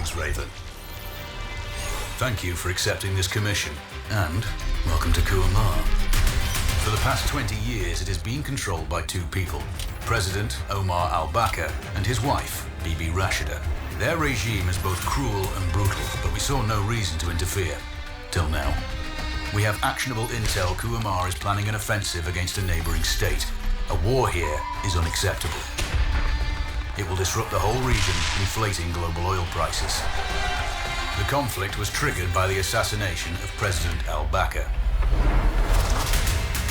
Greetings, Raven. Thank you for accepting this commission, and welcome to Kuamar. For the past 20 years, it has been controlled by two people, President Omar al-Bakr and his wife, Bibi Rashida. Their regime is both cruel and brutal, but we saw no reason to interfere. Till now. We have actionable intel Kuamar is planning an offensive against a neighboring state. A war here is unacceptable. It will disrupt the whole region, inflating global oil prices. The conflict was triggered by the assassination of President al-Bakr.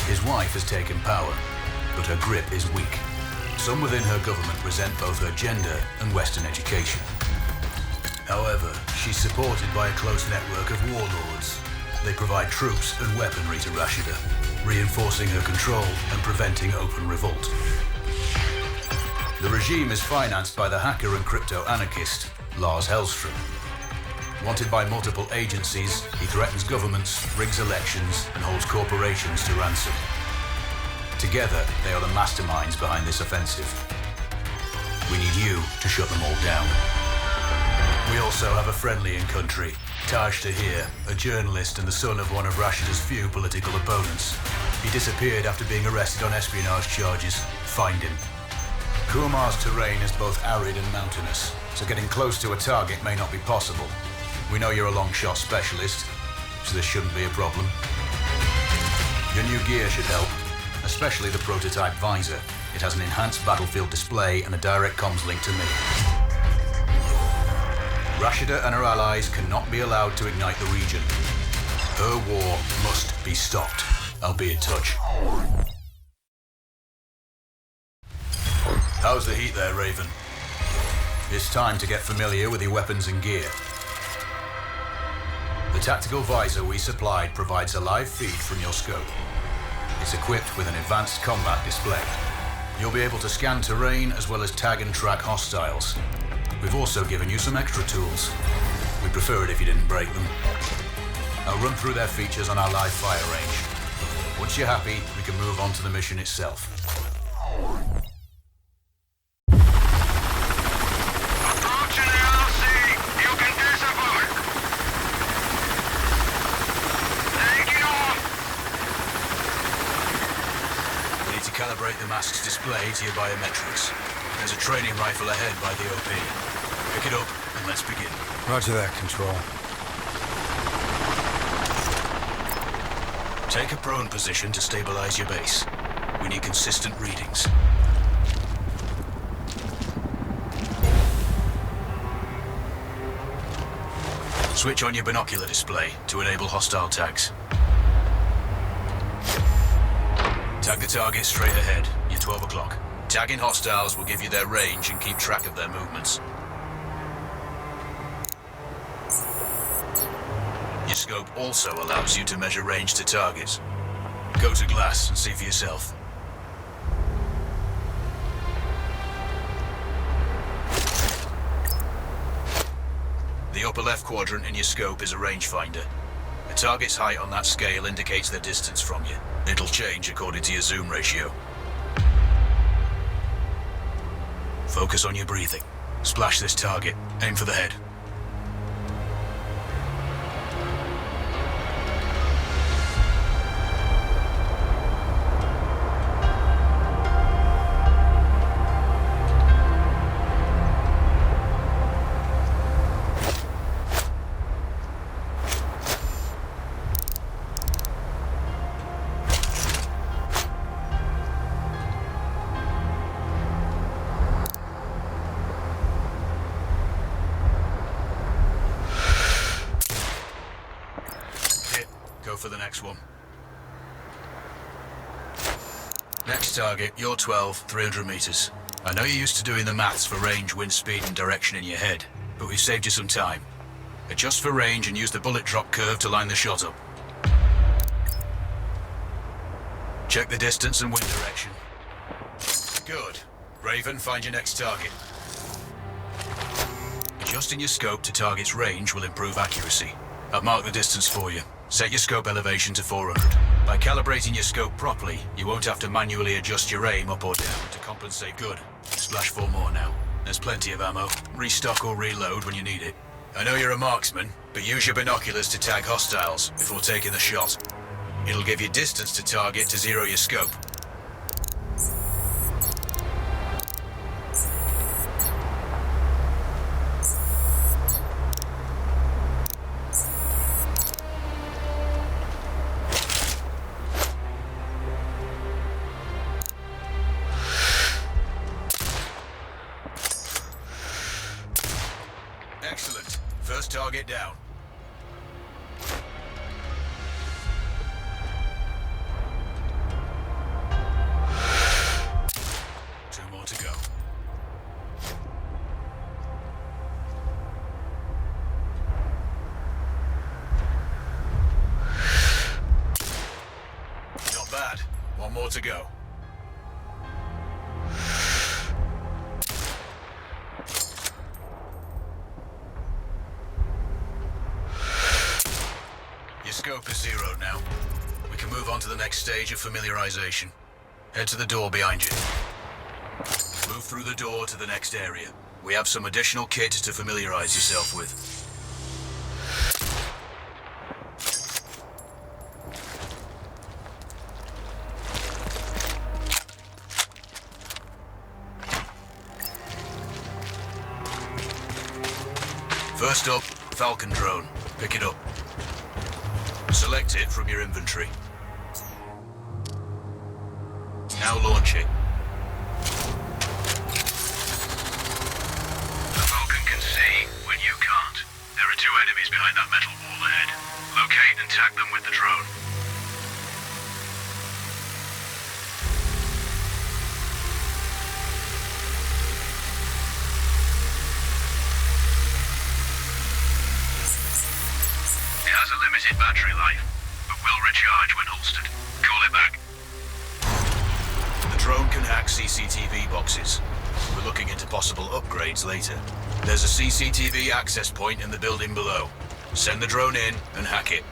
His wife has taken power, but her grip is weak. Some within her government resent both her gender and Western education. However, she's supported by a close network of warlords. They provide troops and weaponry to Rashida, reinforcing her control and preventing open revolt. The regime is financed by the hacker and crypto-anarchist, Lars Hellstrom. Wanted by multiple agencies, he threatens governments, rigs elections, and holds corporations to ransom. Together, they are the masterminds behind this offensive. We need you to shut them all down. We also have a friendly in country, Taj Tahir, a journalist and the son of one of Rashida's few political opponents. He disappeared after being arrested on espionage charges. Find him. Kuamar's terrain is both arid and mountainous, so getting close to a target may not be possible. We know you're a long shot specialist, so this shouldn't be a problem. Your new gear should help, especially the prototype visor. It has an enhanced battlefield display and a direct comms link to me. Rashida and her allies cannot be allowed to ignite the region. Her war must be stopped. I'll be in touch. How's the heat there, Raven? It's time to get familiar with your weapons and gear. The tactical visor we supplied provides a live feed from your scope. It's equipped with an advanced combat display. You'll be able to scan terrain as well as tag and track hostiles. We've also given you some extra tools. We'd prefer it if you didn't break them. I'll run through their features on our live fire range. Once you're happy, we can move on to the mission itself. Calibrate the mask's display to your biometrics. There's a training rifle ahead by the OP. Pick it up and let's begin. Roger that, Control. Take a prone position to stabilize your base. We need consistent readings. Switch on your binocular display to enable hostile tags. Tag the target straight ahead. You're 12 o'clock. Tagging hostiles will give you their range and keep track of their movements. Your scope also allows you to measure range to targets. Go to glass and see for yourself. The upper left quadrant in your scope is a rangefinder. The target's height on that scale indicates their distance from you. It'll change according to your zoom ratio. Focus on your breathing. Splash this target. Aim for the head. For the next one. Next target, you're 12, 300 meters. I know you're used to doing the maths for range, wind speed, and direction in your head, but we've saved you some time. Adjust for range and use the bullet drop curve to line the shot up. Check the distance and wind direction. Good. Raven, find your next target. Adjusting your scope to target's range will improve accuracy. I've marked the distance for you. Set your scope elevation to 400. By calibrating your scope properly, you won't have to manually adjust your aim up or down to compensate. Good. Splash 4 more now. There's plenty of ammo. Restock or reload when you need it. I know you're a marksman, but use your binoculars to tag hostiles before taking the shot. It'll give you distance to target to zero your scope. Excellent. First target down. Two more to go. Not bad. One more to go. Scope is zeroed now. We can move on to the next stage of familiarization. Head to the door behind you. Move through the door to the next area. We have some additional kit to familiarize yourself with. First up, Falcon drone. Pick it up. Select it from your inventory. Now launch it. The Falcon can see when you can't. There are two enemies behind that metal wall ahead. Locate and tag them with the drone. It has a limited battery life, but will recharge when holstered. Call it back. The drone can hack CCTV boxes. We're looking into possible upgrades later. There's a CCTV access point in the building below. Send the drone in and hack it.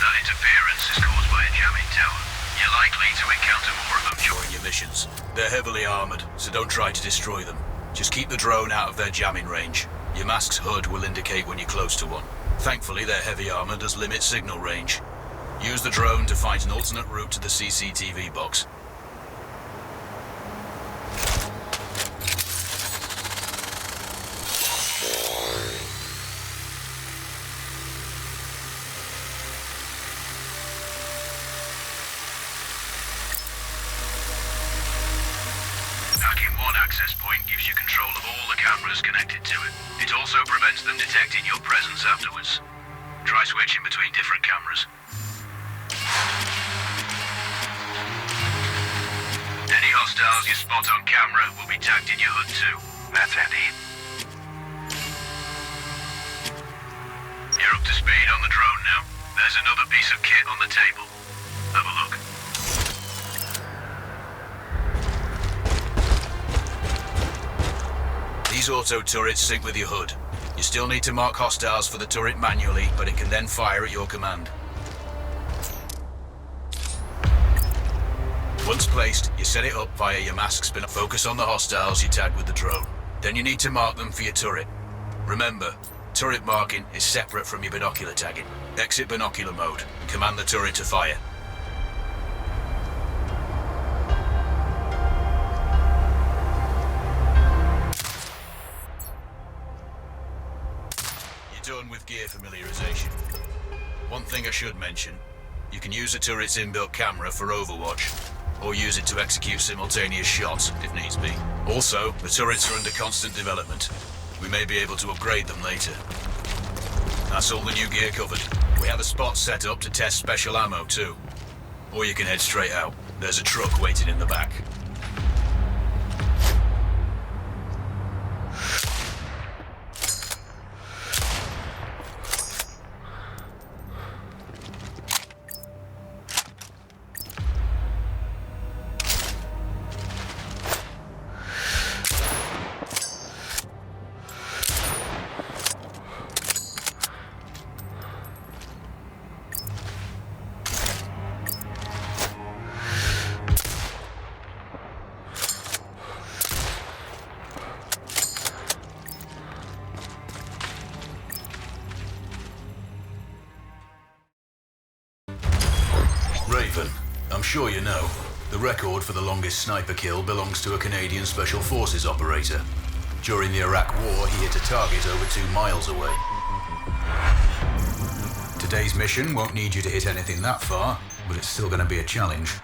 That interference is caused by a jamming tower. You're likely to encounter more of them During your missions. They're heavily armored, so don't try to destroy them. Just keep the drone out of their jamming range. Your mask's HUD will indicate when you're close to one. Thankfully, their heavy armor does limit signal range. Use the drone to find an alternate route to the CCTV box. Hacking one access point gives you control of all the cameras connected to it. It also prevents them detecting your presence afterwards. Try switching between different cameras. Any hostiles you spot on camera will be tagged in your HUD too. That's handy. You're up to speed on the drone now. There's another piece of kit on the table. Have a look. These auto turrets sync with your HUD. You still need to mark hostiles for the turret manually, but it can then fire at your command. Once placed, you set it up via your mask spinner. Focus on the hostiles you tag with the drone. Then you need to mark them for your turret. Remember, turret marking is separate from your binocular tagging. Exit binocular mode and command the turret to fire. Done with gear familiarization. One thing I should mention, you can use a turret's inbuilt camera for overwatch, or use it to execute simultaneous shots if needs be. Also, the turrets are under constant development. We may be able to upgrade them later. That's all the new gear covered. We have a spot set up to test special ammo too. Or you can head straight out. There's a truck waiting in the back. Raven. I'm sure you know, the record for the longest sniper kill belongs to a Canadian Special Forces operator. During the Iraq War, he hit a target over 2 miles away. Today's mission won't need you to hit anything that far, but it's still going to be a challenge.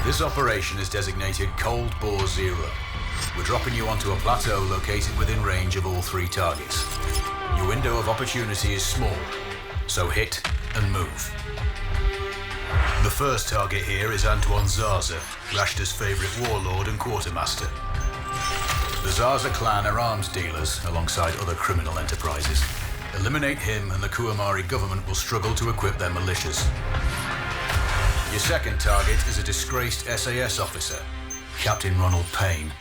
This operation is designated Cold Bore Zero. We're dropping you onto a plateau located within range of all 3 targets. Your window of opportunity is small, so hit and move. The first target here is Antoine Zaza, Rashta's favorite warlord and quartermaster. The Zaza clan are arms dealers alongside other criminal enterprises. Eliminate him and the Kuamari government will struggle to equip their militias. Your second target is a disgraced SAS officer, Captain Ronald Payne.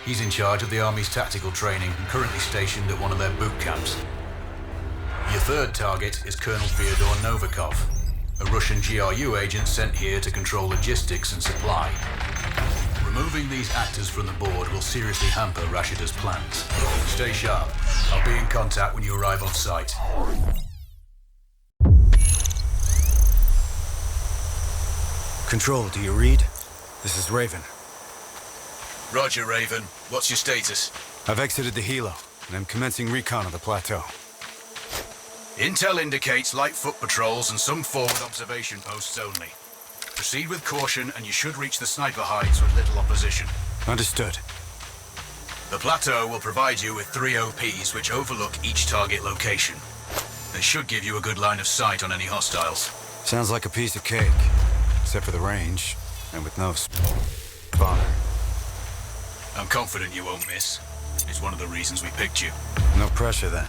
He's in charge of the Army's tactical training and currently stationed at one of their boot camps. Your third target is Colonel Fyodor Novikov, a Russian GRU agent sent here to control logistics and supply. Removing these actors from the board will seriously hamper Rashida's plans. Stay sharp. I'll be in contact when you arrive on site. Control, do you read? This is Raven. Roger, Raven. What's your status? I've exited the helo, and I'm commencing recon of the plateau. Intel indicates light foot patrols and some forward observation posts only. Proceed with caution and you should reach the sniper hides with little opposition. Understood. The plateau will provide you with 3 OPs which overlook each target location. They should give you a good line of sight on any hostiles. Sounds like a piece of cake, except for the range, and with no spawner. I'm confident you won't miss. It's one of the reasons we picked you. No pressure then.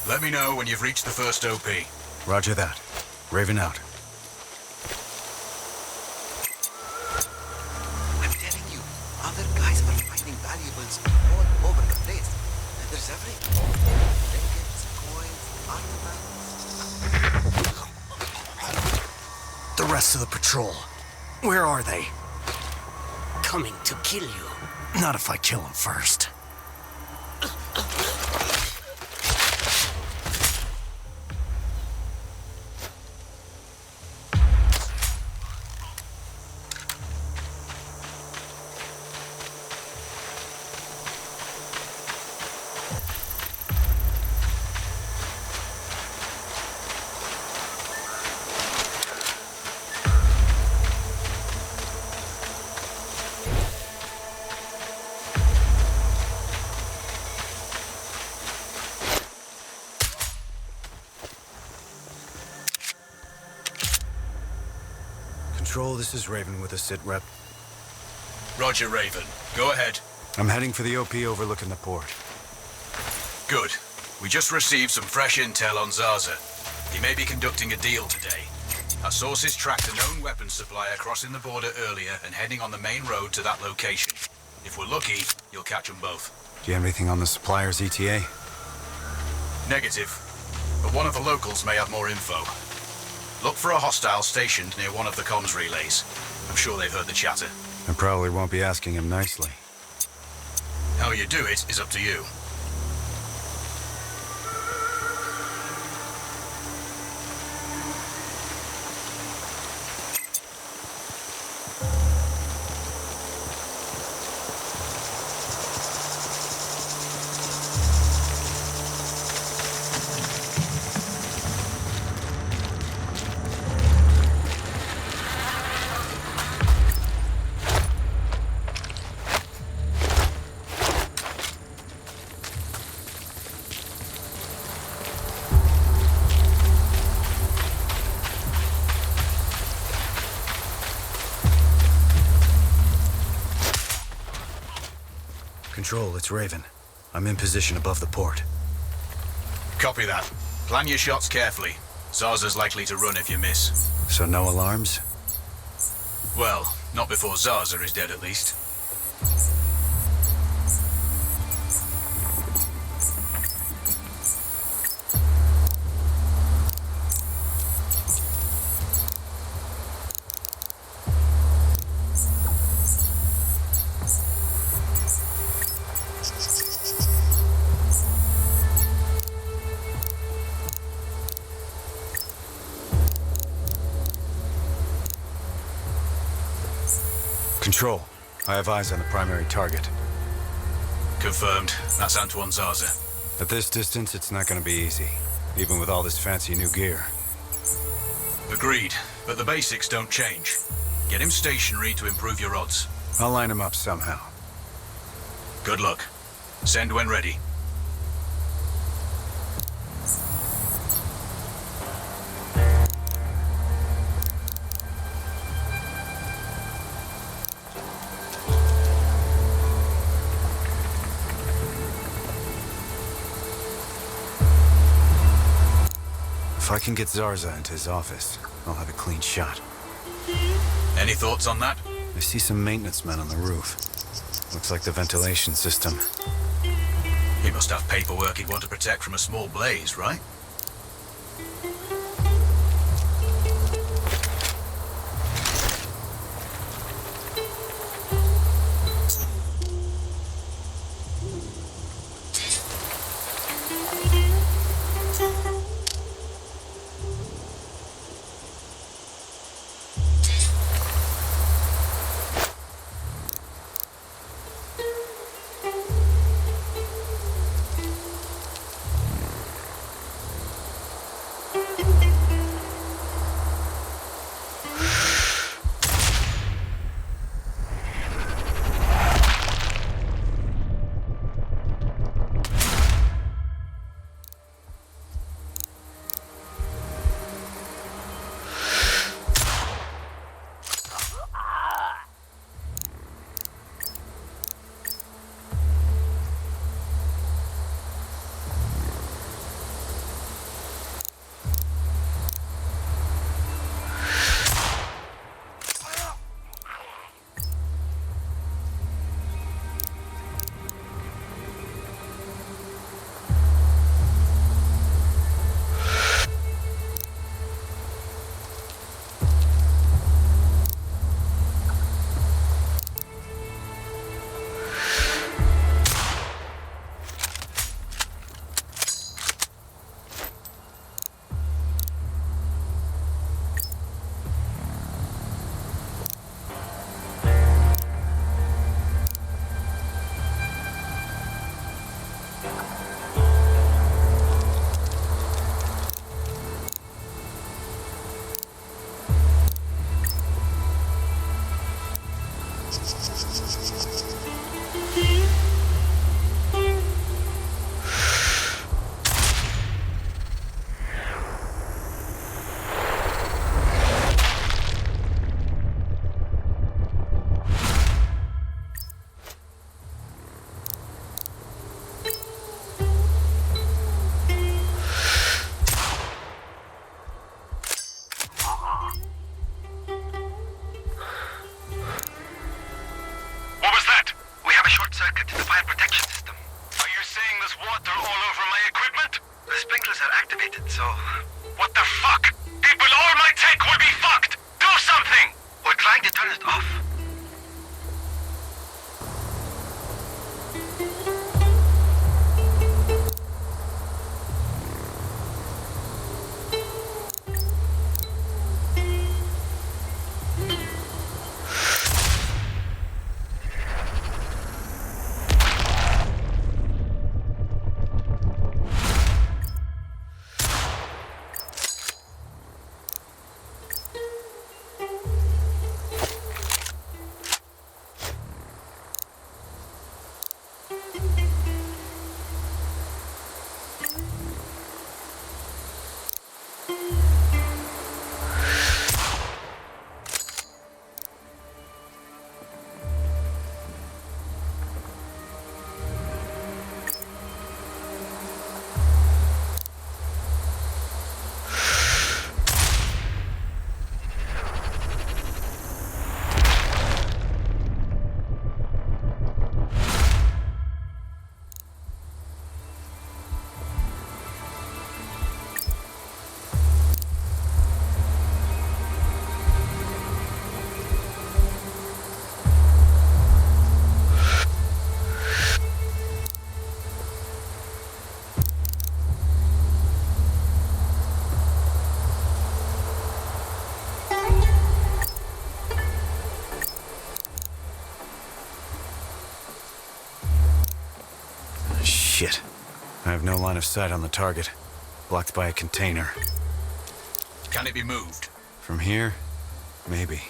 Let me know when you've reached the first OP. Roger that. Raven out. I'm telling you, other guys are finding valuables all over the place. And there's everything. Trinkets, coins, artifacts. The rest of the patrol. Where are they? Coming to kill you. Not if I kill him first. Control, this is Raven with a sit rep. Roger, Raven. Go ahead. I'm heading for the OP overlooking the port. Good. We just received some fresh intel on Zaza. He may be conducting a deal today. Our sources tracked a known weapons supplier crossing the border earlier and heading on the main road to that location. If we're lucky, you'll catch them both. Do you have anything on the supplier's ETA? Negative. But one of the locals may have more info. Look for a hostile stationed near one of the comms relays. I'm sure they've heard the chatter. I probably won't be asking him nicely. How you do it is up to you. Control, it's Raven. I'm in position above the port. Copy that. Plan your shots carefully. Zaza's likely to run if you miss. So no alarms? Well, not before Zaza is dead at least. Control. I have eyes on the primary target. Confirmed. That's Antoine Zaza. At this distance, it's not gonna be easy, even with all this fancy new gear. Agreed, but the basics don't change. Get him stationary to improve your odds. I'll line him up somehow. Good luck. Send when ready. If I can get Zarza into his office, I'll have a clean shot. Any thoughts on that? I see some maintenance men on the roof. Looks like the ventilation system. He must have paperwork he'd want to protect from a small blaze, right? So, what the fuck? People, all my tech will be fucked! Do something! We're trying to turn it off. Shit. I have no line of sight on the target. Blocked by a container. Can it be moved? From here? Maybe.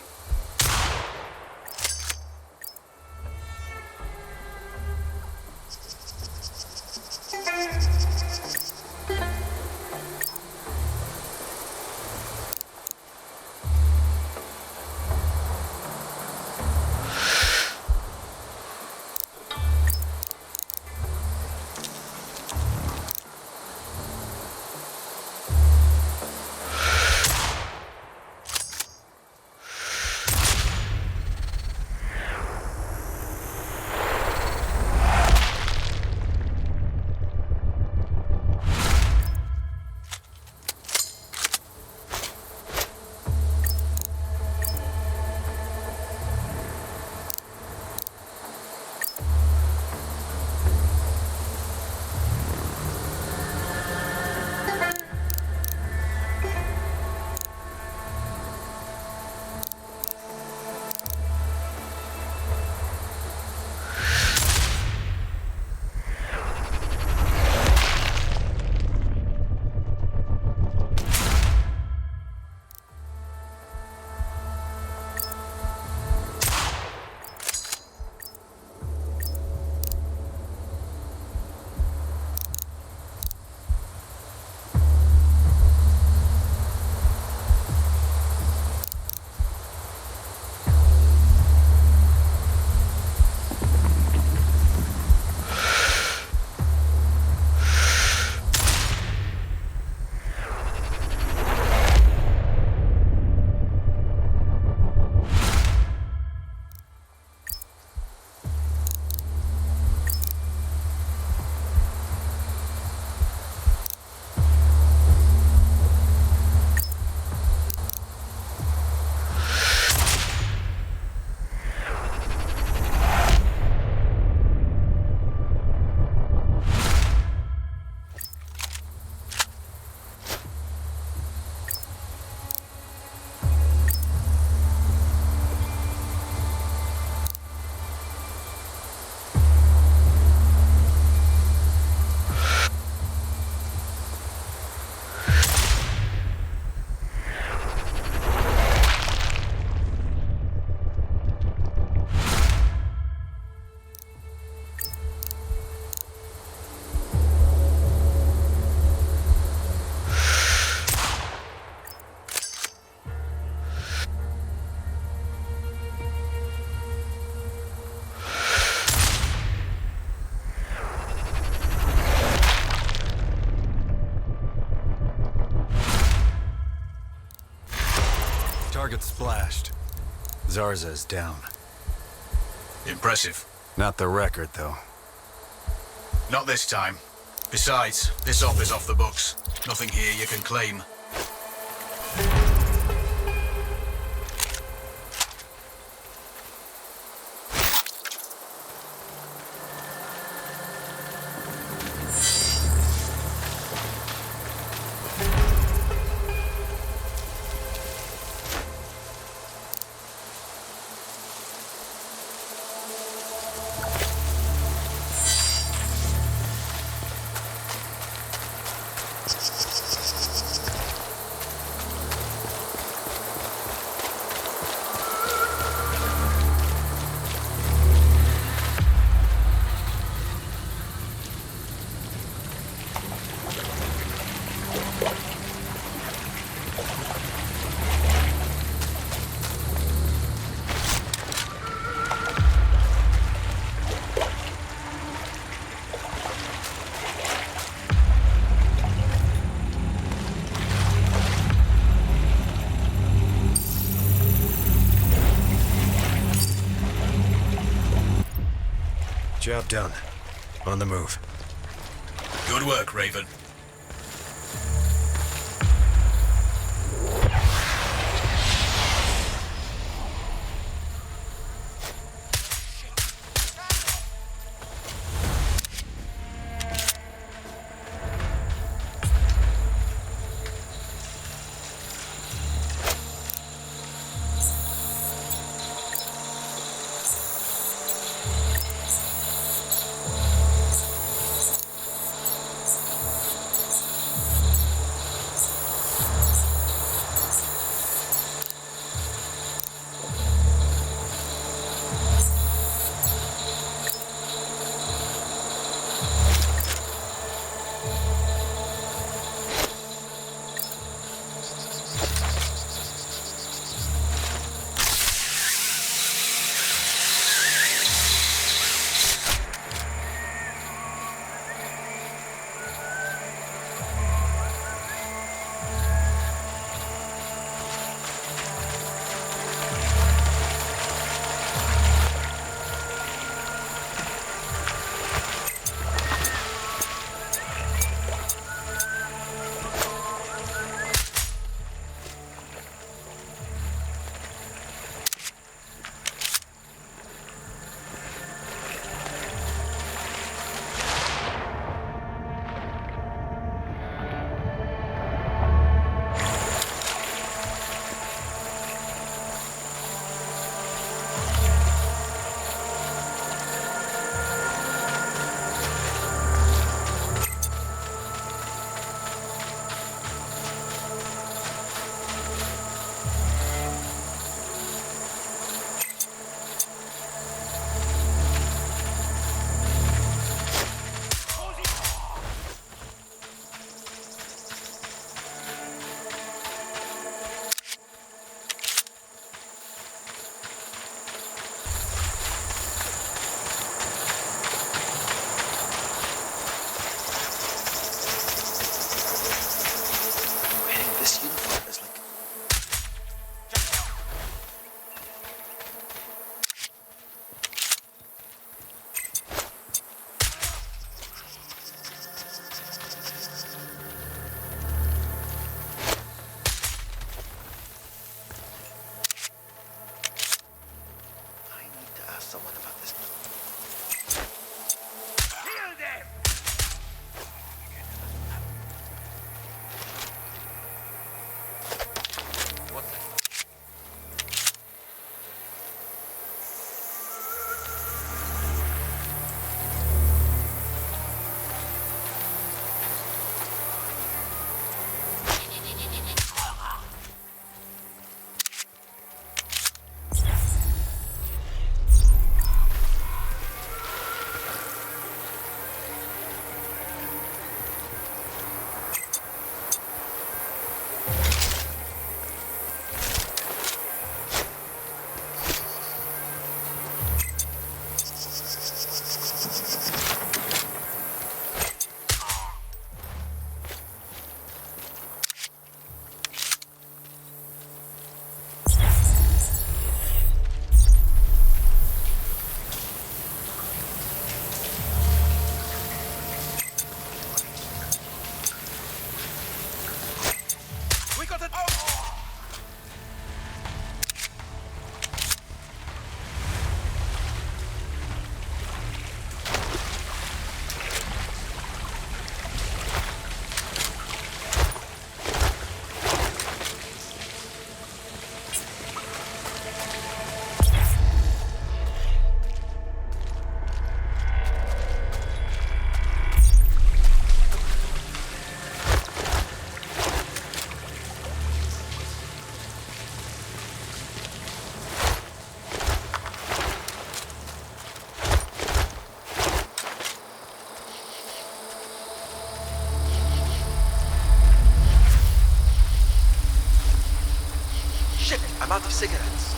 Target splashed. Zarza is down. Impressive. Not the record, though. Not this time. Besides, this op is off the books. Nothing here you can claim. Job done. On the move. Good work, Raven. I'm out of cigarettes.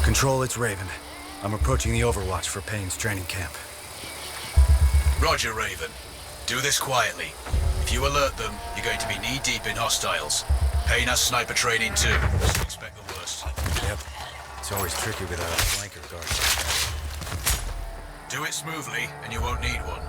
Control, it's Raven. I'm approaching the Overwatch for Payne's training camp. Roger, Raven. Do this quietly. If you alert them, you're going to be knee-deep in hostiles. Payne has sniper training too, so expect the worst. Yep. It's always tricky without a flanker guard. Do it smoothly, and you won't need one.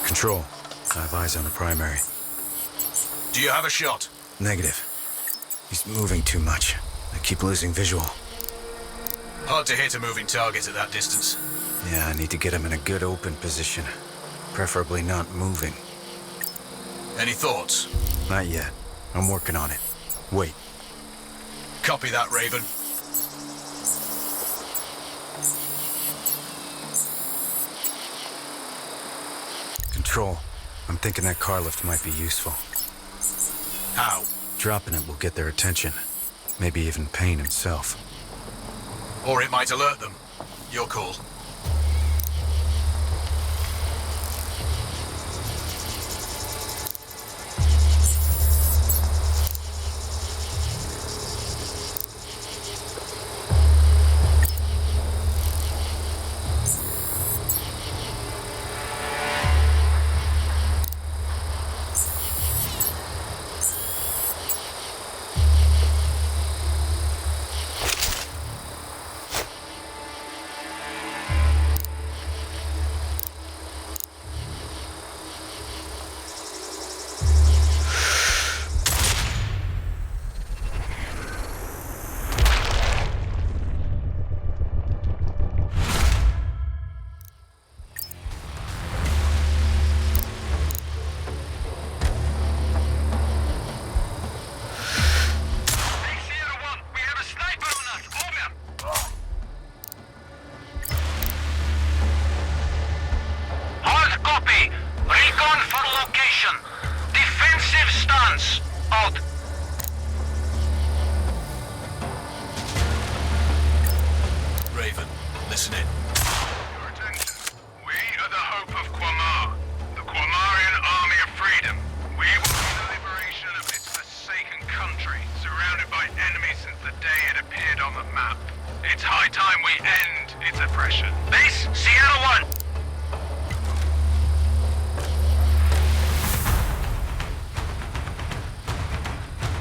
Control. I have eyes on the primary. Do you have a shot? Negative. He's moving too much. I keep losing visual. Hard to hit a moving target at that distance. Yeah, I need to get him in a good open position. Preferably not moving. Any thoughts? Not yet. I'm working on it. Wait. Copy that, Raven. Control. I'm thinking that car lift might be useful. How? Dropping it will get their attention. Maybe even Payne himself. Or it might alert them. Your call. Listen in. Your attention. We are the hope of Quamar, the Quamarian Army of Freedom. We will be the liberation of its forsaken country, surrounded by enemies since the day it appeared on the map. It's high time we end its oppression. Base, Sierra 1!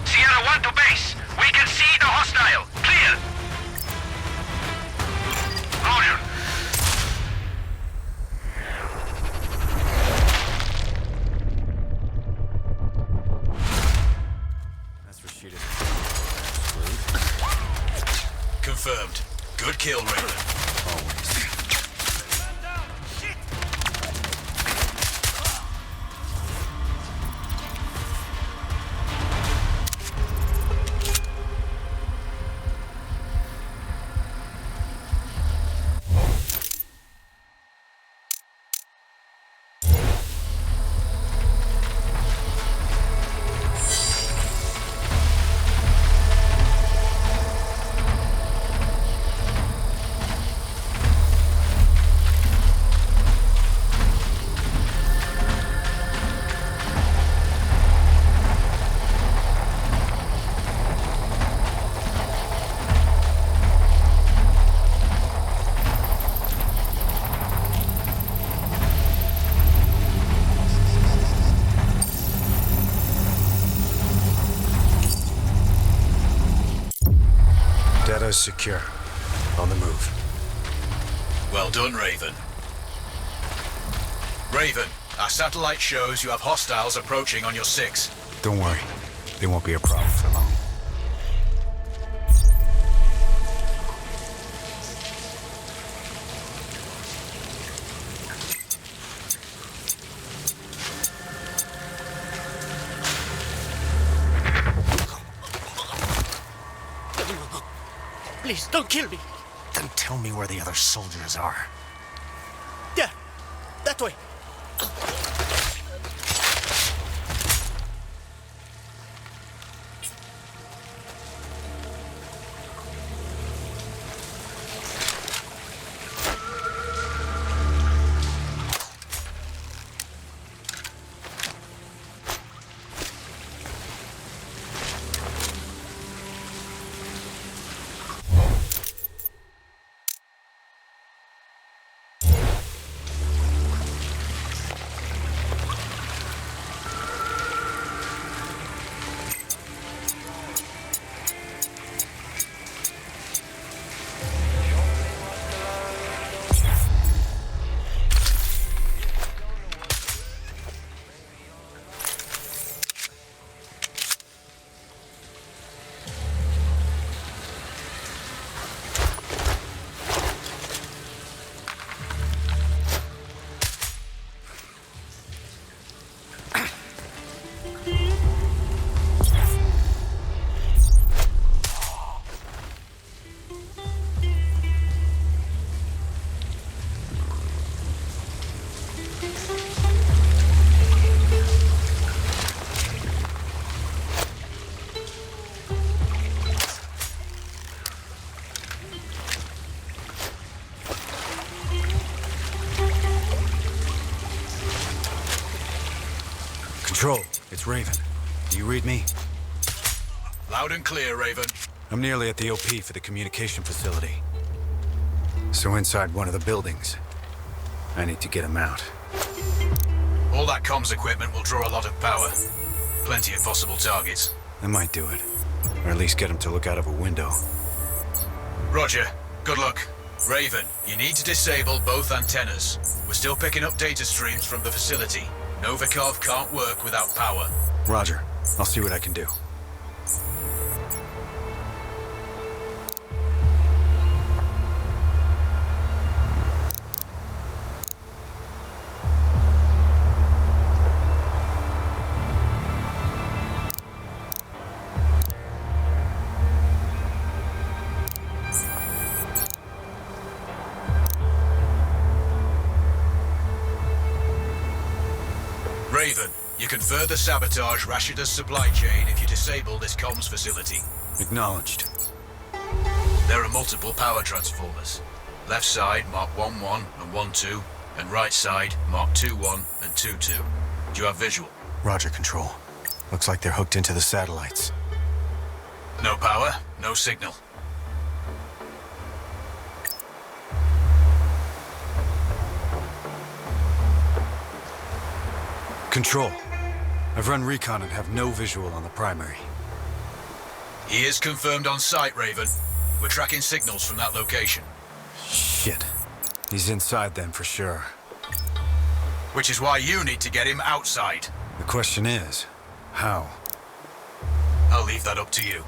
Sierra 1 to base. We can see the hostile. Clear. Roger. That's Rashida's. Confirmed. Good kill, Raven. Always. Alpha is secure. On the move. Well done, Raven. Raven, our satellite shows you have hostiles approaching on your 6. Don't worry. They won't be a problem for long. Please, don't kill me. Then tell me where the other soldiers are. There. That way. Control, it's Raven. Do you read me? Loud and clear, Raven. I'm nearly at the OP for the communication facility. So inside one of the buildings. I need to get him out. All that comms equipment will draw a lot of power. Plenty of possible targets. I might do it. Or at least get him to look out of a window. Roger. Good luck. Raven, you need to disable both antennas. We're still picking up data streams from the facility. Novikov can't work without power. Roger. I'll see what I can do. Raven, you can further sabotage Rashida's supply chain if you disable this comms facility. Acknowledged. There are multiple power transformers. Left side mark 1-1 and 1-2, and right side mark 2-1 and 2-2. Do you have visual? Roger, Control. Looks like they're hooked into the satellites. No power, no signal. Control. I've run recon and have no visual on the primary. He is confirmed on site, Raven. We're tracking signals from that location. Shit. He's inside then for sure. Which is why you need to get him outside. The question is, how? I'll leave that up to you.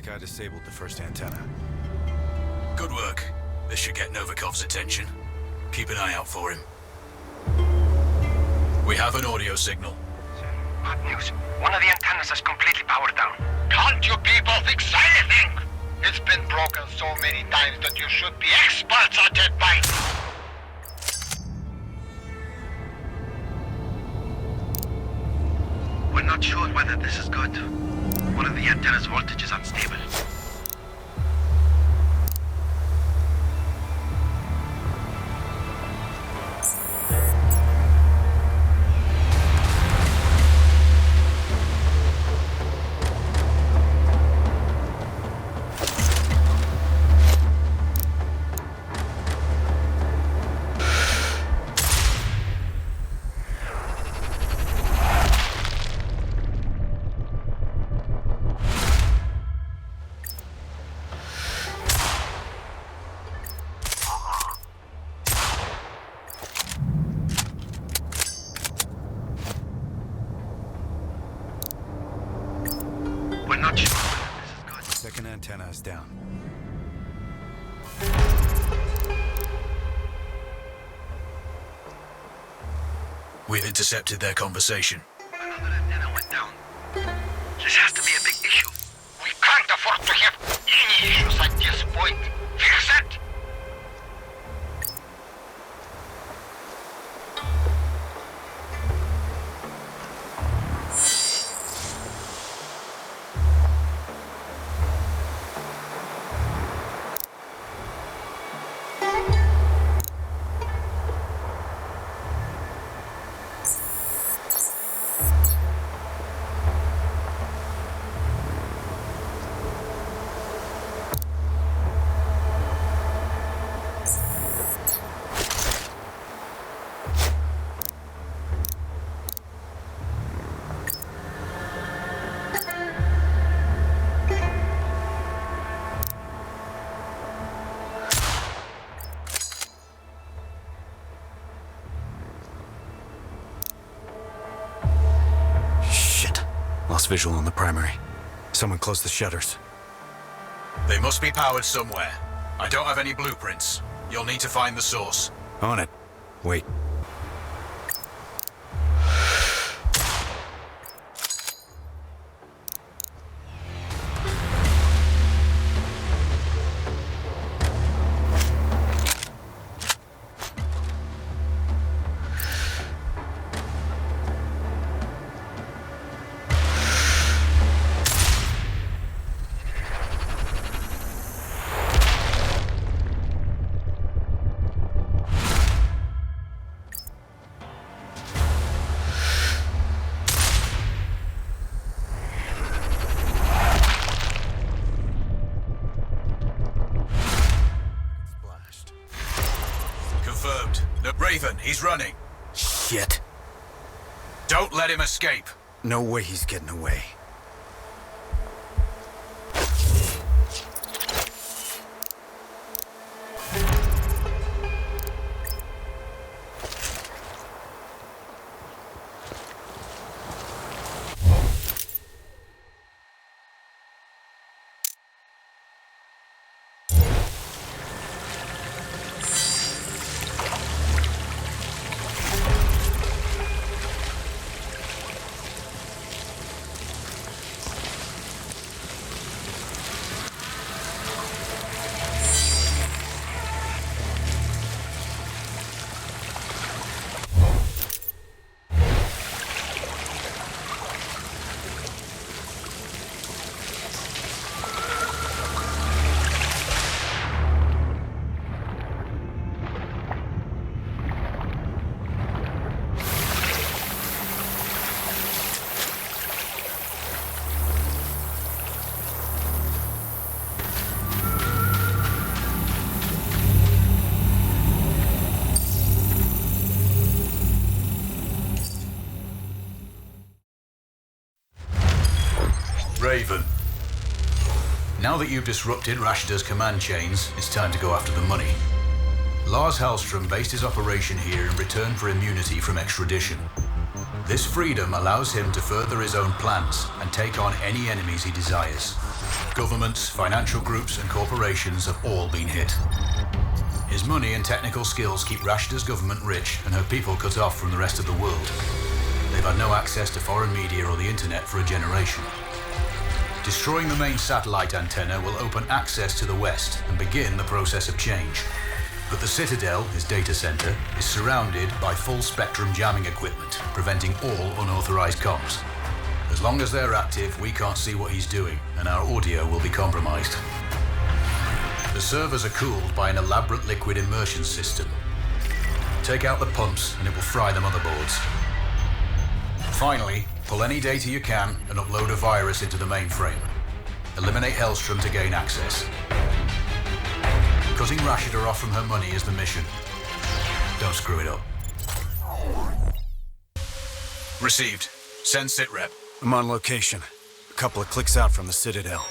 think I disabled the first antenna. Good work. This should get Novikov's attention. Keep an eye out for him. We have an audio signal. Bad news. One of the antennas is completely powered down. Can't you people fix anything? It's been broken so many times that you should be experts at it by now. We're not sure whether this is good. One of the antenna's voltage is unstable. We're not sure whether this is good. Second antenna is down. We've intercepted their conversation. Another antenna went down. This has to be a big issue. We can't afford to have any issues at this point. Fix it! Lost visual on the primary. Someone close the shutters. They must be powered somewhere. I don't have any blueprints. You'll need to find the source. On it. Wait. Confirmed. The Raven, he's running. Shit. Don't let him escape. No way he's getting away. Raven. Now that you've disrupted Rashta's command chains, it's time to go after the money. Lars Hellstrom based his operation here in return for immunity from extradition. This freedom allows him to further his own plans and take on any enemies he desires. Governments, financial groups, and corporations have all been hit. His money and technical skills keep Rashida's government rich and her people cut off from the rest of the world. They've had no access to foreign media or the internet for a generation. Destroying the main satellite antenna will open access to the West and begin the process of change. But the Citadel, his data center, is surrounded by full-spectrum jamming equipment, preventing all unauthorized comms. As long as they're active, we can't see what he's doing, and our audio will be compromised. The servers are cooled by an elaborate liquid immersion system. Take out the pumps, and it will fry the motherboards. Finally, pull any data you can and upload a virus into the mainframe. Eliminate Hellstrom to gain access. Cutting Rashida off from her money is the mission. Don't screw it up. Received. Send sitrep. I'm on location. A couple of clicks out from the Citadel.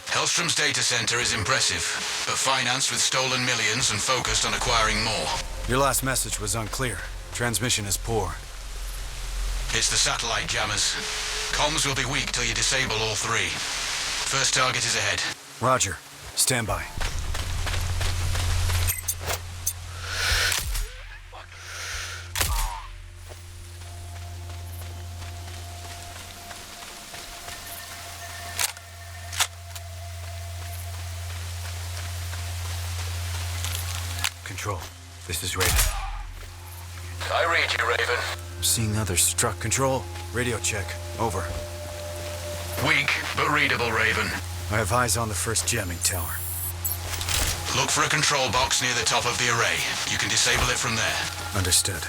Hellstrom's data center is impressive, but financed with stolen millions and focused on acquiring more. Your last message was unclear. Transmission is poor. It's the satellite jammers. Comms will be weak till you disable all three. First target is ahead. Roger. Stand by. Control. This is Raven. I read you, Raven. I'm seeing others struck. Control. Radio check. Over. Weak, but readable, Raven. I have eyes on the first jamming tower. Look for a control box near the top of the array. You can disable it from there. Understood.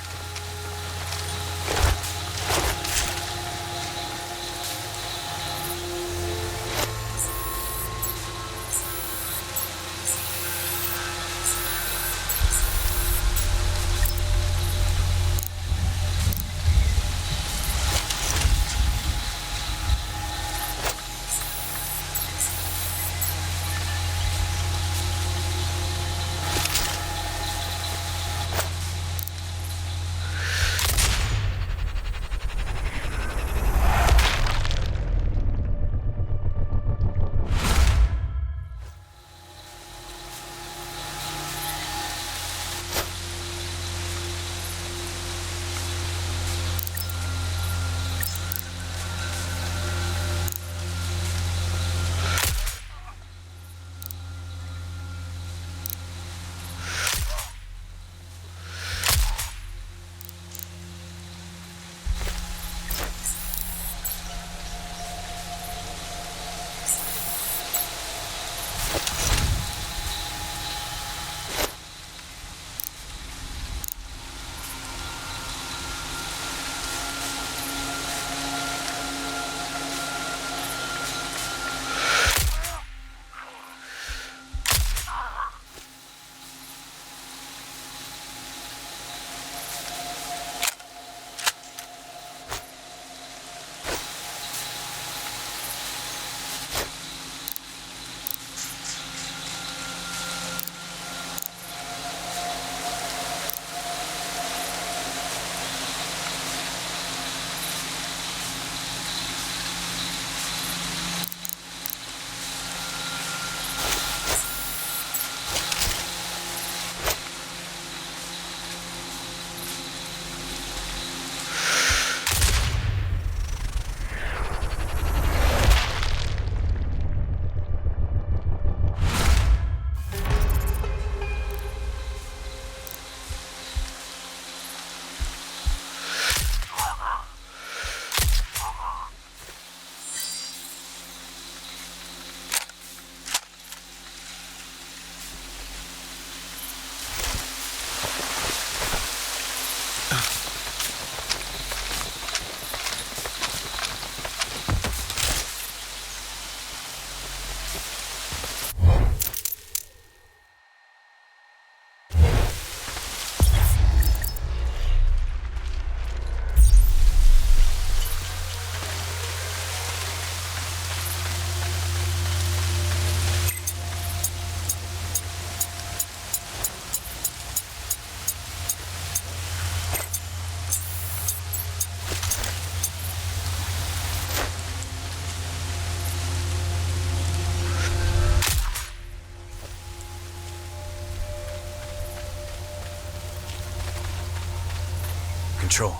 Control.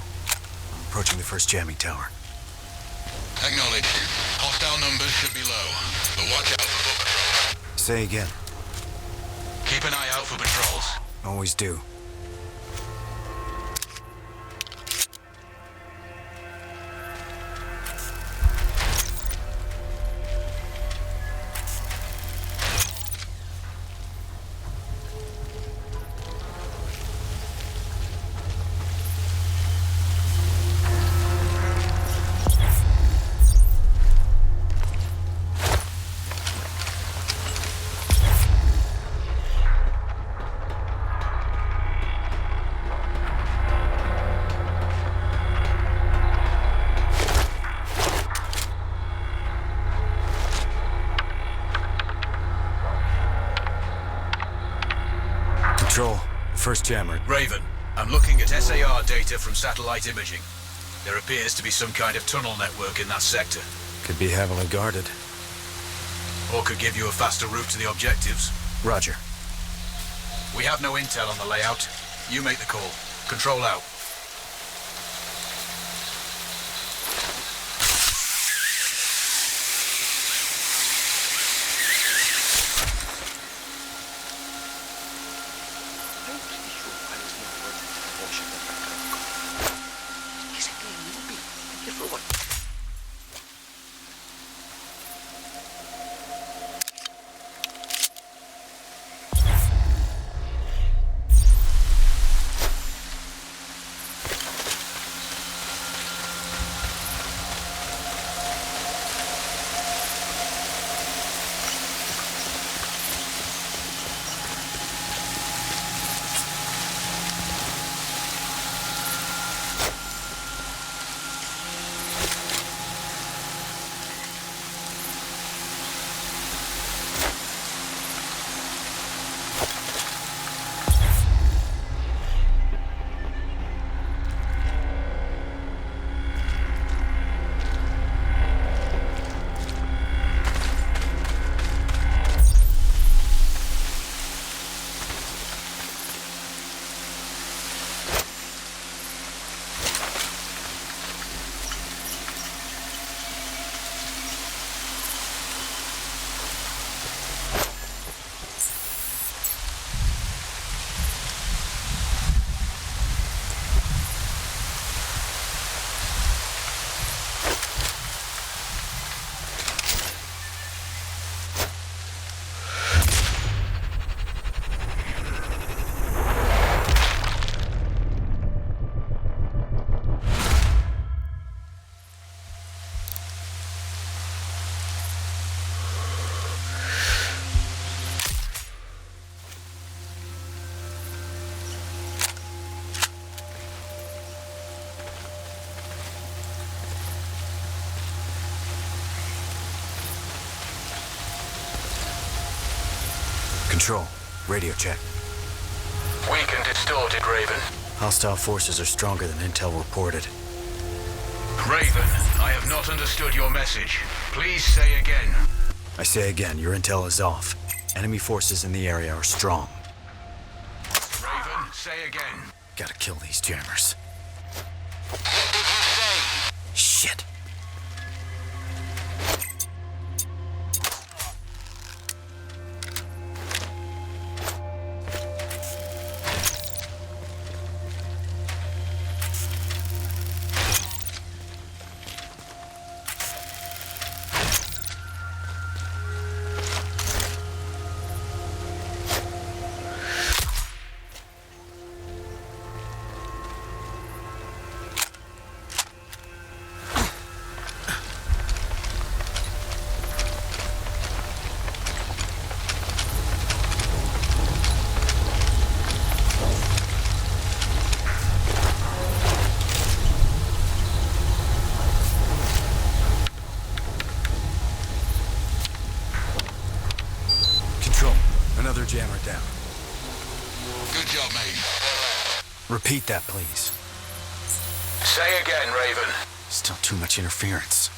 I'm approaching the first jamming tower. Acknowledged. Hostile numbers should be low, but watch out for foot patrols. Say again. Keep an eye out for patrols. Always do. Control, first jammer. Raven, I'm looking at SAR data from satellite imaging. There appears to be some kind of tunnel network in that sector. Could be heavily guarded. Or could give you a faster route to the objectives. Roger. We have no intel on the layout. You make the call. Control out. I'm pretty sure I was more worth the devotion than my friend got. He's a clean newbie. I'm here for what? Control, radio check. Weak and distorted, Raven. Hostile forces are stronger than intel reported. Raven, I have not understood your message. Please say again. I say again, your intel is off. Enemy forces in the area are strong. Raven, say again. Gotta kill these jammers. What did you say? Shit. Another jammer down. Good job, mate. Repeat that, please. Say again, Raven. Still too much interference.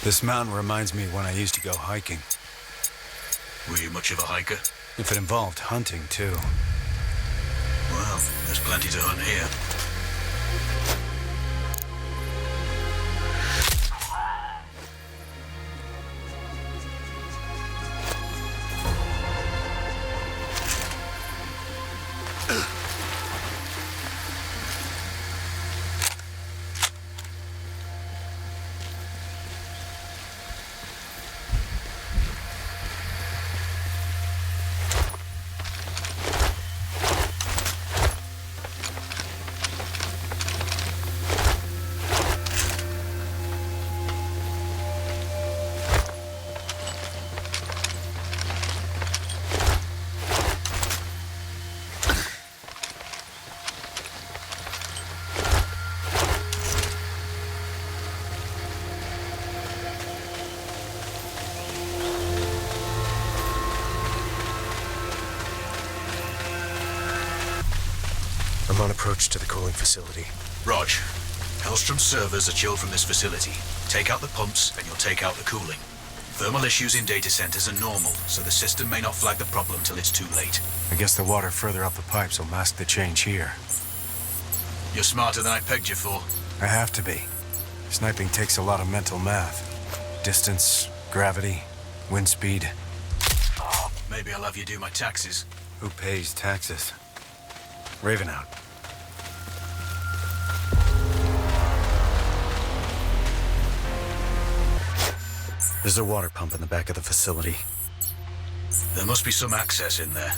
This mountain reminds me of when I used to go hiking. Were you much of a hiker? If it involved hunting, too. Well, there's plenty to hunt here. I'm on approach to the cooling facility. Rog, Hellstrom's servers are chilled from this facility. Take out the pumps and you'll take out the cooling. Thermal issues in data centers are normal, so the system may not flag the problem till it's too late. I guess the water further up the pipes will mask the change here. You're smarter than I pegged you for. I have to be. Sniping takes a lot of mental math. Distance, gravity, wind speed. Maybe I'll have you do my taxes. Who pays taxes? Raven out. There's a water pump in the back of the facility. There must be some access in there.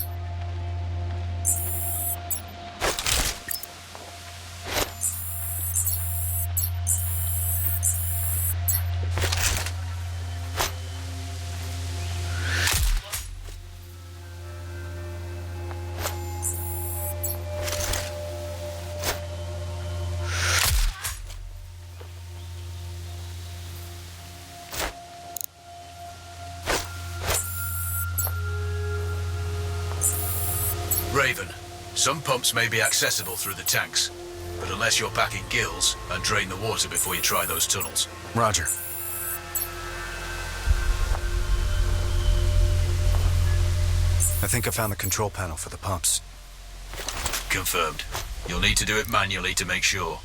Raven, some pumps may be accessible through the tanks, but unless you're packing gills, and drain the water before you try those tunnels. Roger. I think I found the control panel for the pumps. Confirmed. You'll need to do it manually to make sure.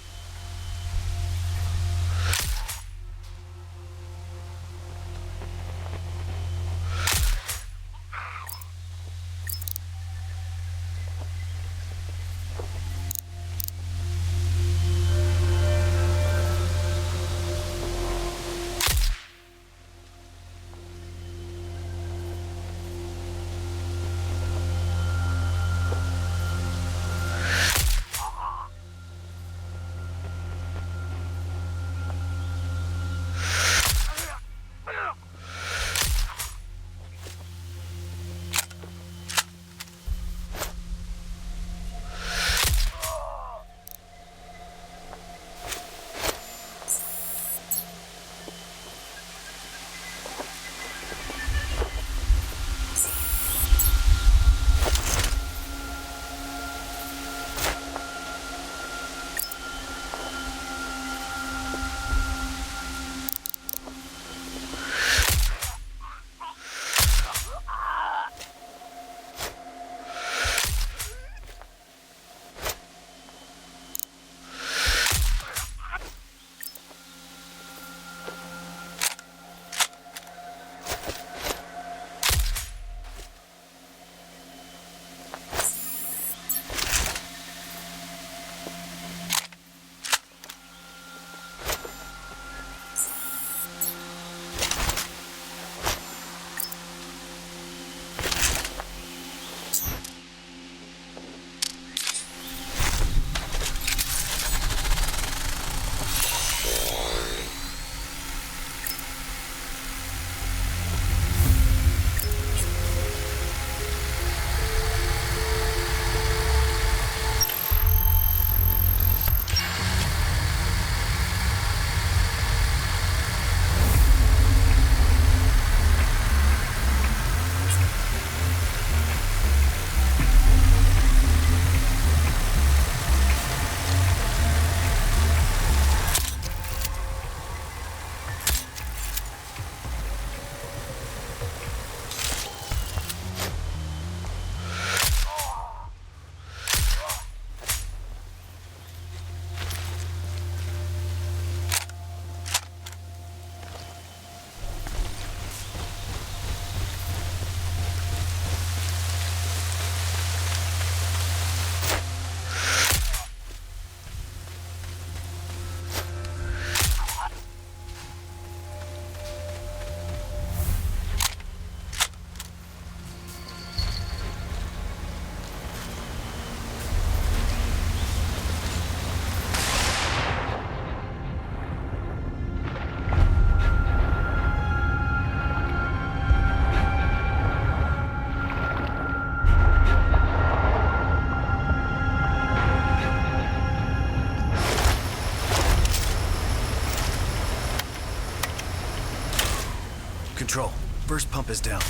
Control. First pump is down.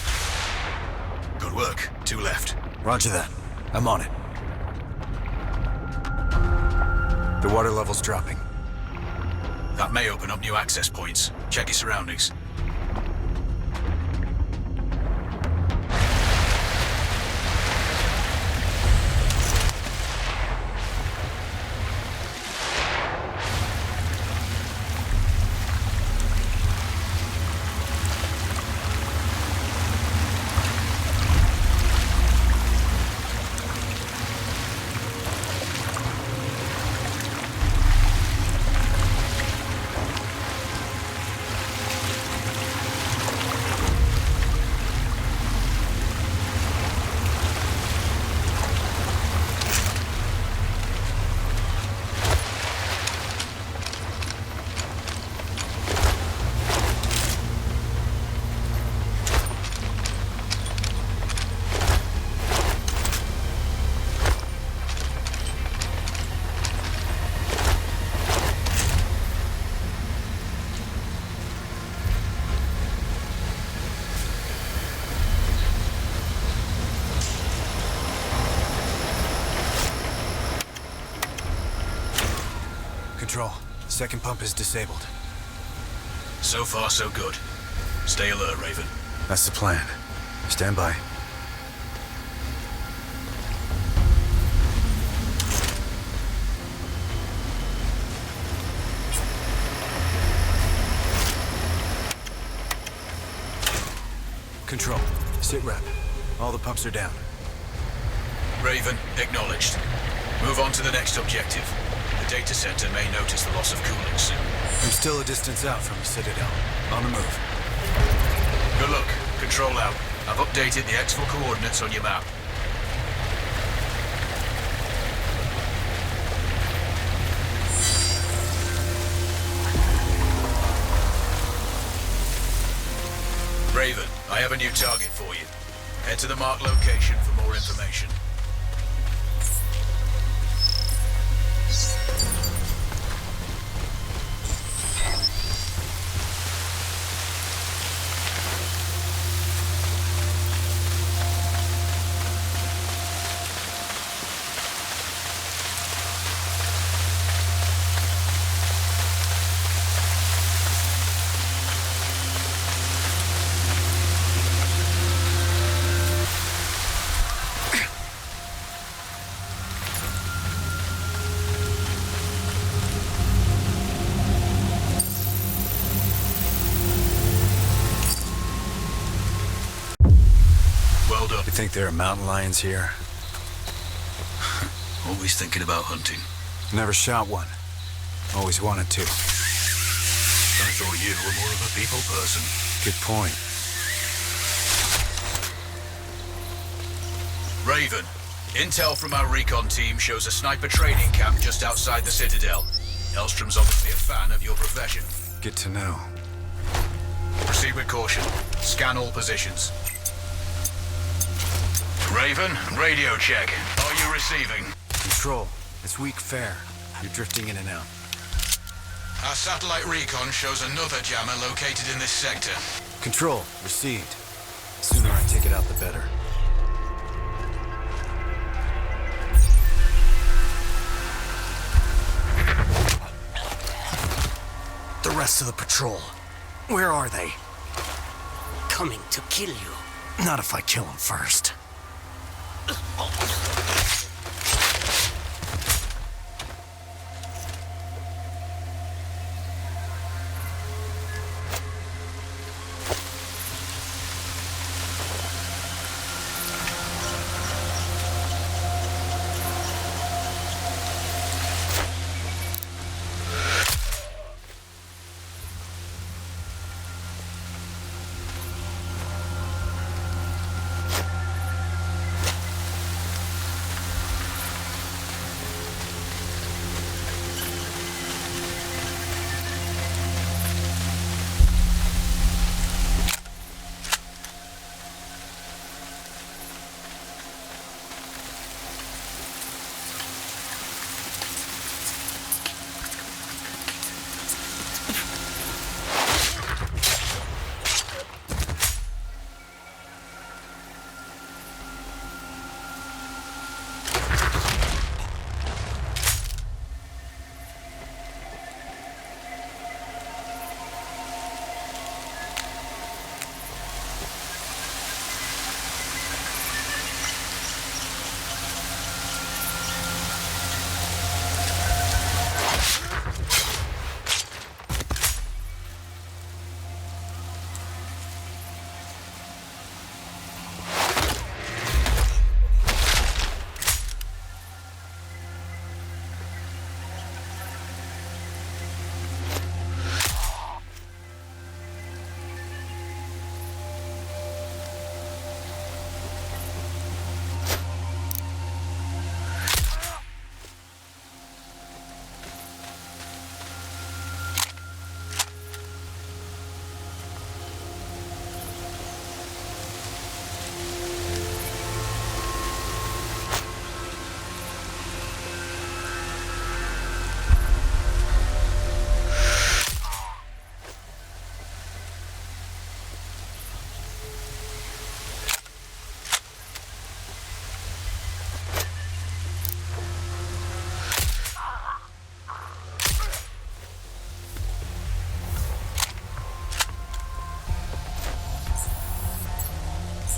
Good work. 2 left. Roger that. I'm on it. The water level's dropping. That may open up new access points. Check your surroundings. Control. Second pump is disabled. So far, so good. Stay alert, Raven. That's the plan. Stand by. Control. Sit rep. All the pumps are down. Raven, acknowledged. Move on to the next objective. The data center may notice the loss of cooling soon. I'm still a distance out from the Citadel. On the move. Good luck. Control out. I've updated the exfil coordinates on your map. Raven, I have a new target for you. Head to the marked location for more information. You think there are mountain lions here? Always thinking about hunting. Never shot one. Always wanted to. I thought you were more of a people person. Good point. Raven, intel from our recon team shows a sniper training camp just outside the Citadel. Hellstrom's obviously a fan of your profession. Good to know. Proceed with caution. Scan all positions. Raven, radio check. Are you receiving? Control. It's weak fare. You're drifting in and out. Our satellite recon shows another jammer located in this sector. Control. Received. The sooner I take it out, the better. The rest of the patrol. Where are they? Coming to kill you. Not if I kill them first.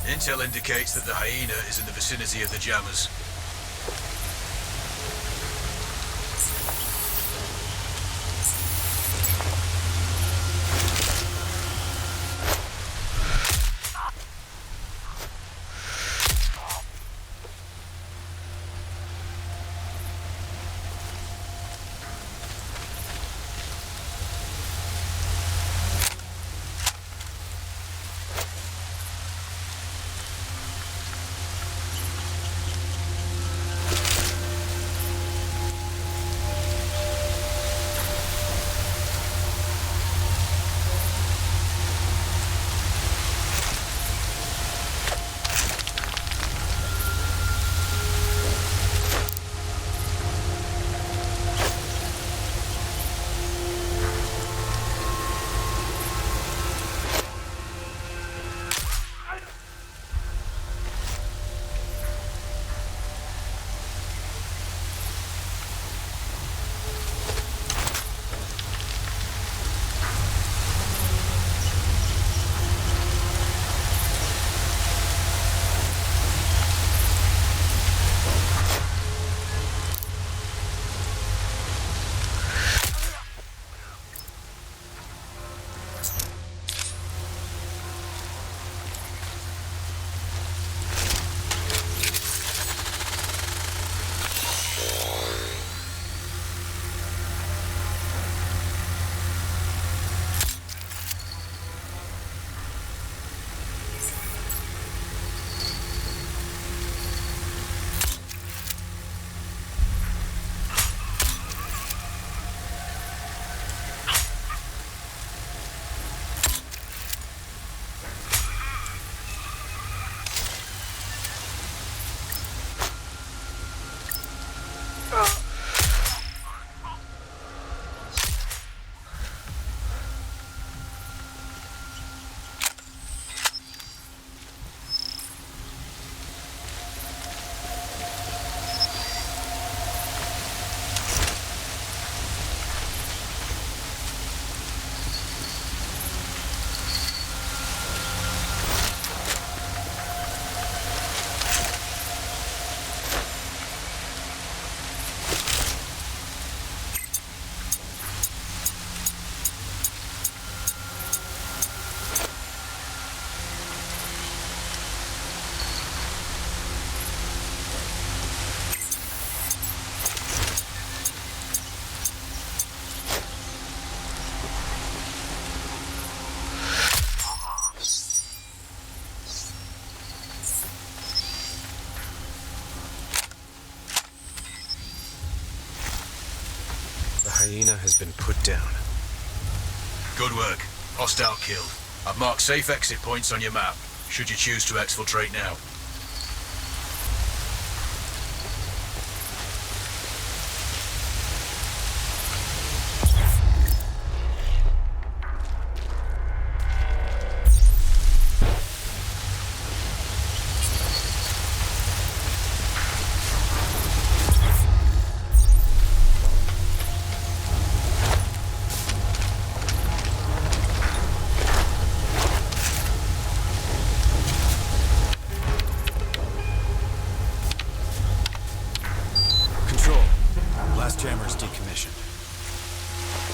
Intel indicates that the hyena is in the vicinity of the jammers. Hyena has been put down. Good work. Hostile killed. I've marked safe exit points on your map, should you choose to exfiltrate now.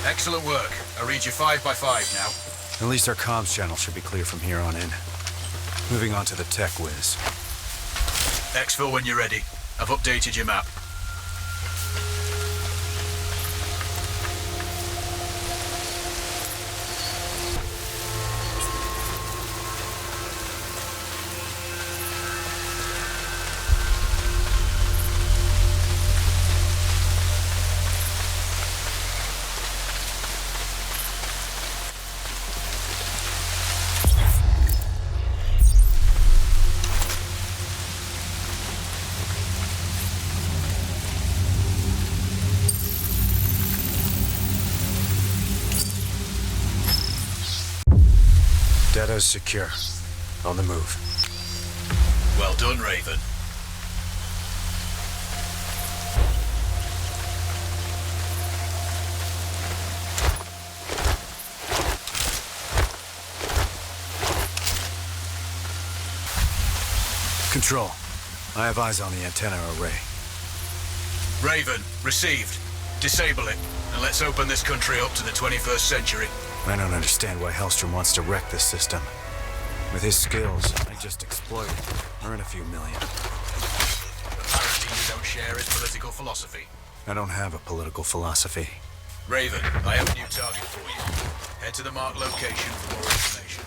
Excellent work. I read you 5 by 5 now. At least our comms channel should be clear from here on in. Moving on to the tech whiz. Exfil when you're ready. I've updated your map. Data's secure. On the move. Well done, Raven. Control. I have eyes on the antenna array. Raven, received. Disable it, and let's open this country up to the 21st century. I don't understand why Hellstrom wants to wreck this system. With his skills, I just exploit it. Earn a few million. Apparently you don't share his political philosophy. I don't have a political philosophy. Raven, I have a new target for you. Head to the marked location for more information.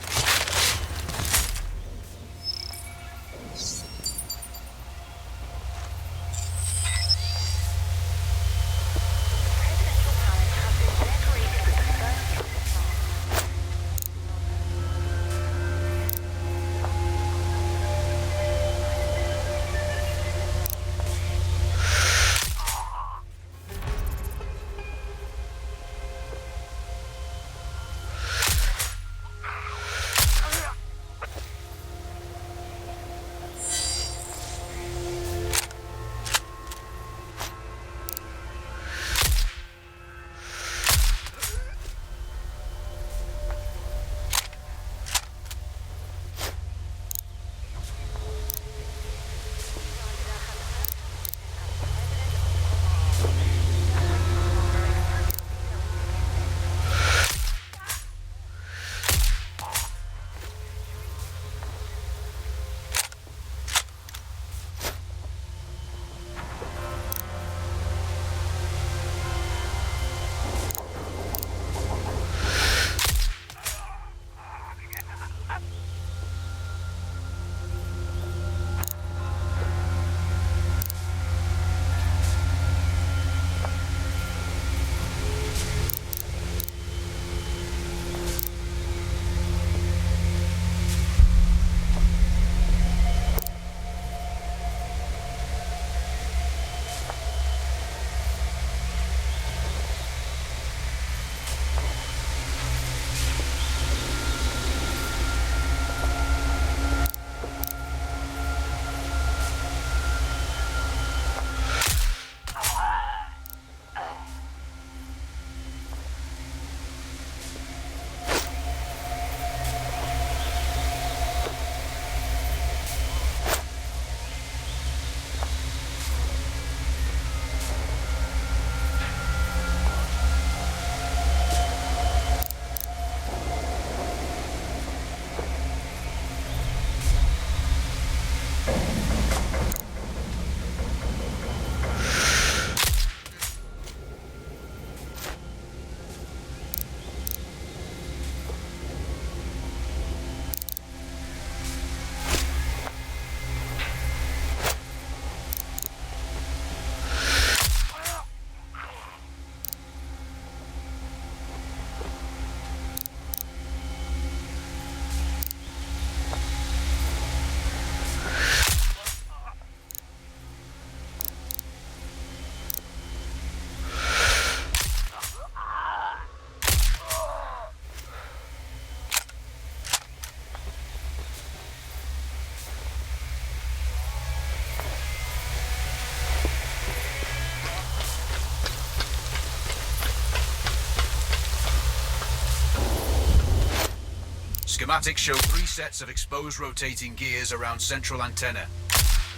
Schematics show 3 sets of exposed rotating gears around central antenna.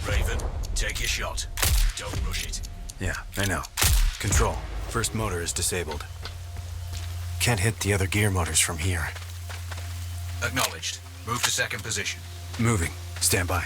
Raven, take your shot. Don't rush it. Yeah, I know. Control. First motor is disabled. Can't hit the other gear motors from here. Acknowledged. Move to second position. Moving. Stand by.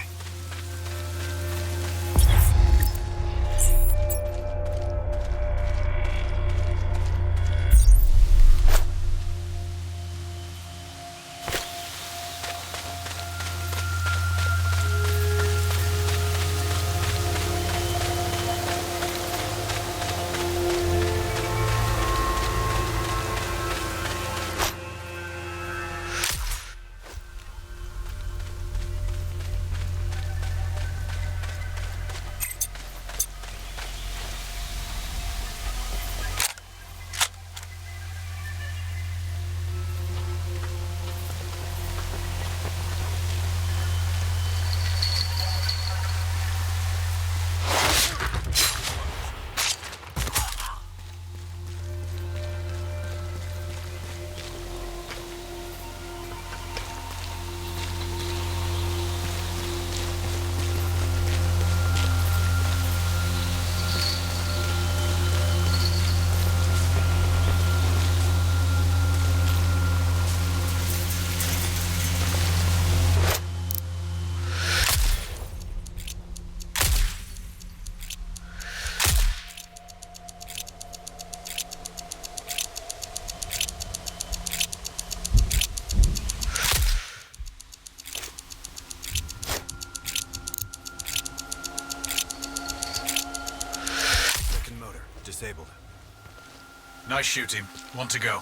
Nice shooting. Want to go?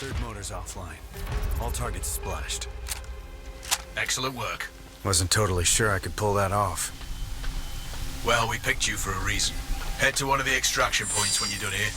Third motor's offline. All targets splashed. Excellent work. Wasn't totally sure I could pull that off. Well, we picked you for a reason. Head to one of the extraction points when you're done here.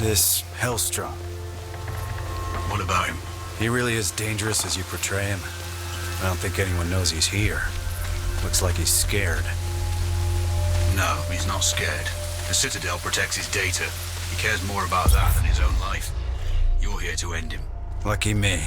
This Hellstrom. What about him? He really as dangerous as you portray him? I don't think anyone knows he's here. Looks like he's scared. No, he's not scared. The Citadel protects his data. He cares more about that than his own life. You're here to end him. Lucky me.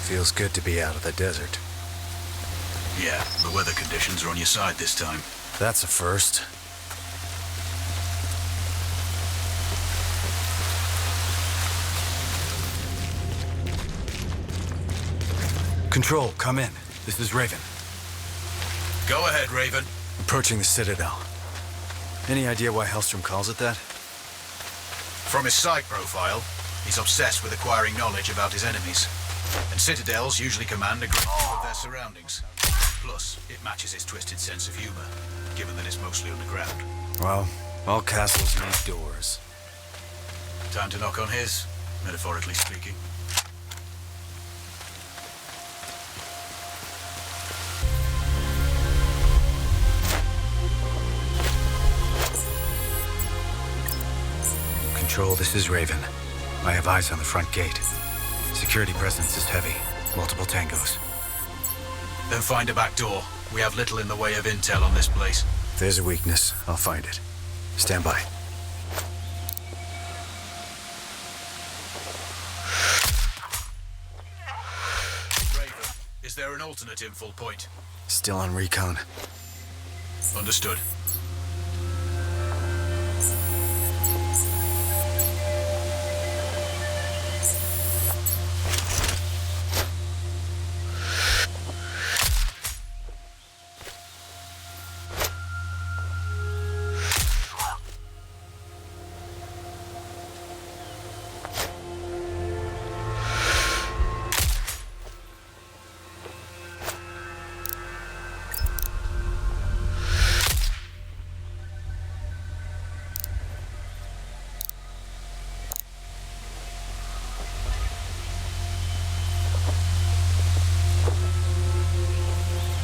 Feels good to be out of the desert. Yeah, the weather conditions are on your side this time. That's a first. Control, come in. This is Raven. Go ahead, Raven. Approaching the Citadel. Any idea why Hellstrom calls it that? From his site profile, he's obsessed with acquiring knowledge about his enemies. And Citadels usually command a great deal of their surroundings. Plus, it matches his twisted sense of humor, given that it's mostly underground. Well, all castles need doors. Time to knock on his. metaphorically speaking. Control, this is Raven. I have eyes on the front gate. Security presence is heavy. Multiple tangos. Then find a back door. We have little in the way of intel on this place. If there's a weakness, I'll find it. Stand by. Raven, is there an alternate info point? Still on recon. Understood.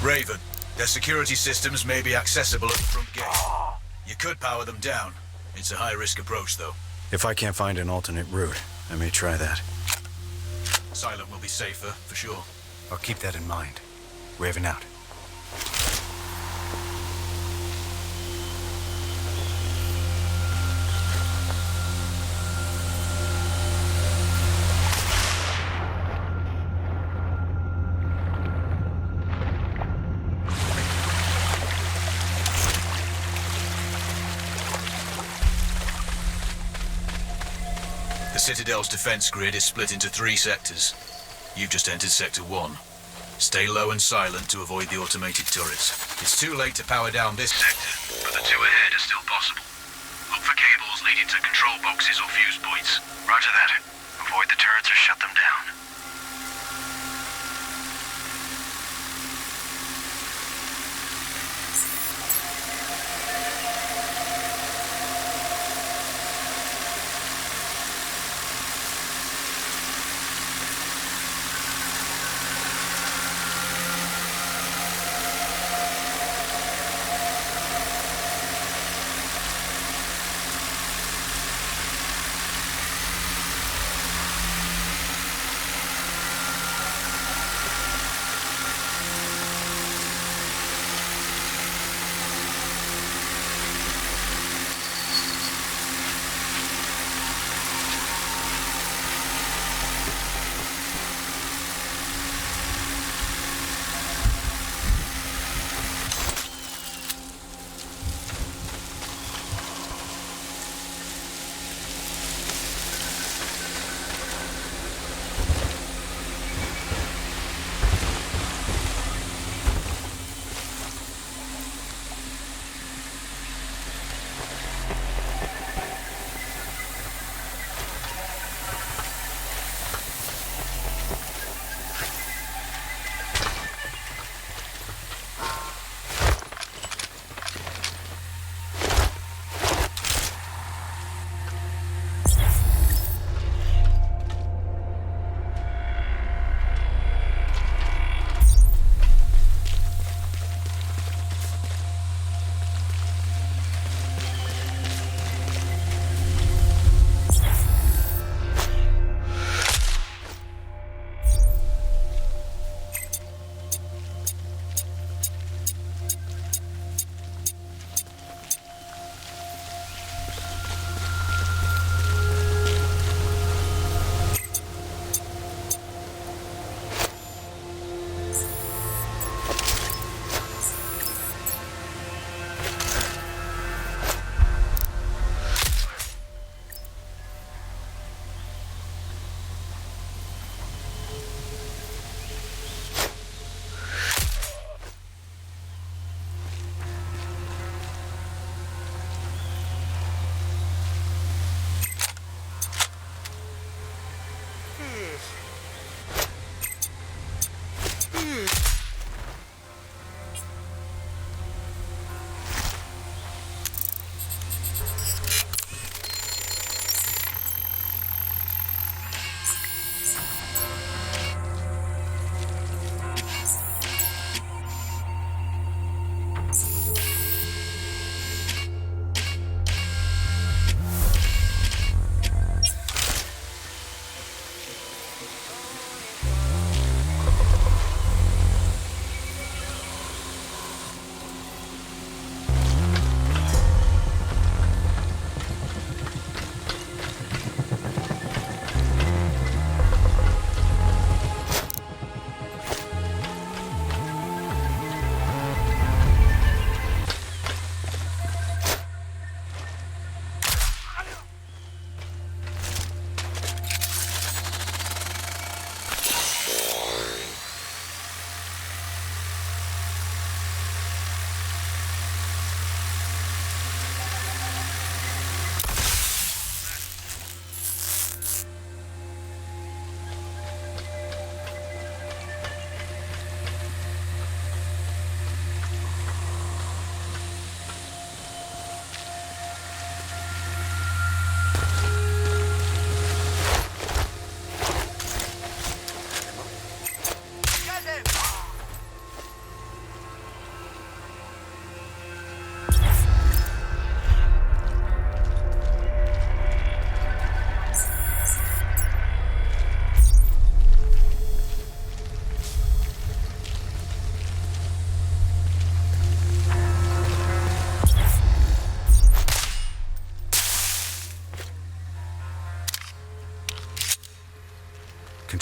Raven, their security systems may be accessible at the front gate. You could power them down. It's a high-risk approach, though. If I can't find an alternate route, I may try that. Silent will be safer, for sure. I'll keep that in mind. Raven out. The Citadel's defense grid is split into 3 sectors. You've just entered Sector 1. Stay low and silent to avoid the automated turrets. It's too late to power down this sector, but the 2 ahead are still possible. Look for cables leading to control boxes or fuse points. Roger that. Avoid the turrets or shut them down.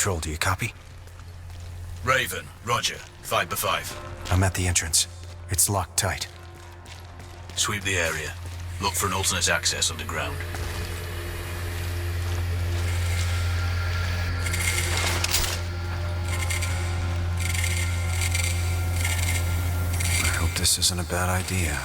Control, do you copy? Raven, roger. 5x5. I'm at the entrance. It's locked tight. Sweep the area. Look for an alternate access underground. I hope this isn't a bad idea.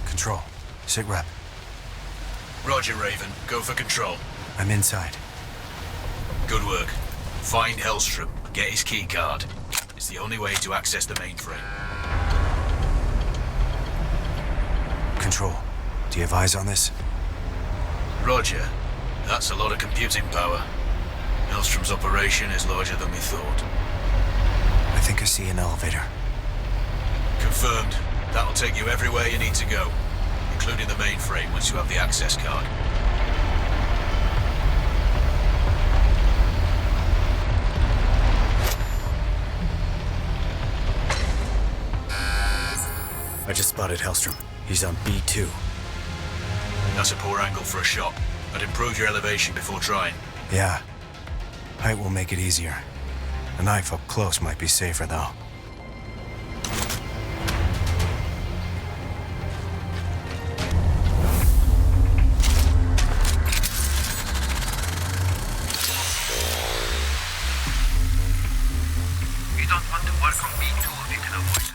Control. Sit rep. Roger, Raven. Go for control. I'm inside. Good work. Find Hellstrom. Get his key card. It's the only way to access the mainframe. Control. Do you have eyes on this? Roger. That's a lot of computing power. Hellstrom's operation is larger than we thought. I think I see an elevator. Confirmed. That'll take you everywhere you need to go, including the mainframe once you have the access card. I just spotted Hellstrom. He's on B2. That's a poor angle for a shot. I'd improve your elevation before trying. Yeah. Height will make it easier. A knife up close might be safer, though. You don't want to work on B2 if you can avoid it.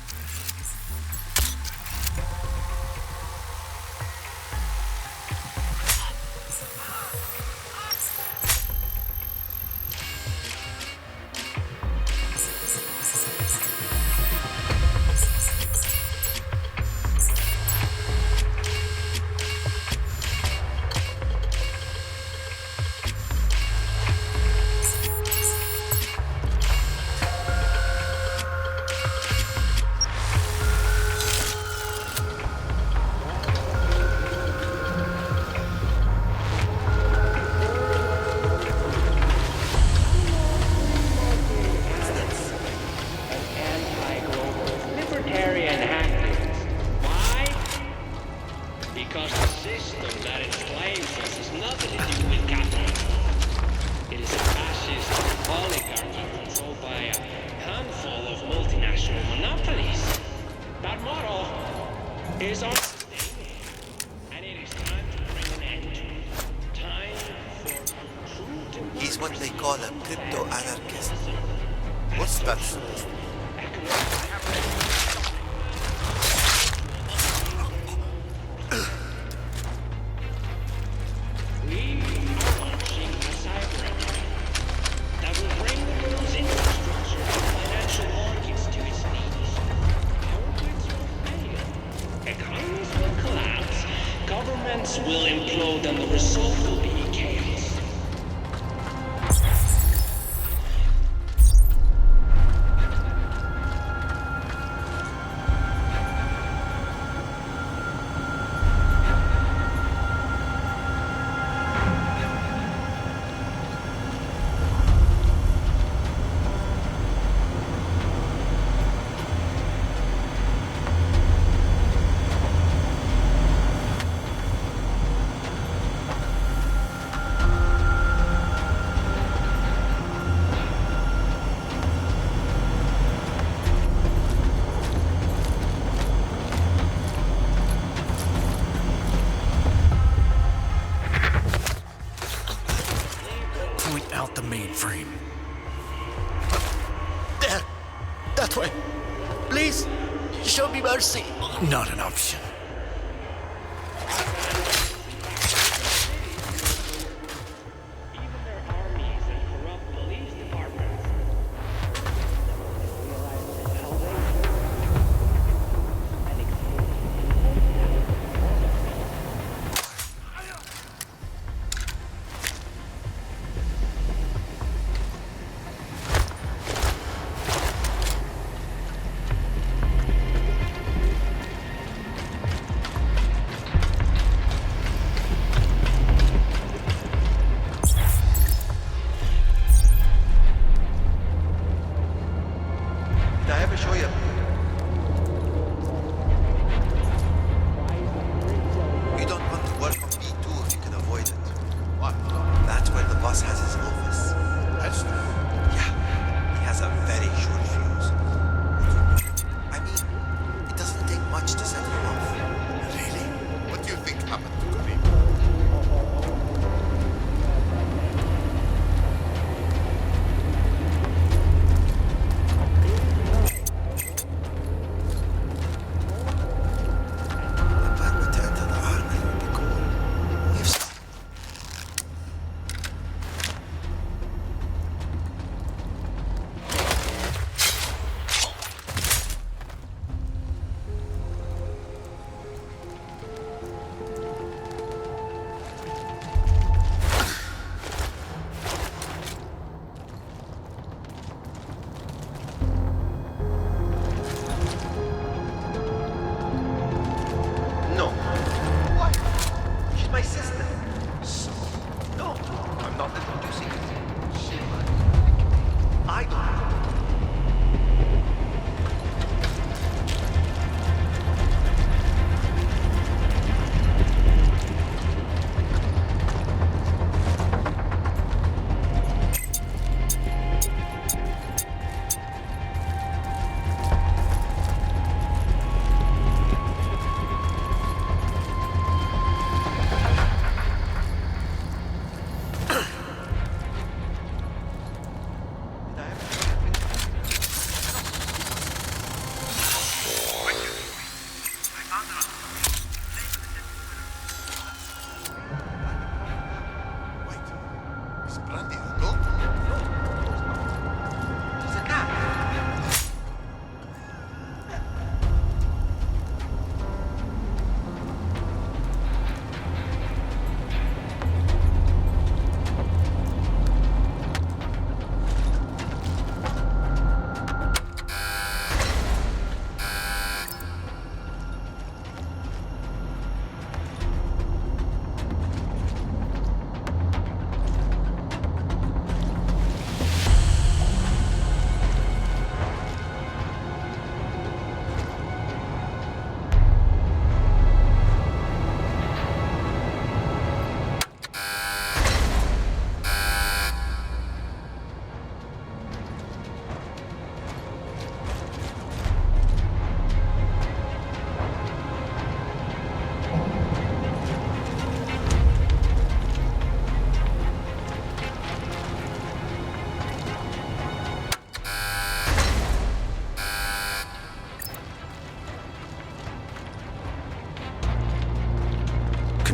Libertarian hackers. Why? Because the system that enslaves us has nothing to do with capitalism. It is a fascist oligarchy controlled by a handful of multinational monopolies. That model is unsustainable, and it is time to bring an end to it. Time for true democracy. He's what they call a crypto-anarchist. What's that supposed to mean? We are launching a cyber attack that will bring the world's infrastructure and financial markets to its knees. Our goods will fail. Economies will collapse. Governments will implode, and the result will be chaos. Point out the mainframe. There! That way! Please, show me mercy! Not an option. Even their armies and corrupt police departments realize how they and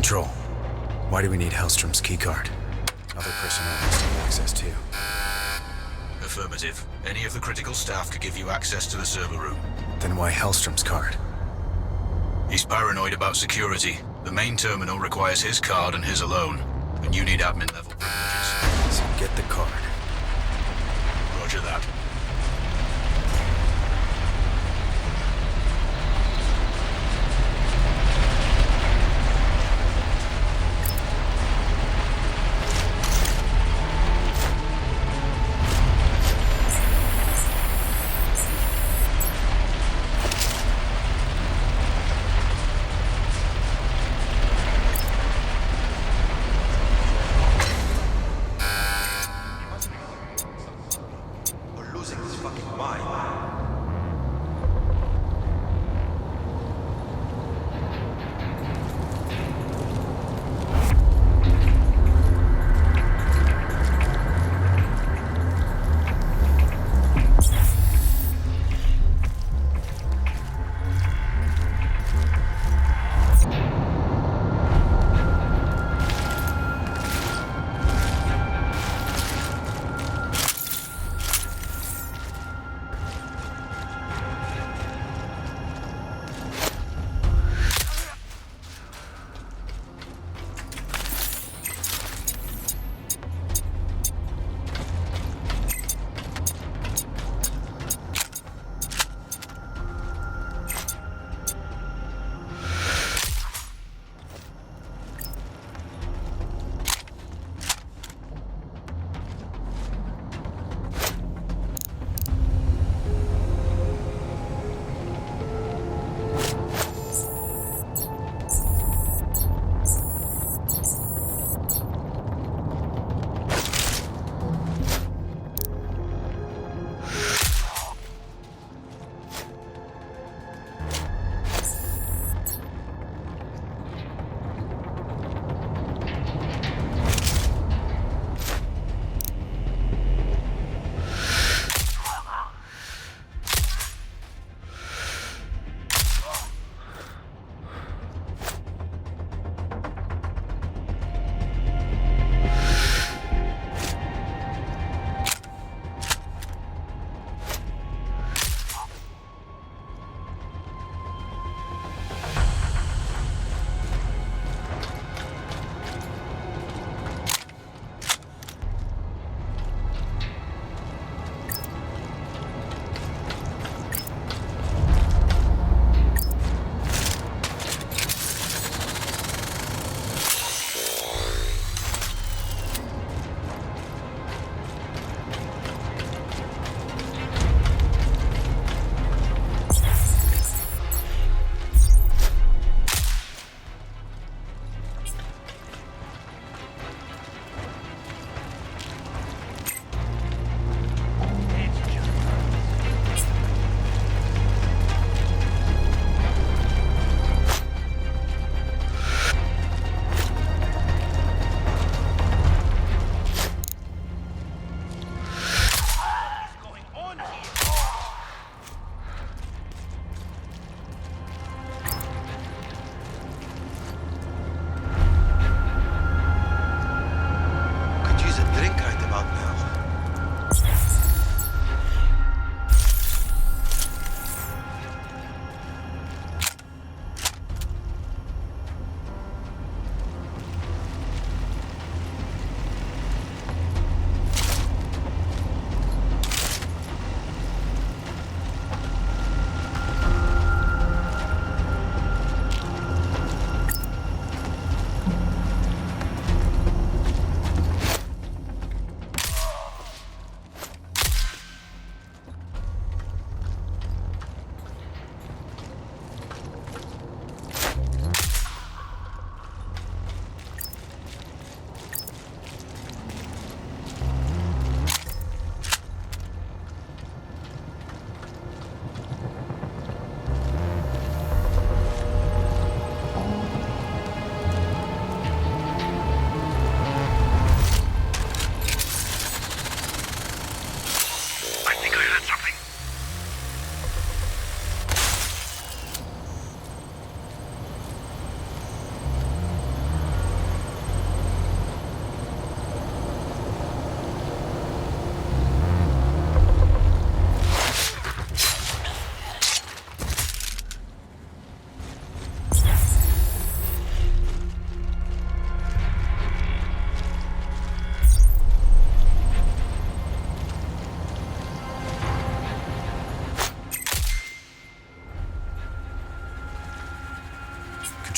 Control. Why do we need Hellstrom's keycard? Other personnel has to have access too. Affirmative. Any of the critical staff could give you access to the server room. Then why Hellstrom's card? He's paranoid about security. The main terminal requires his card and his alone. And you need admin level privileges. So get the card. Roger that.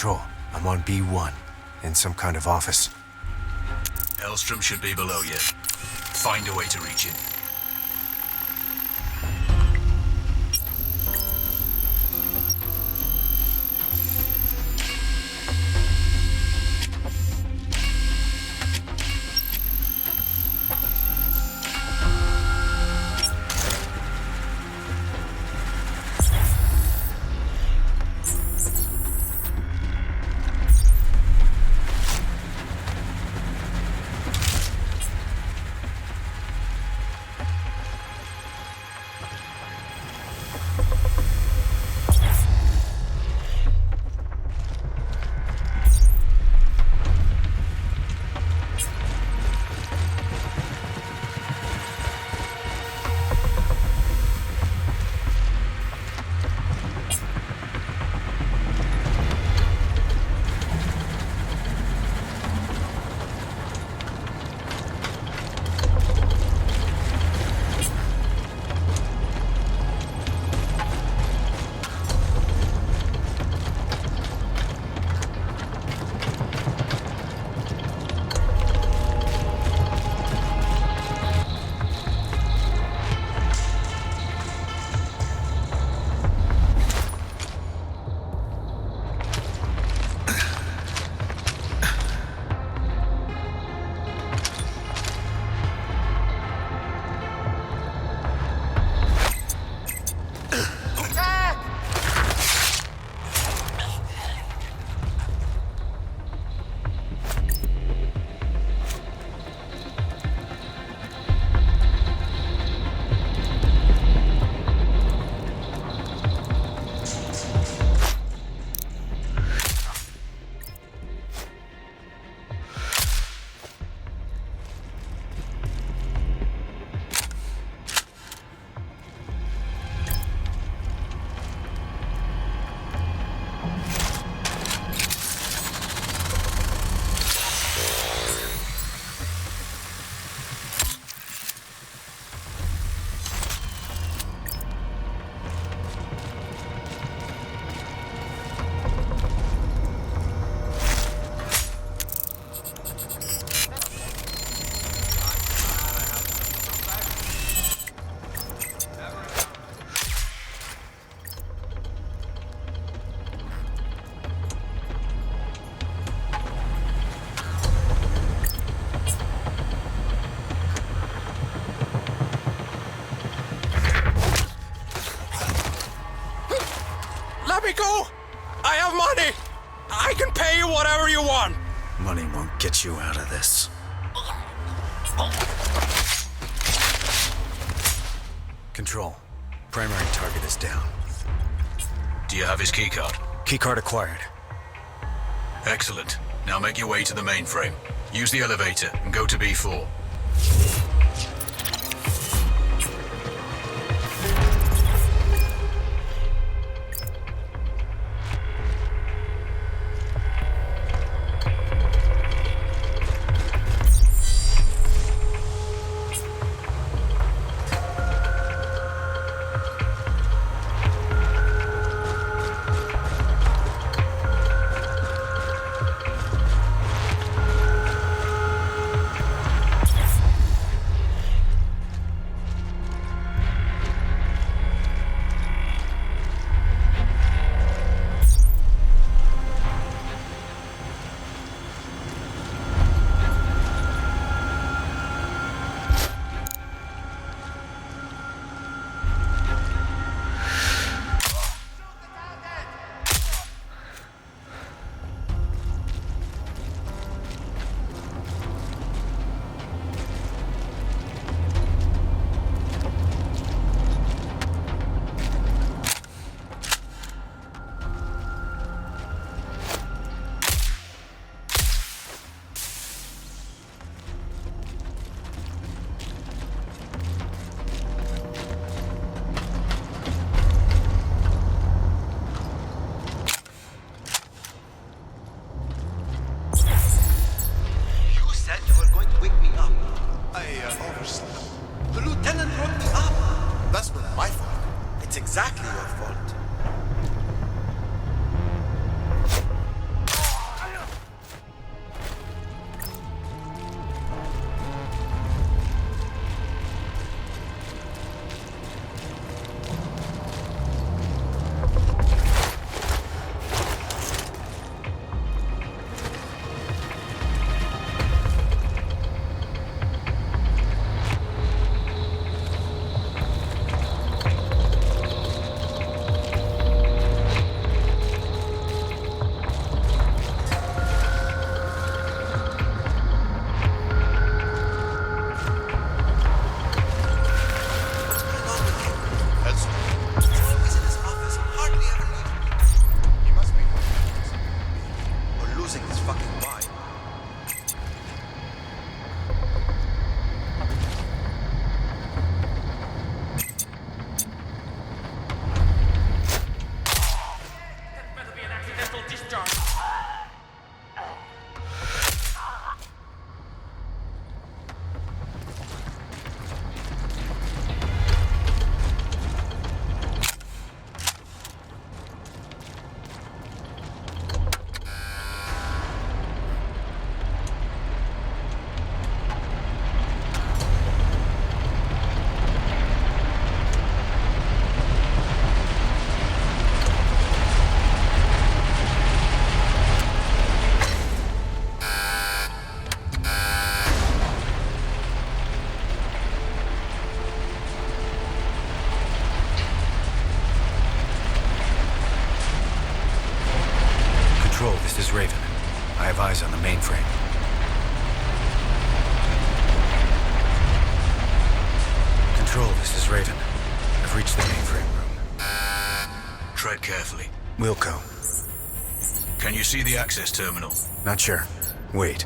Control. I'm on B1, in some kind of office. Hellstrom should be below you. Find a way to reach him. Let me go! I have money! I can pay you whatever you want! Money won't get you out of this. Control. Primary target is down. Do you have his keycard? Keycard acquired. Excellent. Now make your way to the mainframe. Use the elevator and go to B4. losing his fucking mind. This is Raven. I have eyes on the mainframe. Control, this is Raven. I've reached the mainframe room. Tread carefully. Wilco. Can you see the access terminal? Not sure. Wait.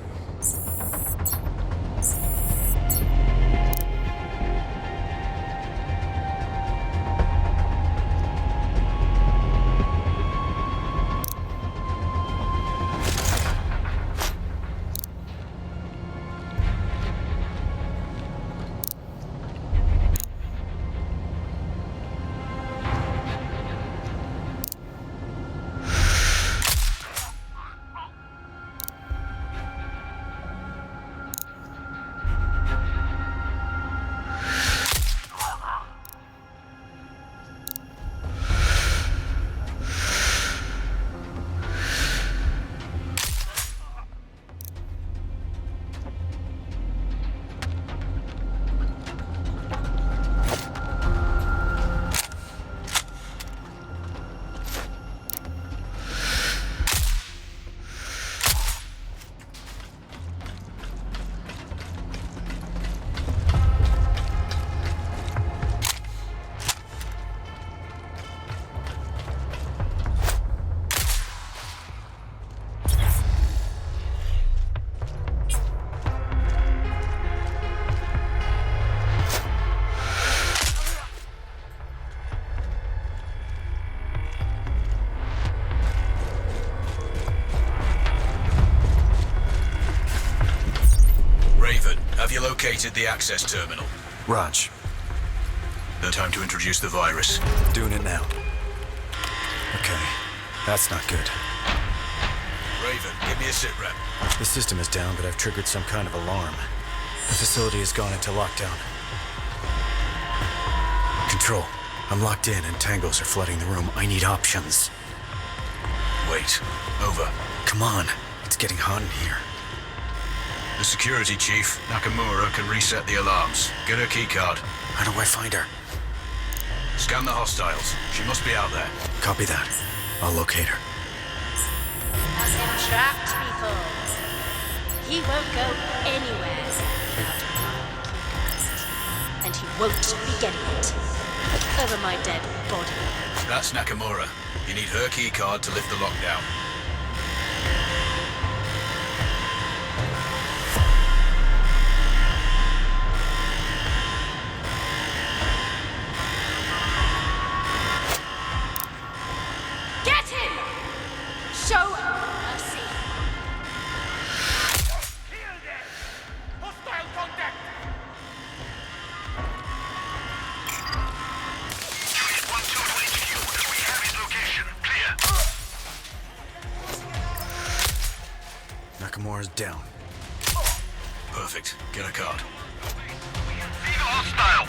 Have you located the access terminal? Raj. No time to introduce the virus. Doing it now. Okay. That's not good. Raven, give me a sit rep. The system is down, but I've triggered some kind of alarm. The facility has gone into lockdown. Control. I'm locked in and tangos are flooding the room. I need options. Wait. Over. Come on. It's getting hot in here. The security chief, Nakamura, can reset the alarms. Get her keycard. How do I find her? Scan the hostiles. She must be out there. Copy that. I'll locate her. Has him trapped, people. He won't go anywhere. And he won't be getting it. Over my dead body. That's Nakamura. You need her keycard to lift the lockdown. Nakamura's down. Perfect. Get a card. Viva hostile!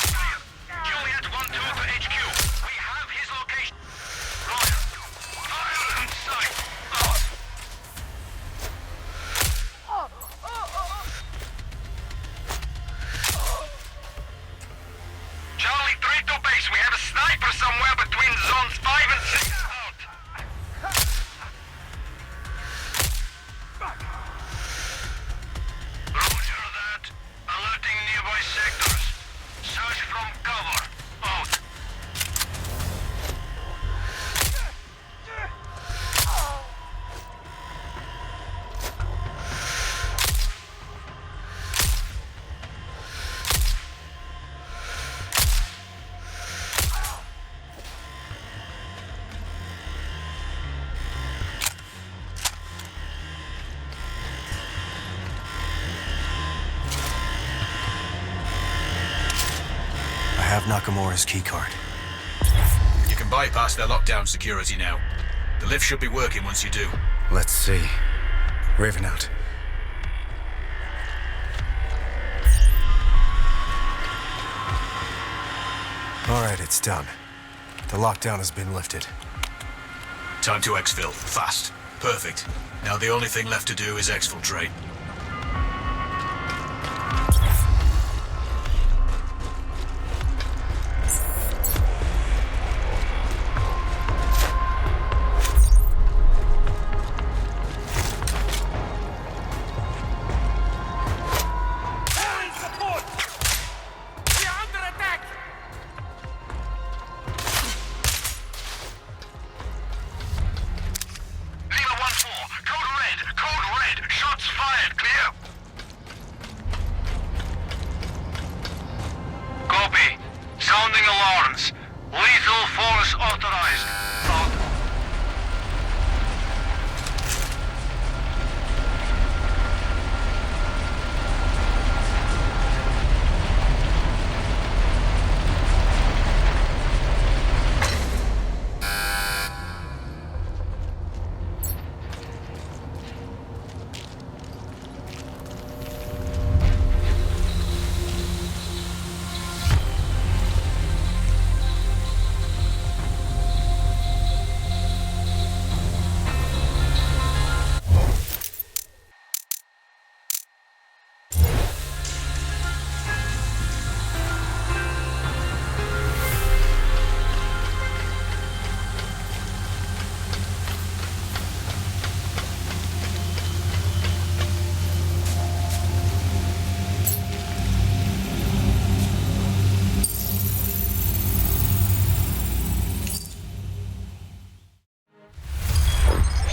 Juliet 1-2 to HQ. We have his location. Roger. Fire in sight. Charlie 3 to base. We have a sniper somewhere between zones 5 and 6. Out. Roger that. Alerting nearby sectors. Search from cover. Out. have Nakamura's keycard. You can bypass their lockdown security now. The lift should be working once you do. Let's see. Raven out. All right, it's done. The lockdown has been lifted. Time to exfil. Fast. Perfect. Now the only thing left to do is exfiltrate.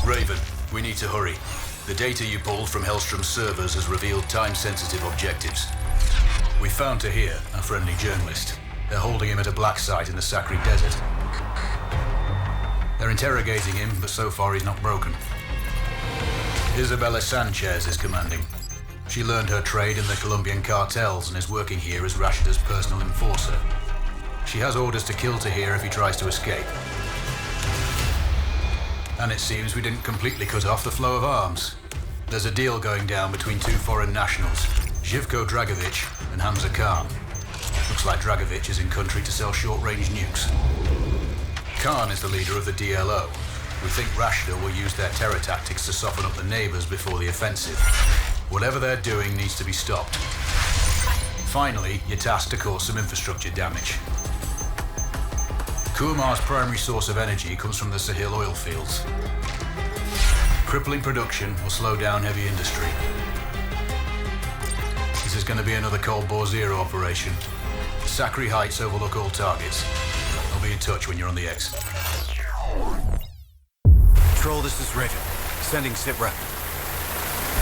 Raven, we need to hurry. The data you pulled from Hellstrom's servers has revealed time-sensitive objectives. We found Tahir, a friendly journalist. They're holding him at a black site in the Sakri Desert. They're interrogating him, but so far he's not broken. Isabella Sanchez is commanding. She learned her trade in the Colombian cartels and is working here as Rashida's personal enforcer. She has orders to kill Tahir if he tries to escape. And it seems we didn't completely cut off the flow of arms. There's a deal going down between two foreign nationals, Živko Dragovic and Hamza Khan. Looks like Dragovic is in country to sell short-range nukes. Khan is the leader of the DLO. We think Rashida will use their terror tactics to soften up the neighbors before the offensive. Whatever they're doing needs to be stopped. Finally, you're tasked to cause some infrastructure damage. Kumar's primary source of energy comes from the Sahil oil fields. Crippling production will slow down heavy industry. This is going to be another Cold War Zero operation. Sakri Heights overlook all targets. I'll be in touch when you're on the X. Control, this is Raven. Sending sit rep.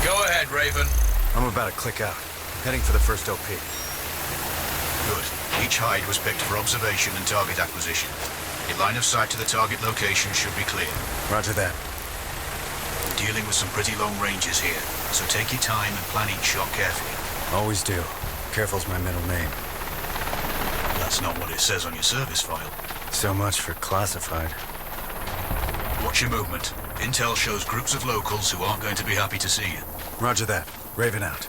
Go ahead, Raven. I'm about to click out. Heading for the first OP. Good. Each hide was picked for observation and target acquisition. Your line of sight to the target location should be clear. Roger that. We're dealing with some pretty long ranges here, so take your time and plan each shot carefully. Always do. Careful's my middle name. That's not what it says on your service file. So much for classified. Watch your movement. Intel shows groups of locals who aren't going to be happy to see you. Roger that. Raven out.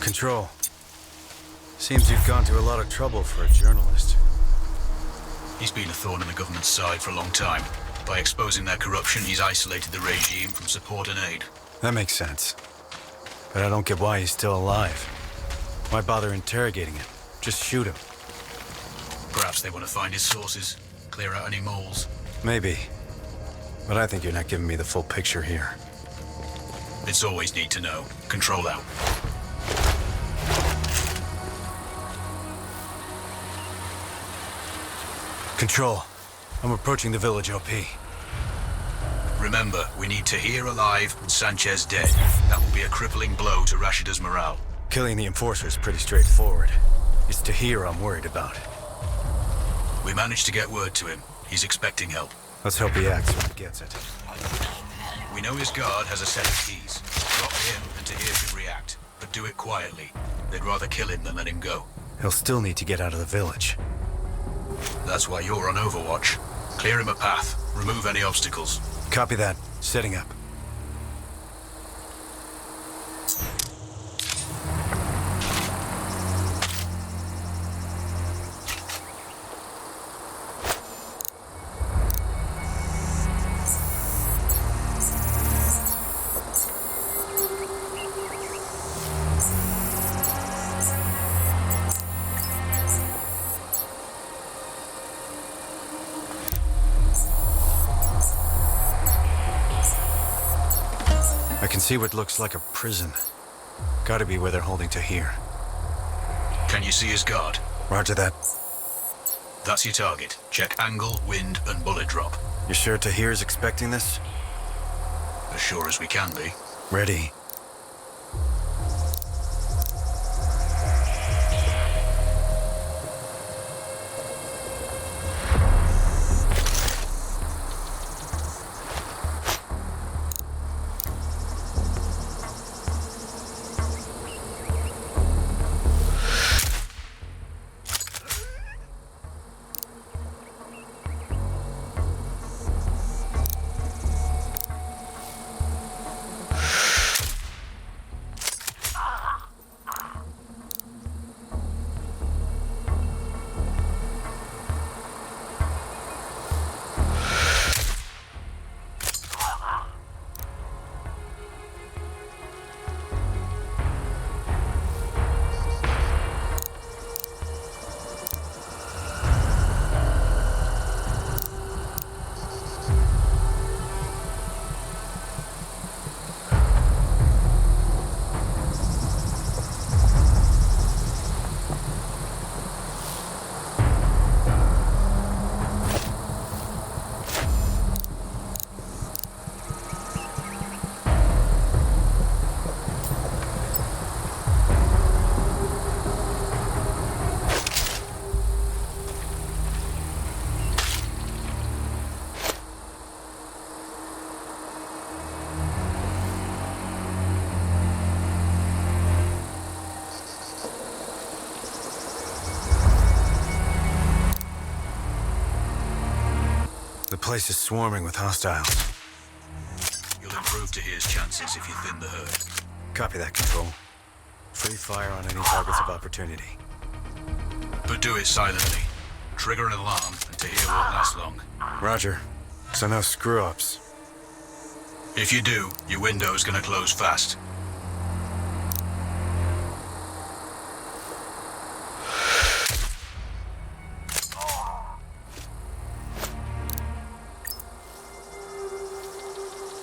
Control. Seems you've gone to a lot of trouble for a journalist. He's been a thorn in the government's side for a long time. By exposing their corruption, he's isolated the regime from support and aid. That makes sense. But I don't get why he's still alive. Why bother interrogating him? Just shoot him. Perhaps they want to find his sources, clear out any moles. Maybe. But I think you're not giving me the full picture here. It's always need to know. Control out. Control. I'm approaching the village, OP. Remember, we need Tahir alive and Sanchez dead. That will be a crippling blow to Rashida's morale. Killing the enforcer is pretty straightforward. It's Tahir I'm worried about. We managed to get word to him. He's expecting help. Let's hope he acts when he gets it. We know his guard has a set of keys. Drop him and Tahir should react. But do it quietly. They'd rather kill him than let him go. He'll still need to get out of the village. That's why you're on Overwatch. Clear him a path. Remove any obstacles. Copy that. Setting up. I can see what looks like a prison. Gotta be where they're holding Tahir. Can you see his guard? Roger that. That's your target. Check angle, wind, and bullet drop. You sure Tahir's expecting this? As sure as we can be. Ready. The place is swarming with hostiles. You'll improve Tahir's chances if you thin the herd. Copy that, Control. Free fire on any targets of opportunity. But do it silently. Trigger an alarm, and Tahir won't last long. Roger. So no screw-ups. If you do, your window's gonna close fast.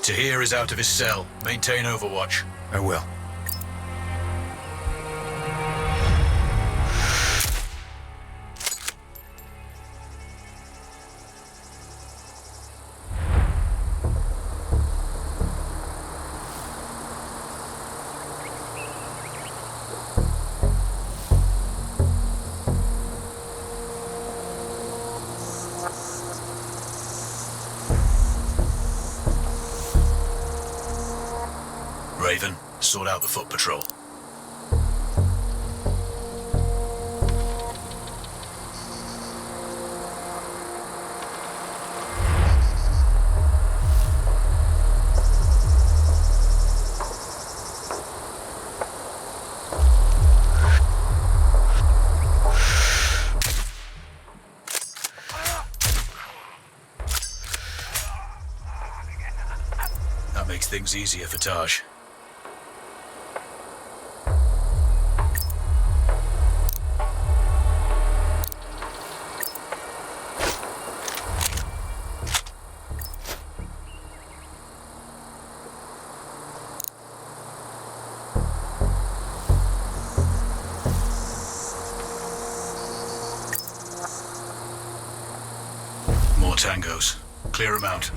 Tahir is out of his cell. Maintain Overwatch. I will. Raven, sort out the foot patrol. things easier for Taj. More tangos. Clear them out.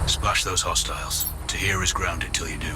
Splash those hostiles. Tahir is grounded till you do.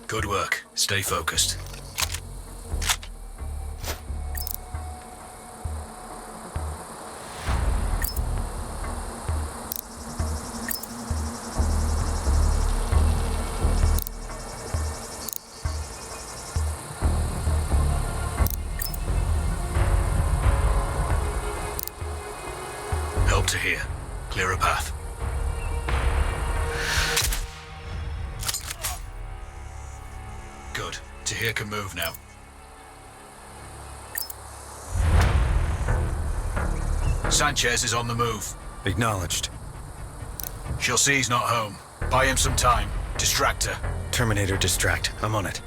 Good work. Stay focused. Help to here. Clear a path. Good. Tahir can move now. Sanchez is on the move. Acknowledged. She'll see he's not home. Buy him some time. Distract her. Terminator distract. I'm on it.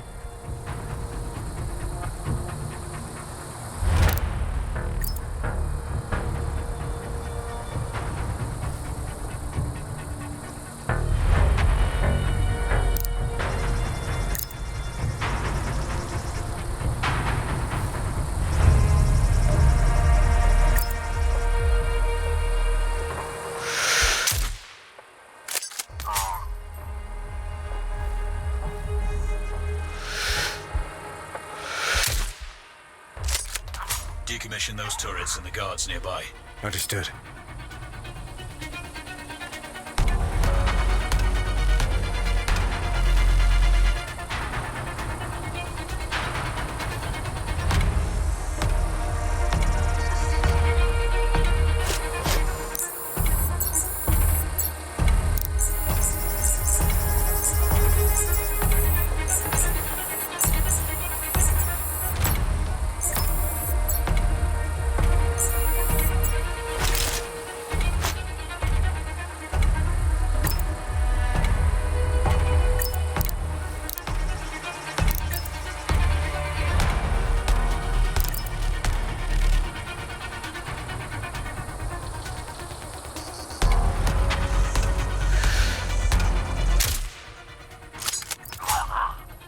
Decommission those turrets and the guards nearby. Understood.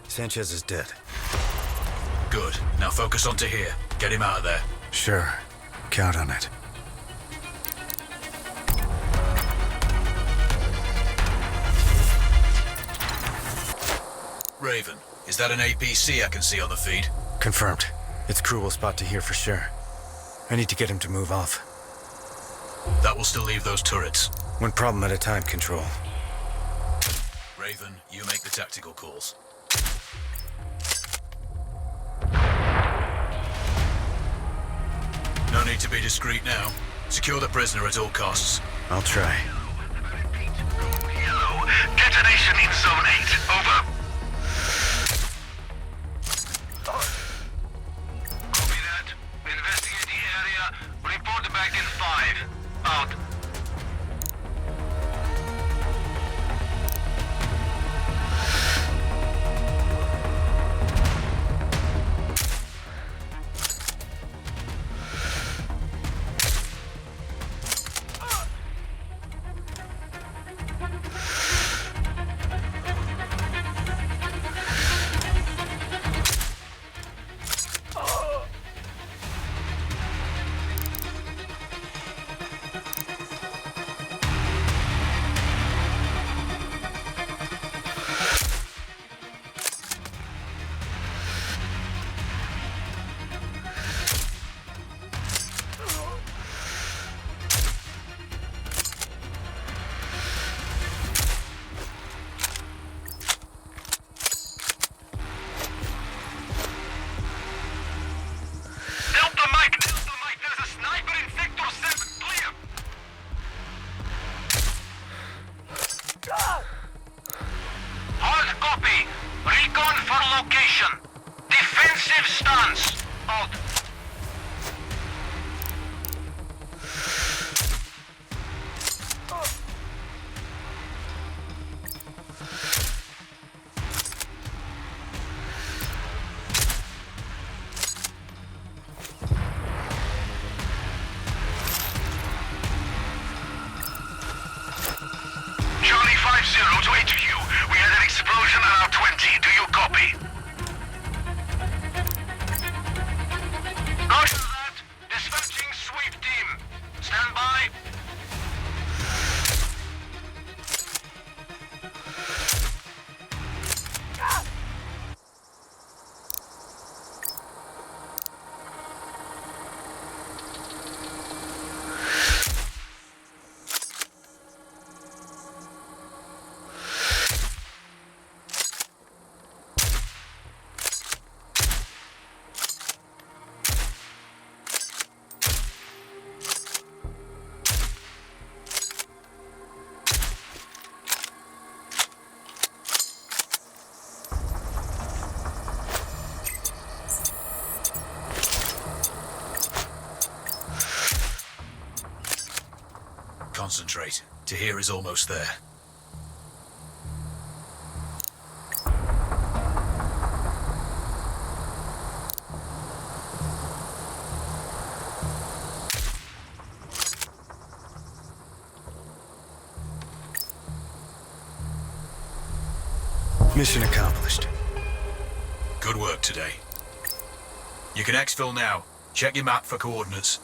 Sanchez is dead. Good. Now focus on Tahir. Get him out of there. Sure. Count on it. Raven, is that an APC I can see on the feed? Confirmed. Its crew will spot Tahir for sure. I need to get him to move off. That will still leave those turrets. One problem at a time, Control. Raven, you make the tactical calls. No need to be discreet now. Secure the prisoner at all costs. I'll try. Yellow. Detonation in Zone 8. Over. Copy that. Investigate the area. Report back in 5. Out. Zero to HQ. We had an explosion on our 20. Do you copy? Roger that. Dispatching sweep team. Stand by. Concentrate. Tahir is almost there. Mission accomplished. Good work today. You can exfil now. Check your map for coordinates.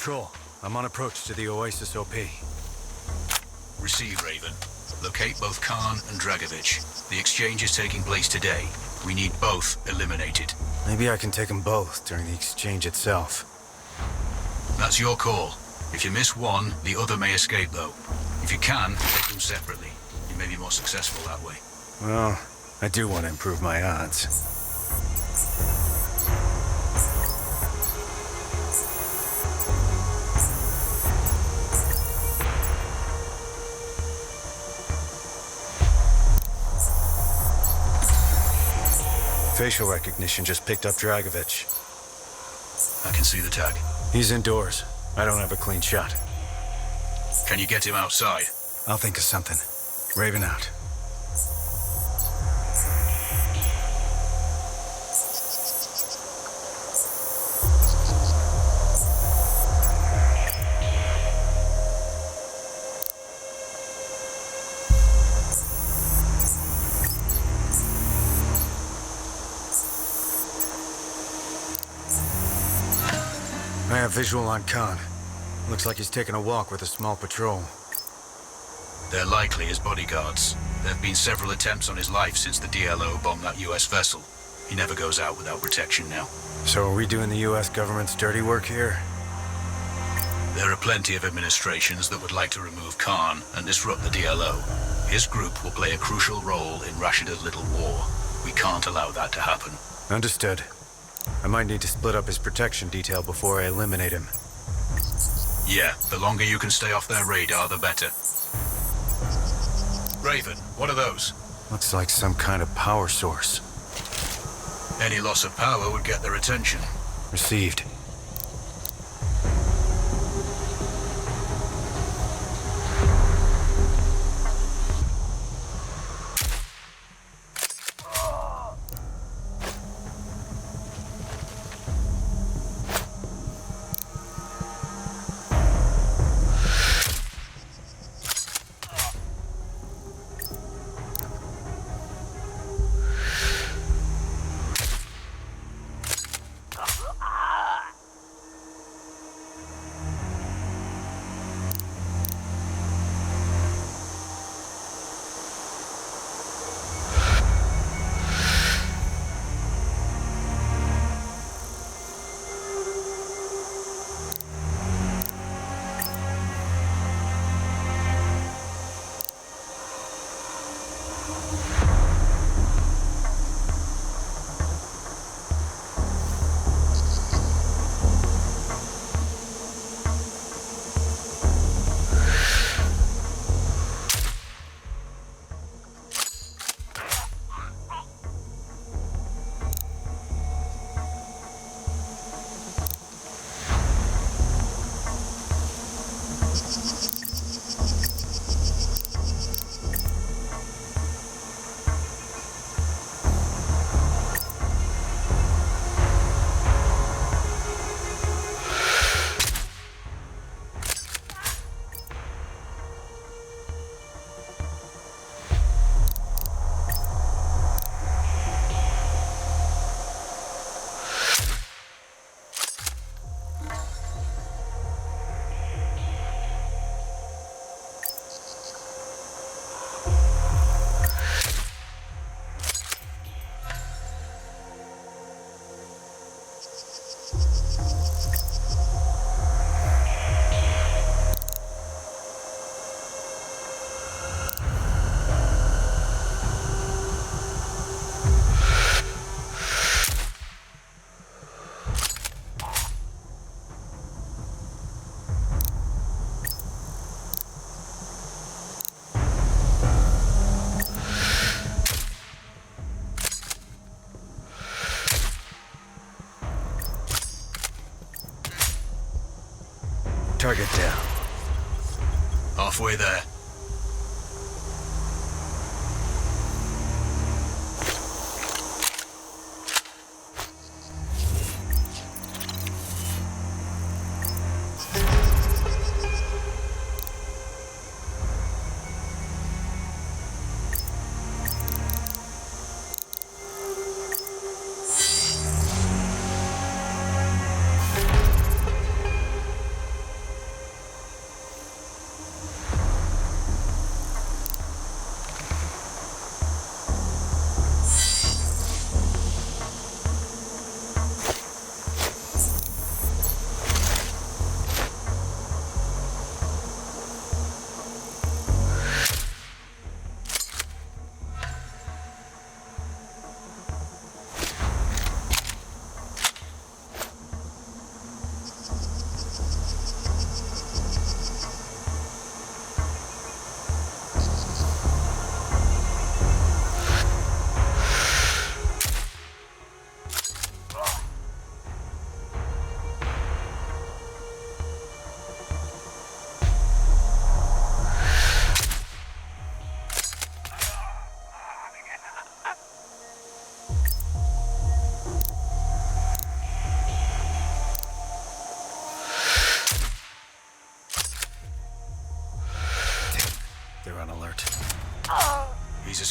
Control, I'm on approach to the Oasis OP. Receive, Raven. Locate both Khan and Dragovich. The exchange is taking place today. We need both eliminated. Maybe I can take them both during the exchange itself. That's your call. If you miss one, the other may escape, though. If you can, take them separately. You may be more successful that way. Well, I do want to improve my odds. Facial recognition just picked up Dragovich. I can see the tag. He's indoors. I don't have a clean shot. Can you get him outside? I'll think of something. Raven out. I have visual on Khan. Looks like he's taking a walk with a small patrol. They're likely his bodyguards. There have been several attempts on his life since the DLO bombed that US vessel. He never goes out without protection now. So are we doing the US government's dirty work here? There are plenty of administrations that would like to remove Khan and disrupt the DLO. His group will play a crucial role in Rashida's little war. We can't allow that to happen. Understood. I might need to split up his protection detail before I eliminate him. Yeah, the longer you can stay off their radar, the better. Raven, what are those? Looks like some kind of power source. Any loss of power would get their attention. Received. Target down. Halfway there.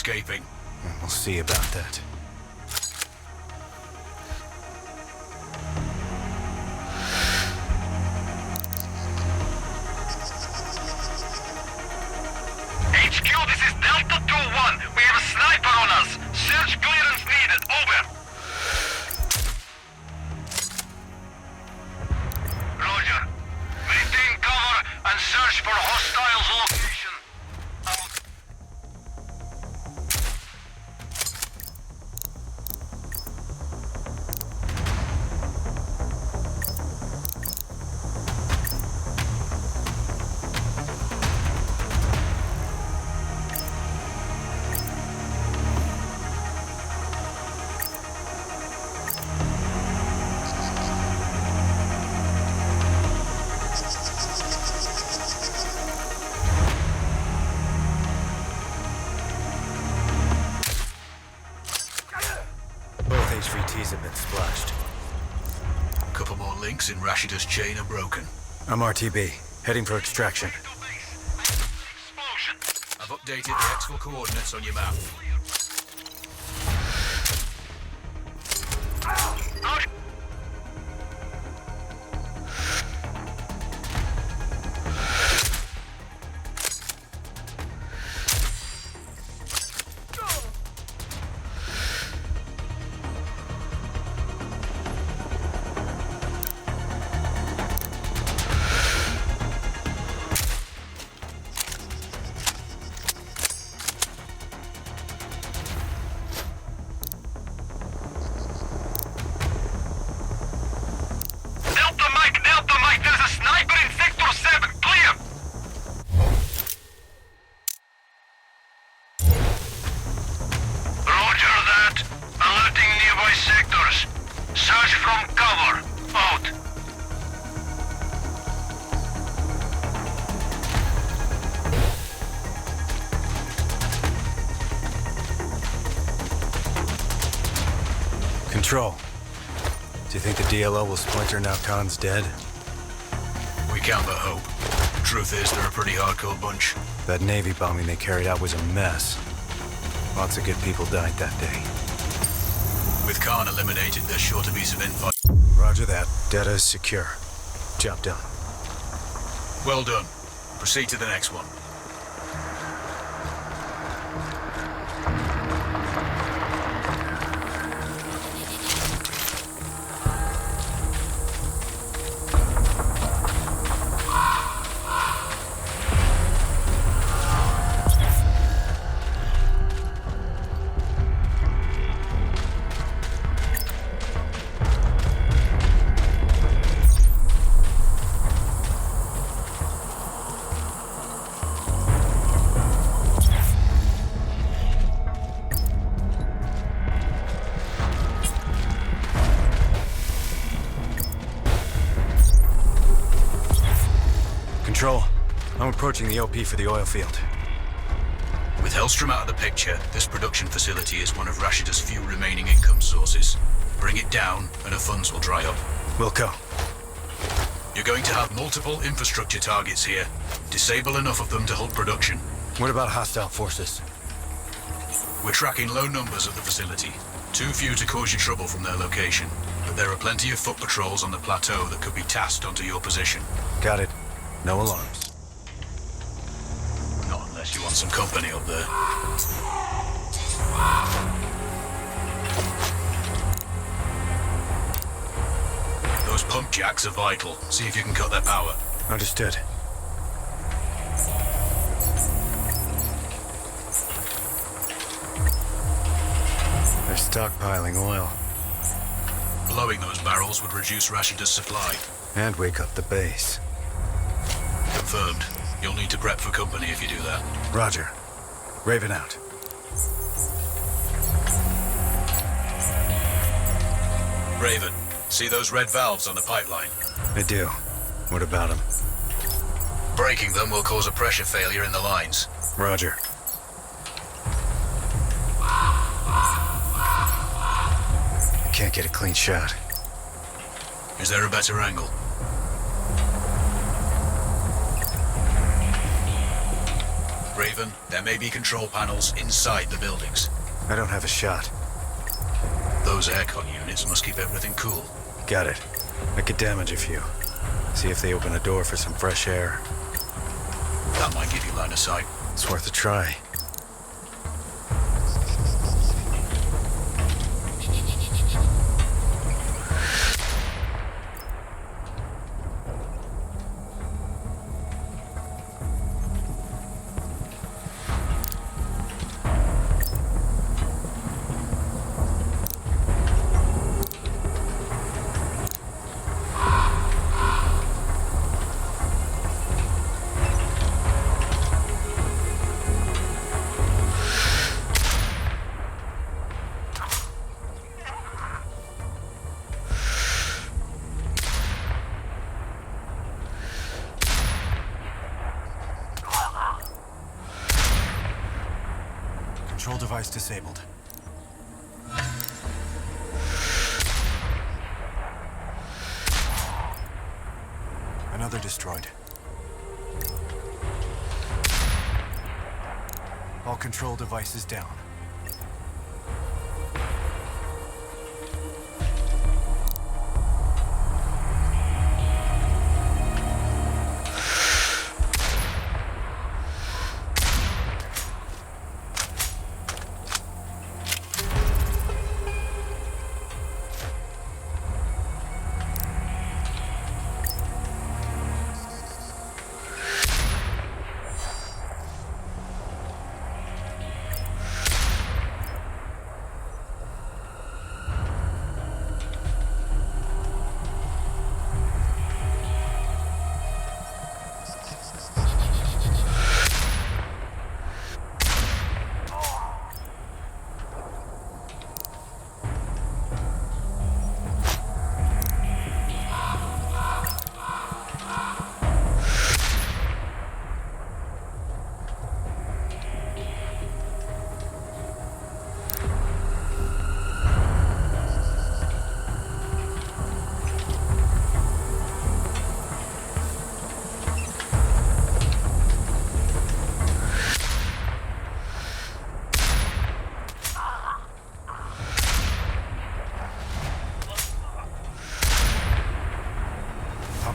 escaping. We'll see about that. HQ, this is Delta 2-1. We have a sniper on us. Search clearance needed. Over. Roger. Maintain cover and search for hostiles location. Out. Both HVTs have been splashed. A couple more links in Rashida's chain are broken. I'm RTB, heading for extraction. Explosion. I've updated the exfil coordinates on your map. Roger. Delta Mike, there's a sniper in Sector 7. Clear. Roger that. Alerting nearby sectors. Search from cover. Out. Control. Do you think the DLO will splinter now Khan's dead? We can but hope. Truth is, they're a pretty hardcore bunch. That Navy bombing they carried out was a mess. Lots of good people died that day. With Khan eliminated, there's sure to be some infight. Roger that. Data is secure. Job done. Well done. Proceed to the next one. Control. I'm approaching the OP for the oil field. With Hellstrom out of the picture, this production facility is one of Rashida's few remaining income sources. Bring it down, and her funds will dry up. Wilco. You're going to have multiple infrastructure targets here. Disable enough of them to hold production. What about hostile forces? We're tracking low numbers at the facility. Too few to cause you trouble from their location. But there are plenty of foot patrols on the plateau that could be tasked onto your position. Got it. No alarms. Not unless you want some company up there. Those pump jacks are vital. See if you can cut their power. Understood. They're stockpiling oil. Blowing those barrels would reduce Rashida's supply. And wake up the base. Confirmed. You'll need to prep for company if you do that. Roger. Raven out. Raven, see those red valves on the pipeline? I do. What about them? Breaking them will cause a pressure failure in the lines. Roger. I can't get a clean shot. Is there a better angle? Raven. There may be control panels inside the buildings. I don't have a shot. Those aircon units must keep everything cool. Got it. I could damage a few. See if they open a door for some fresh air. That might give you line of sight. It's worth a try. Control device disabled. Another destroyed. All control devices down.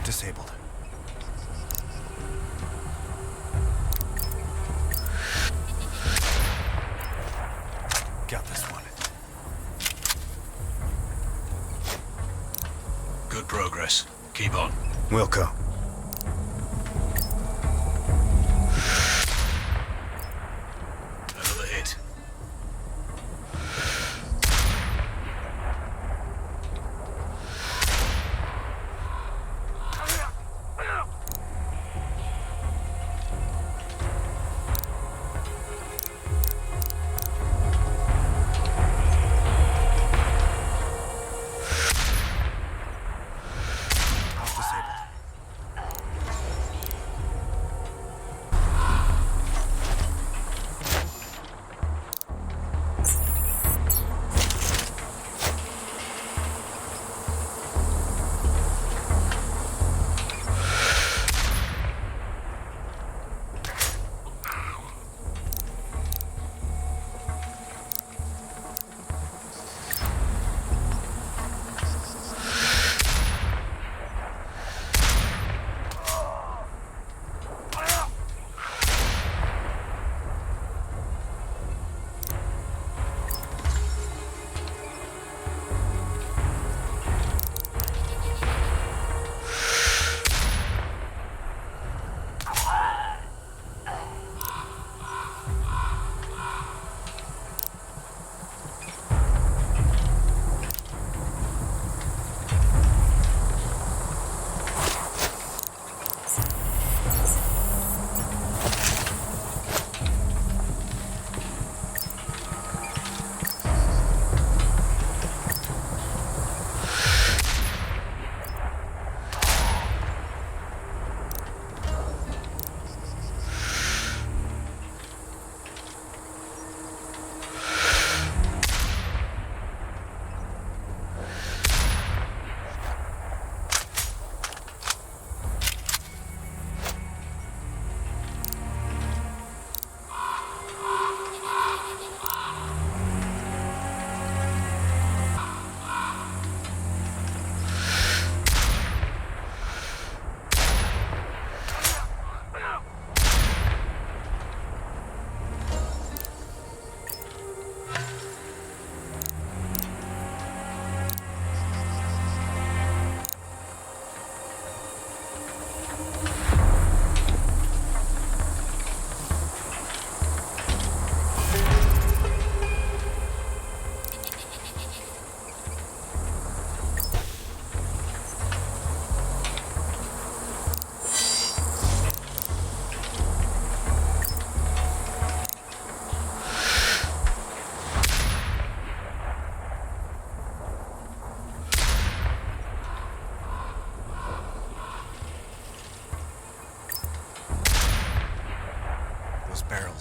Disabled. Got this one. Good progress. Keep on. Wilco. Another hit.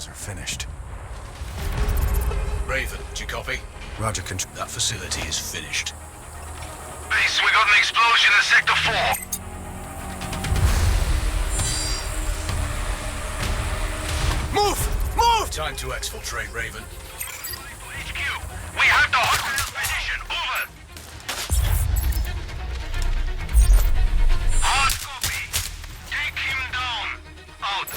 are finished. Raven, do you copy? Roger, Control. That facility is finished. Base, we got an explosion in Sector 4. Move! Move! Time to exfiltrate, Raven. HQ, we have the hostile's position. Over. Hard copy. Take him down. Out.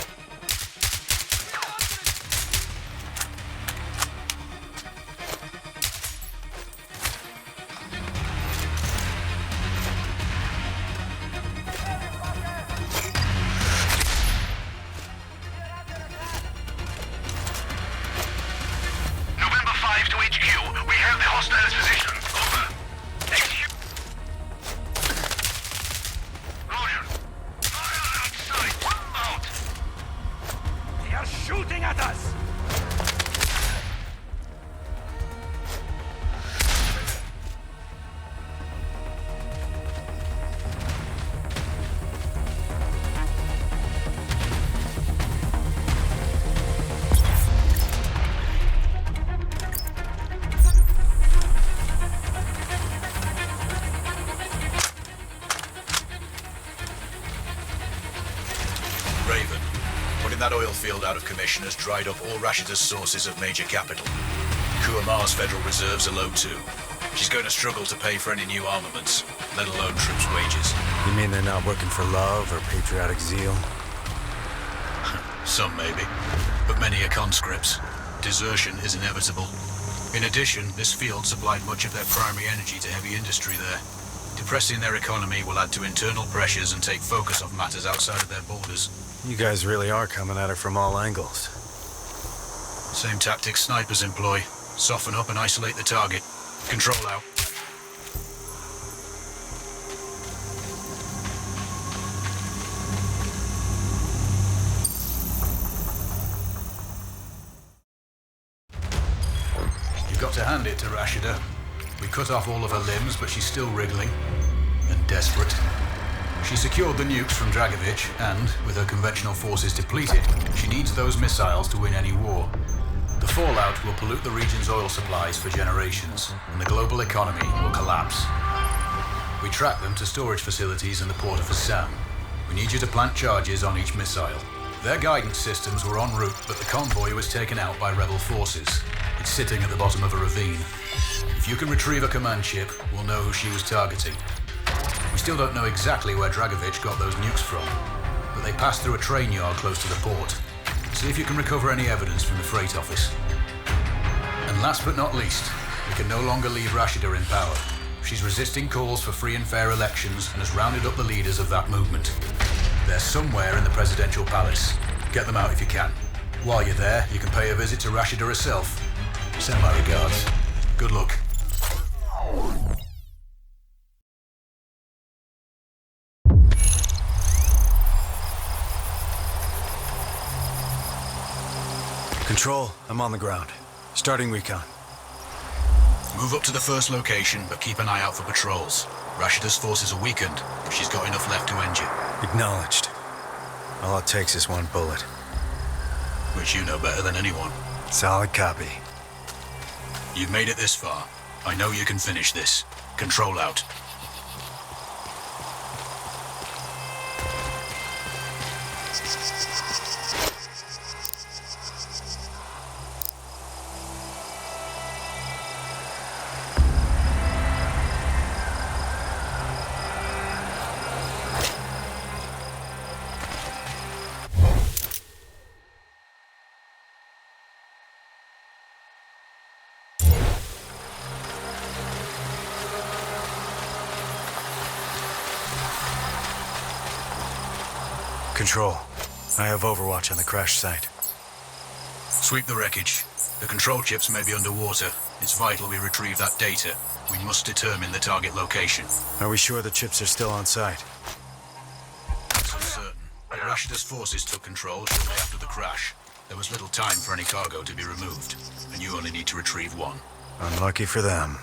November 5 to HQ. We have the hostile's position. Over. HQ. Roger. Fire outside. Out. They are shooting at us! Raven, putting that oil field out of commission has dried up all Rashida's sources of major capital. Kuamar's federal reserves are low too. She's going to struggle to pay for any new armaments, let alone troops' wages. You mean they're not working for love or patriotic zeal? Some maybe, but many are conscripts. Desertion is inevitable. In addition, this field supplied much of their primary energy to heavy industry there. Depressing their economy will add to internal pressures and take focus off matters outside of their borders. You guys really are coming at it from all angles. Same tactics snipers employ. Soften up and isolate the target. Control out. You've got to hand it to Rashida. We cut off all of her limbs, but she's still wriggling and desperate. She secured the nukes from Dragovich, and, with her conventional forces depleted, she needs those missiles to win any war. The fallout will pollute the region's oil supplies for generations, and the global economy will collapse. We track them to storage facilities in the port of Assam. We need you to plant charges on each missile. Their guidance systems were en route, but the convoy was taken out by rebel forces. It's sitting at the bottom of a ravine. If you can retrieve a command chip, we'll know who she was targeting. We still don't know exactly where Dragovich got those nukes from, but they passed through a train yard close to the port. See if you can recover any evidence from the freight office. And last but not least, we can no longer leave Rashida in power. She's resisting calls for free and fair elections and has rounded up the leaders of that movement. They're somewhere in the presidential palace. Get them out if you can. While you're there, you can pay a visit to Rashida herself. Send my regards. Good luck. Control, I'm on the ground. Starting recon. Move up to the first location, but keep an eye out for patrols. Rashida's forces are weakened, but she's got enough left to end you. Acknowledged. All it takes is one bullet. Which you know better than anyone. Solid copy. You've made it this far. I know you can finish this. Control out. Control, I have overwatch on the crash site. Sweep the wreckage. The control chips may be underwater. It's vital we retrieve that data. We must determine the target location. Are we sure the chips are still on site? That's uncertain. But Rashida's forces took control shortly after the crash. There was little time for any cargo to be removed, and you only need to retrieve one. Unlucky for them.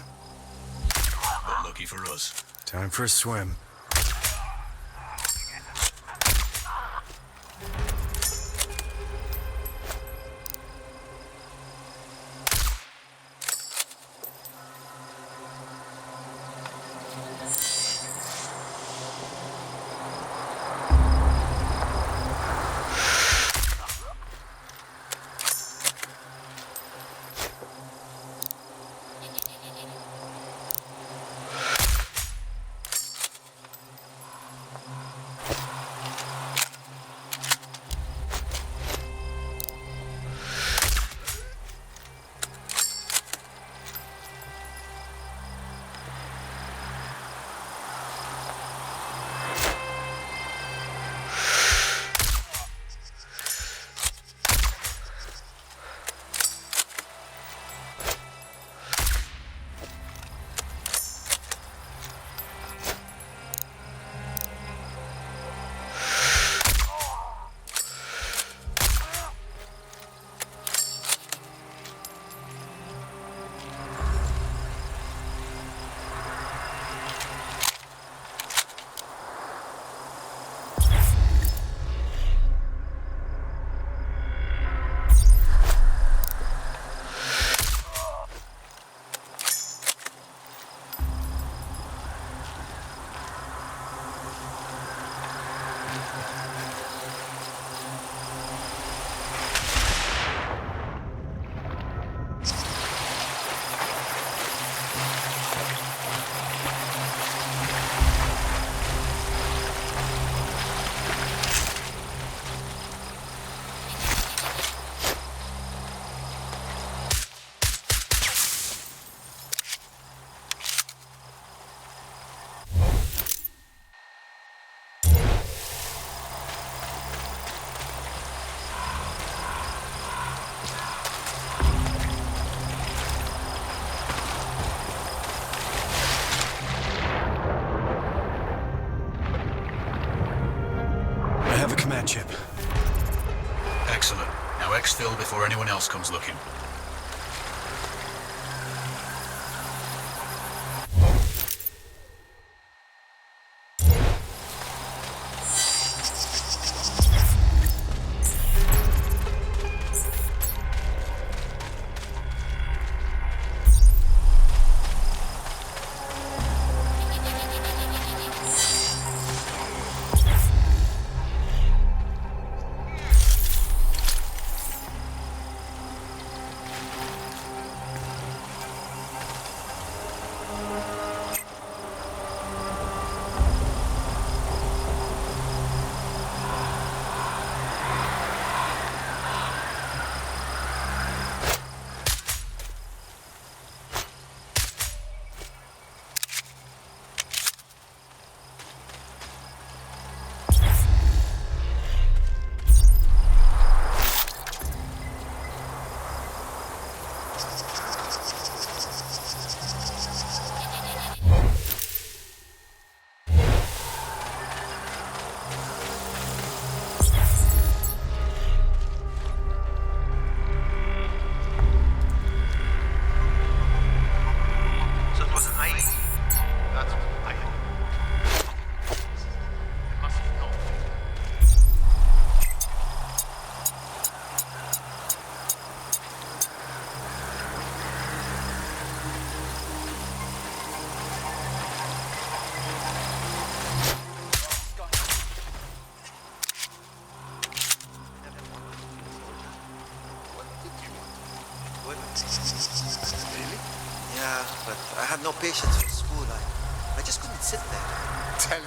But lucky for us. Time for a swim. filled before anyone else comes looking. Really? Yeah, but I had no patience for school. I just couldn't sit there. Tell me.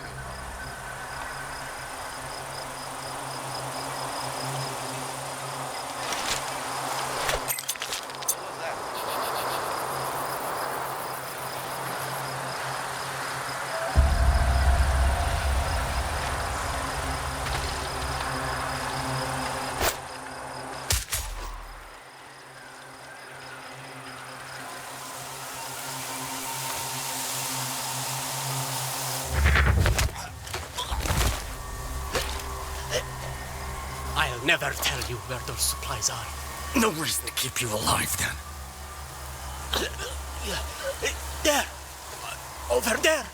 I'll never tell you where those supplies are. No reason to keep you alive, then. There! Over there!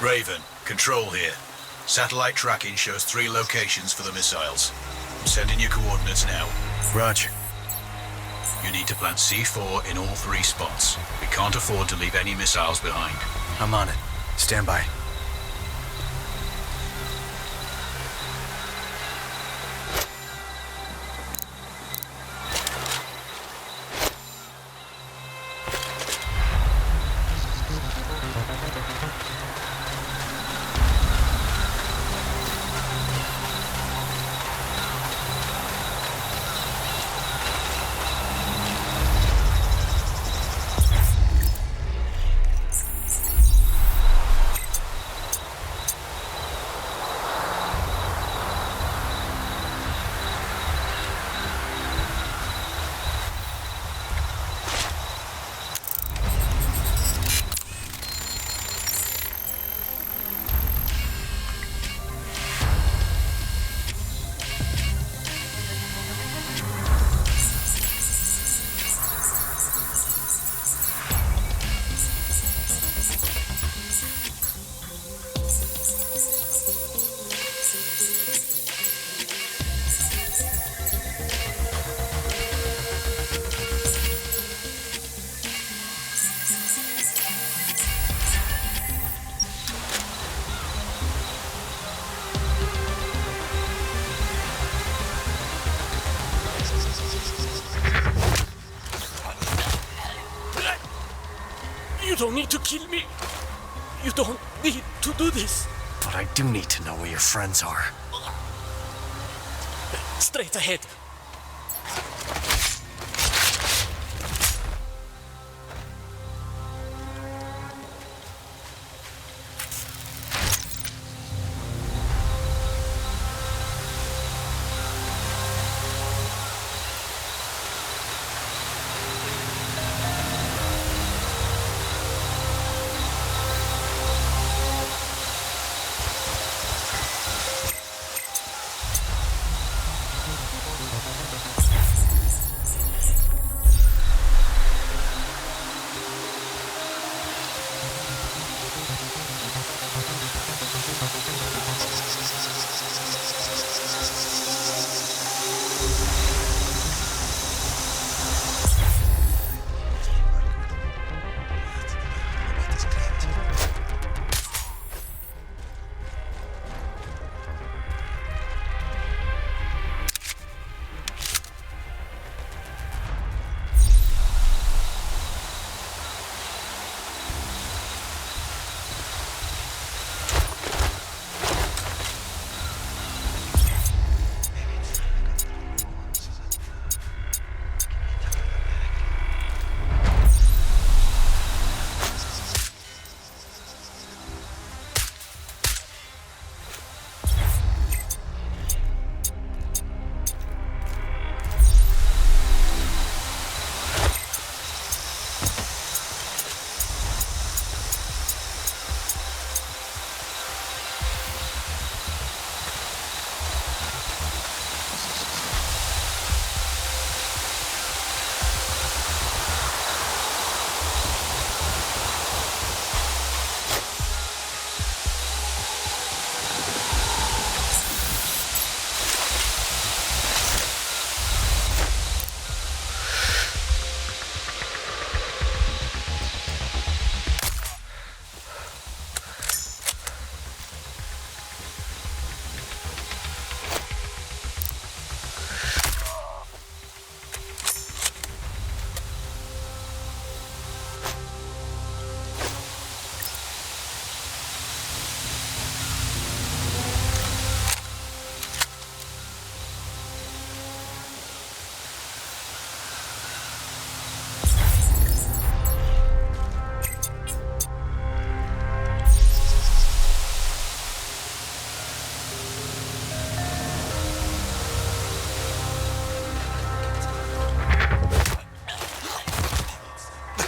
Raven, Control here. Satellite tracking shows 3 locations for the missiles. I'm sending you coordinates now. Roger. You need to plant C4 in all 3 spots. We can't afford to leave any missiles behind. I'm on it. Stand by. don't need to kill me. You don't need to do this. But I do need to know where your friends are. Straight ahead.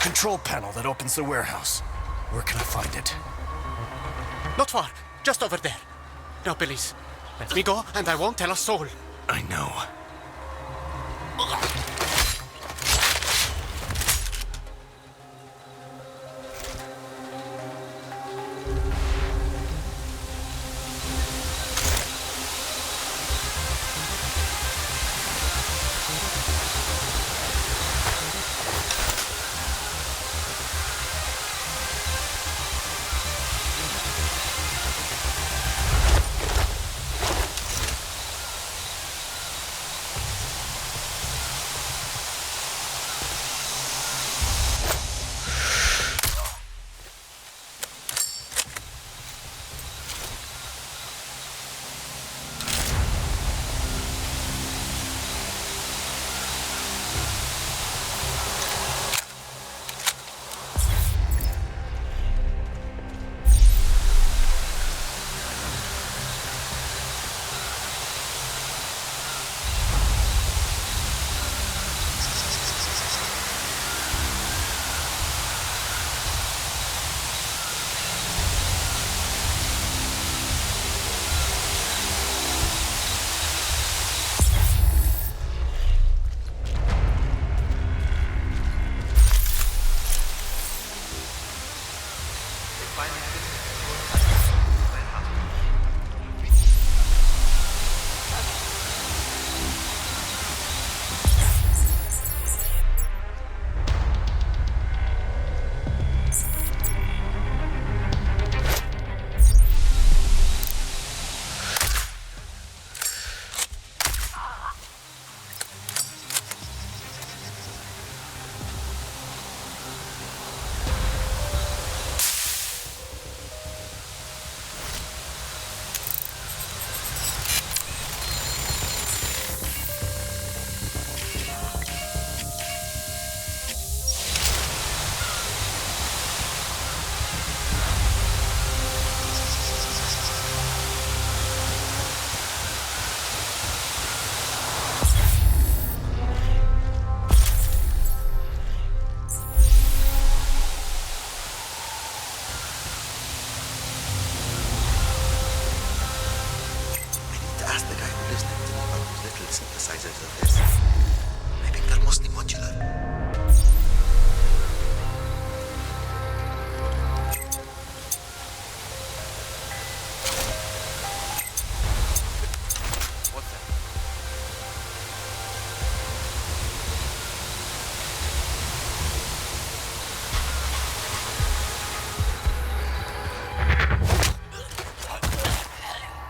Control panel that opens the warehouse. Where can I find it? Not far. Just over there. Now, please, let me go and I won't tell a soul. I know. stabilizers of this. I think they're mostly modular. What's that?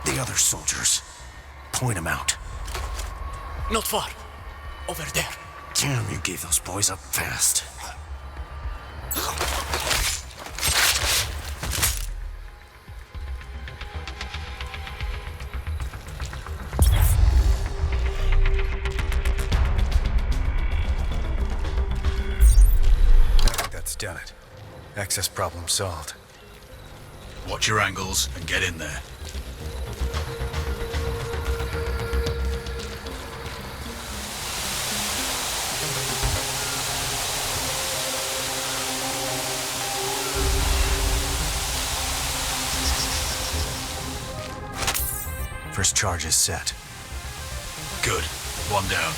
The other soldiers. Point them out. Not far. Over there. Damn, you gave those boys up fast. I think that's done it. Access problem solved. Watch your angles and get in there. First charge is set. Good. One down.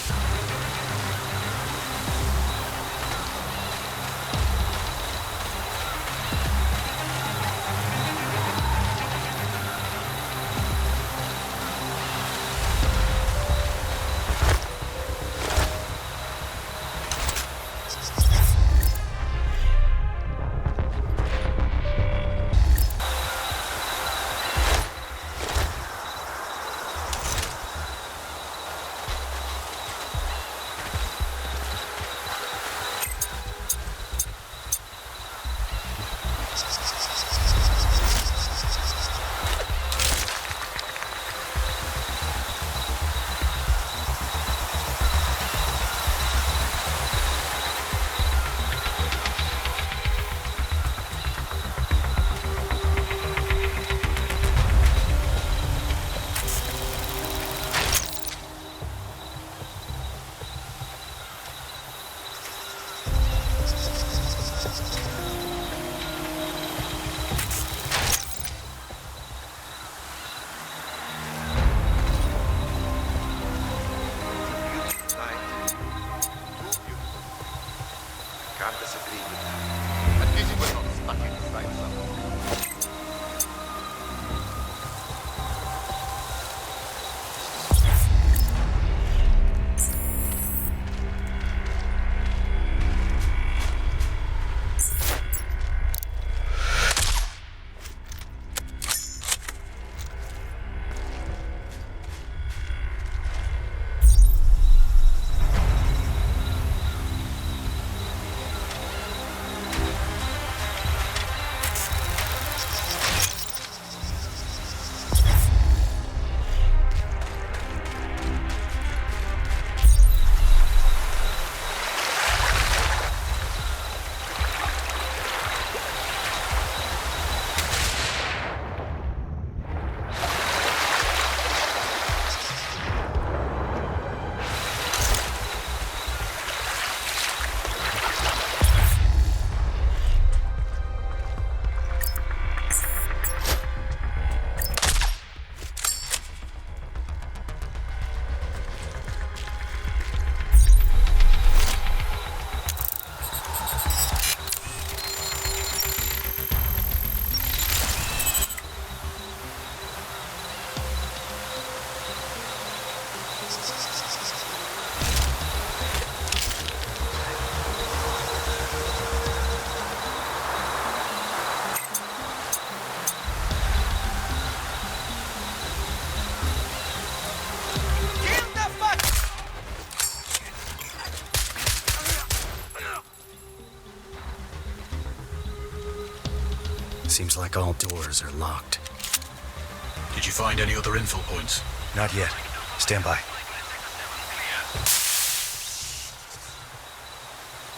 Can't disagree with that. At least we're not stuck inside something. Seems like all doors are locked. Did you find any other info points? Not yet. Stand by.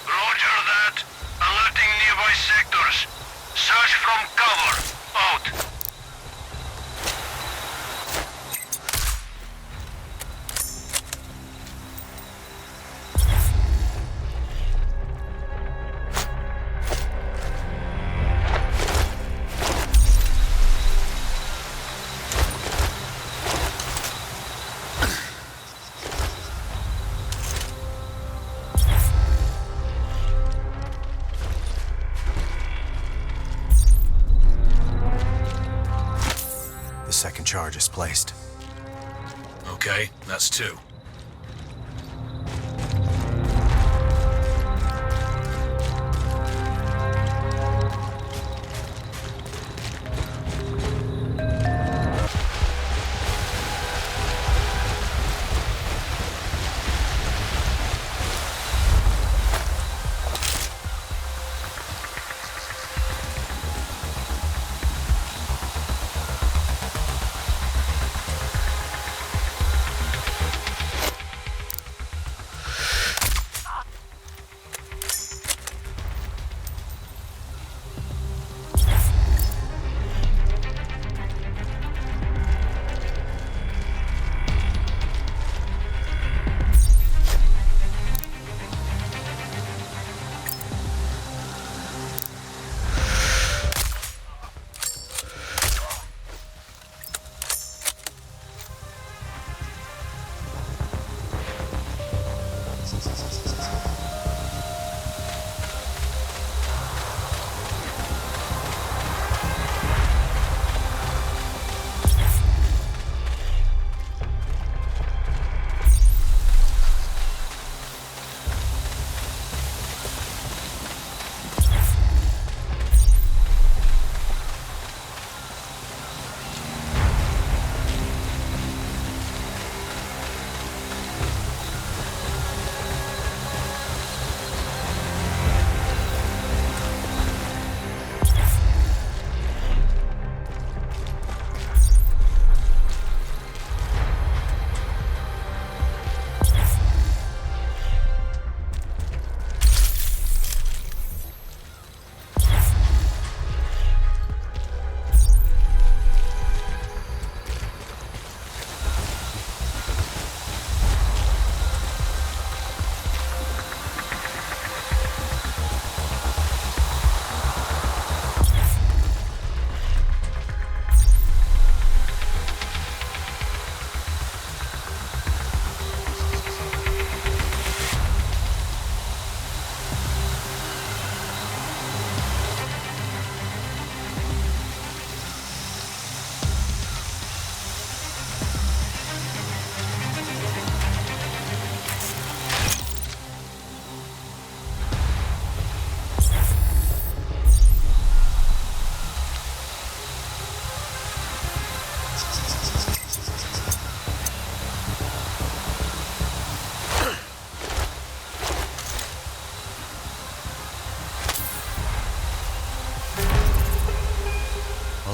Roger that. Alerting nearby sectors. Search from cover. Out. charge is placed. Okay, that's two.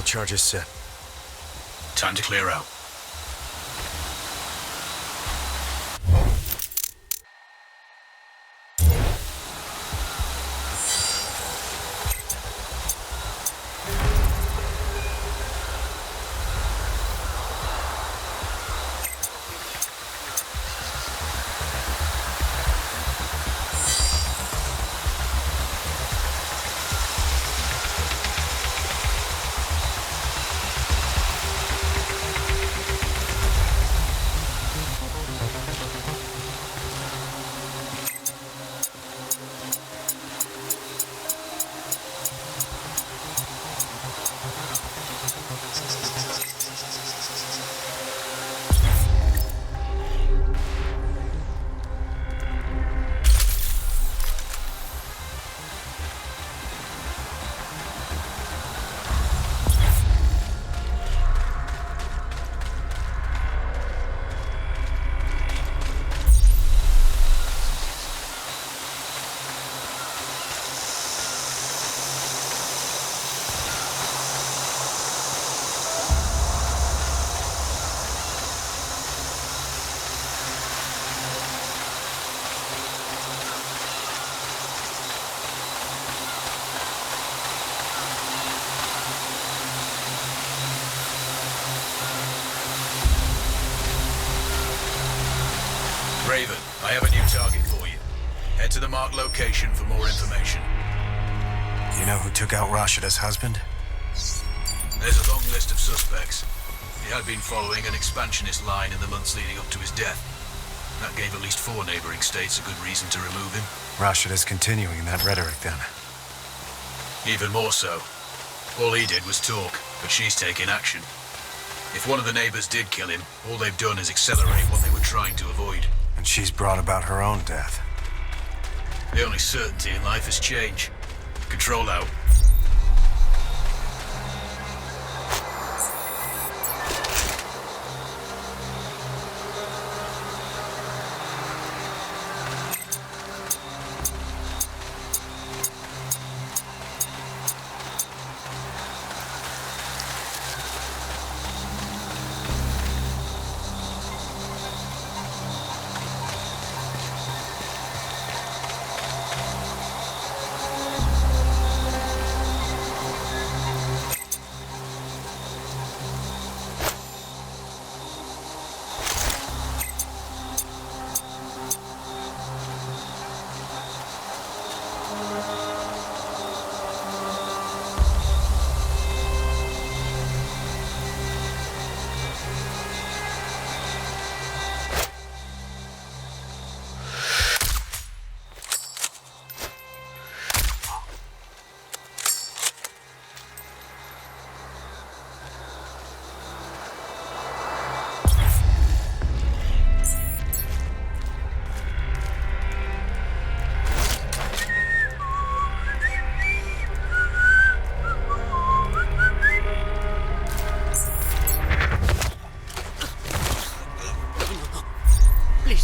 Charges set. Time to clear out. Raven, I have a new target for you. Head to the marked location for more information. You know who took out Rashida's husband? There's a long list of suspects. He had been following an expansionist line in the months leading up to his death. That gave at least 4 neighboring states a good reason to remove him. Rashida's continuing that rhetoric then. Even more so. All he did was talk, but she's taking action. If one of the neighbors did kill him, all they've done is accelerate what they were trying to avoid. And she's brought about her own death. The only certainty in life is change. Control out.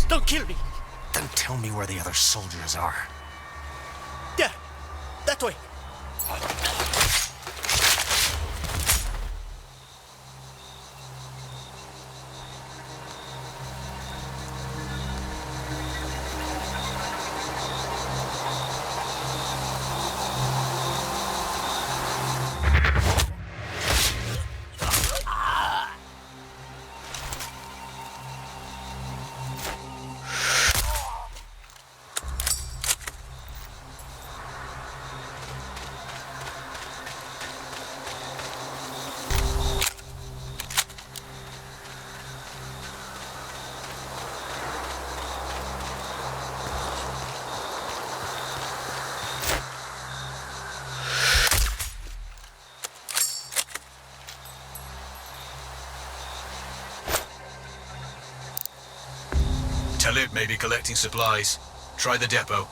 Don't kill me. Then tell me where the other soldiers are. There. That way. Talib may be collecting supplies. Try the depot.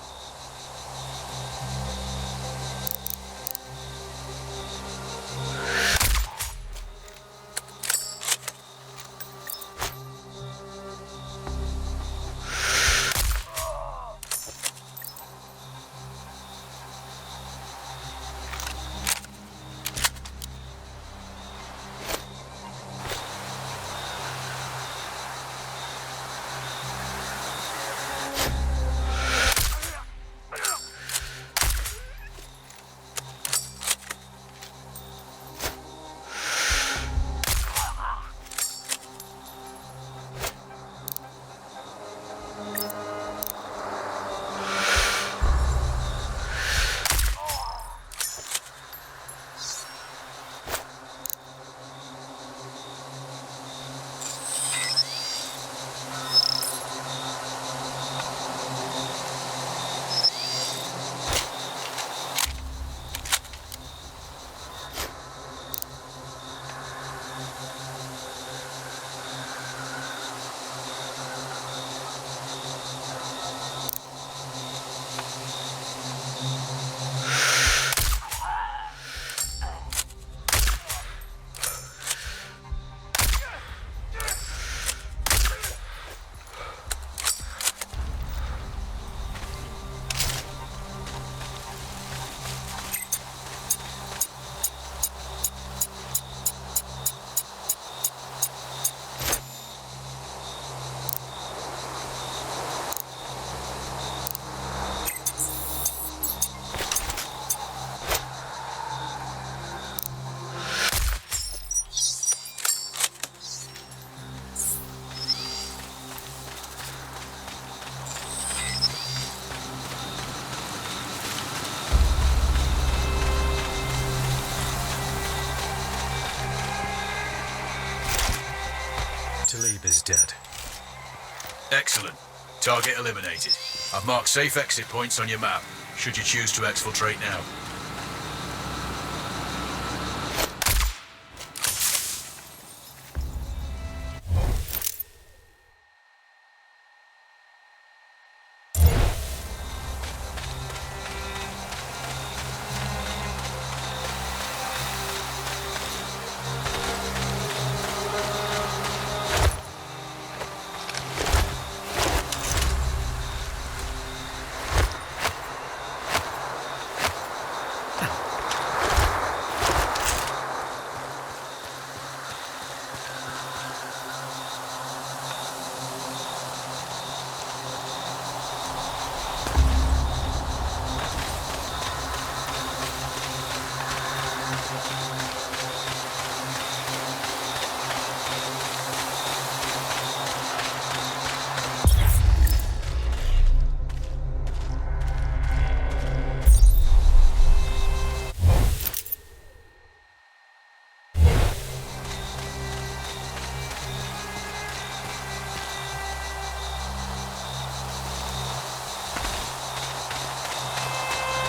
Talib is dead. Excellent. Target eliminated. I've marked safe exit points on your map, should you choose to exfiltrate now.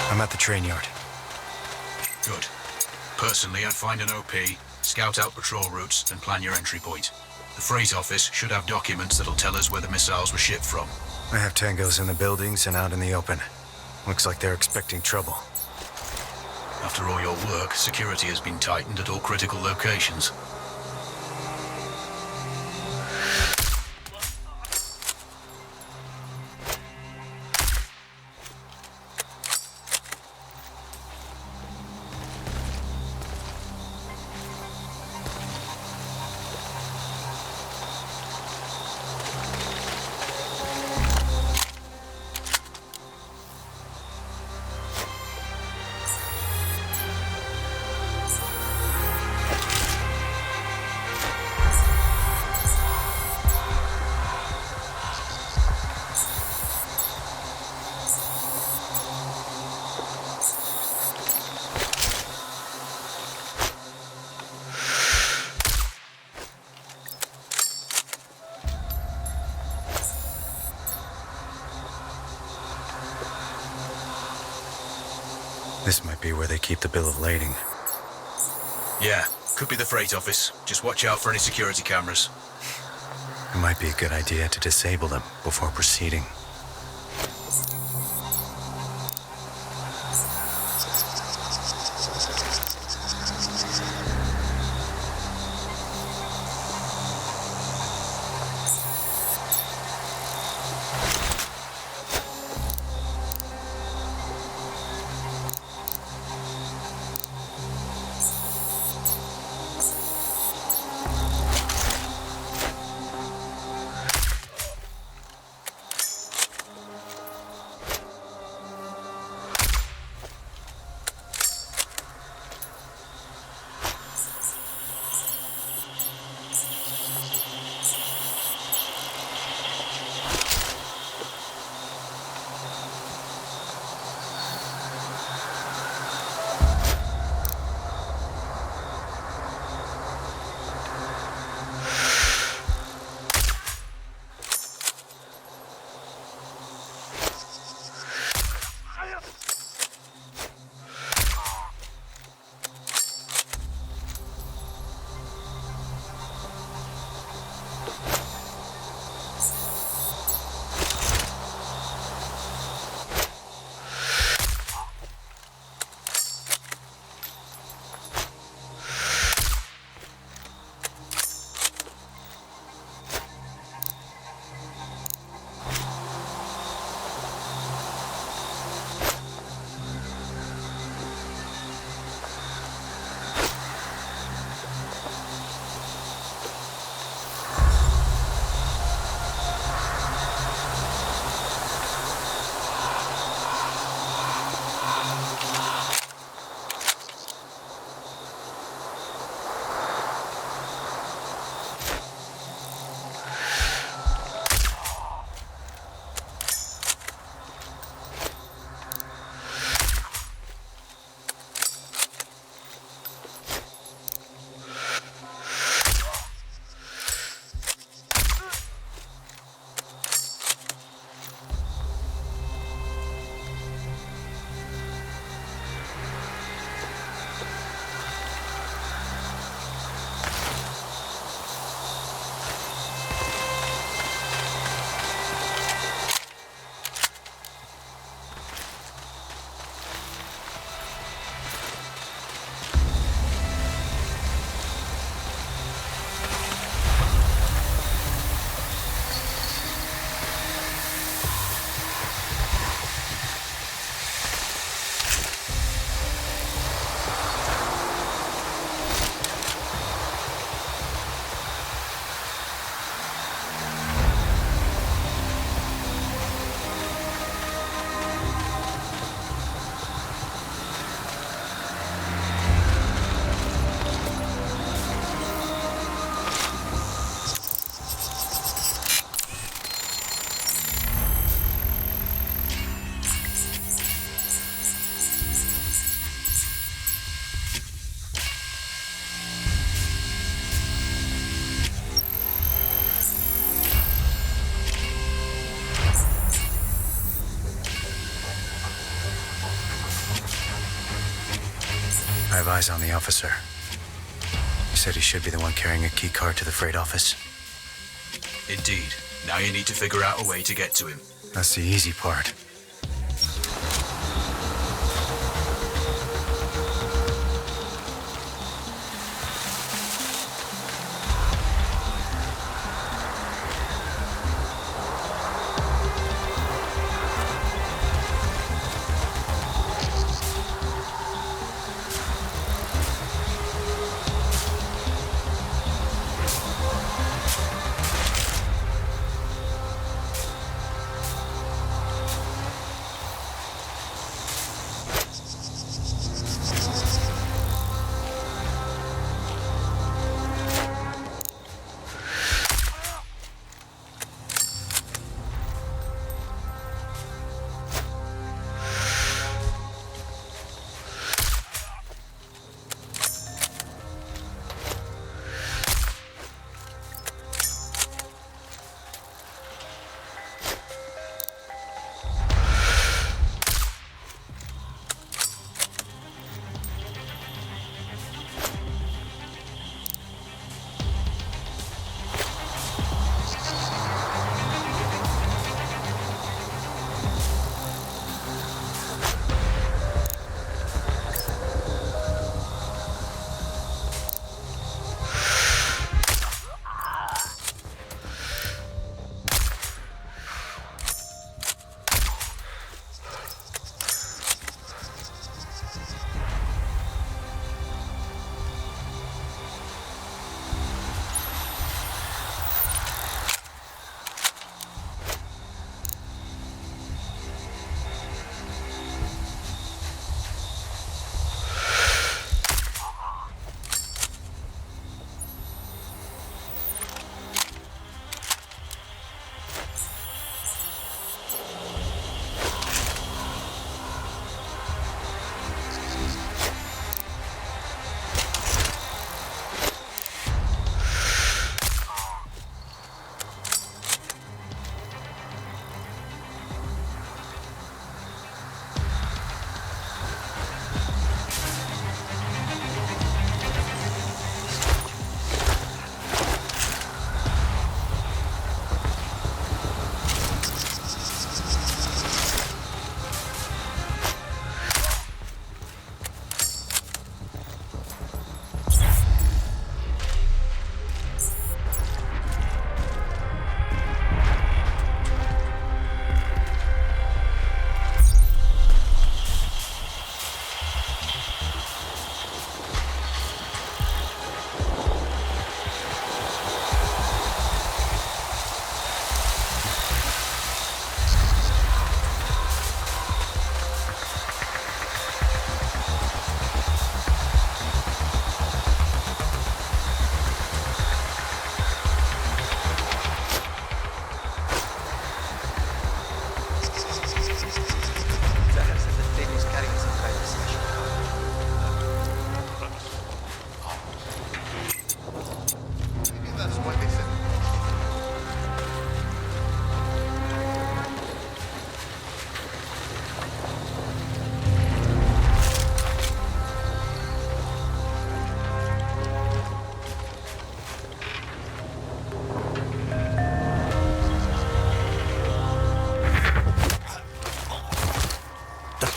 I'm at the train yard. Good. Personally, I'd find an OP, scout out patrol routes, and plan your entry point. The freight office should have documents that'll tell us where the missiles were shipped from. I have tangos in the buildings and out in the open. Looks like they're expecting trouble. After all your work, security has been tightened at all critical locations. This might be where they keep the bill of lading. Yeah, could be the freight office. Just watch out for any security cameras. It might be a good idea to disable them before proceeding. have eyes on the officer. He said he should be the one carrying a key card to the freight office. Indeed. Now you need to figure out a way to get to him. That's the easy part.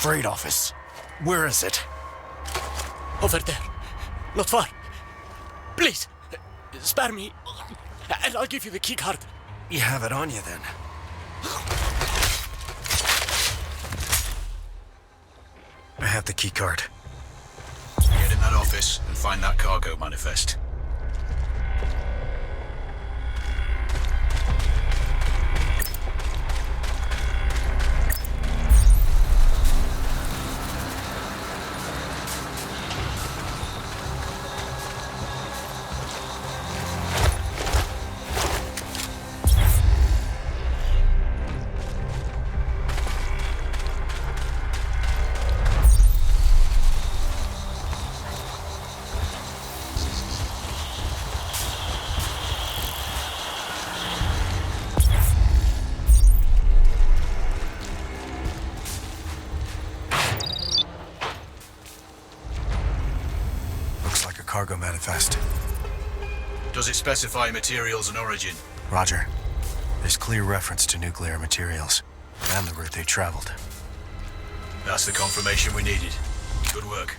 Freight office. Where is it? Over there. Not far. Please, spare me, and I'll give you the key card. You have it on you, then. I have the key card. Get in that office and find that cargo manifest. cargo manifest. Does it specify materials and origin? Roger. There's clear reference to nuclear materials and the route they traveled. That's the confirmation we needed. Good work.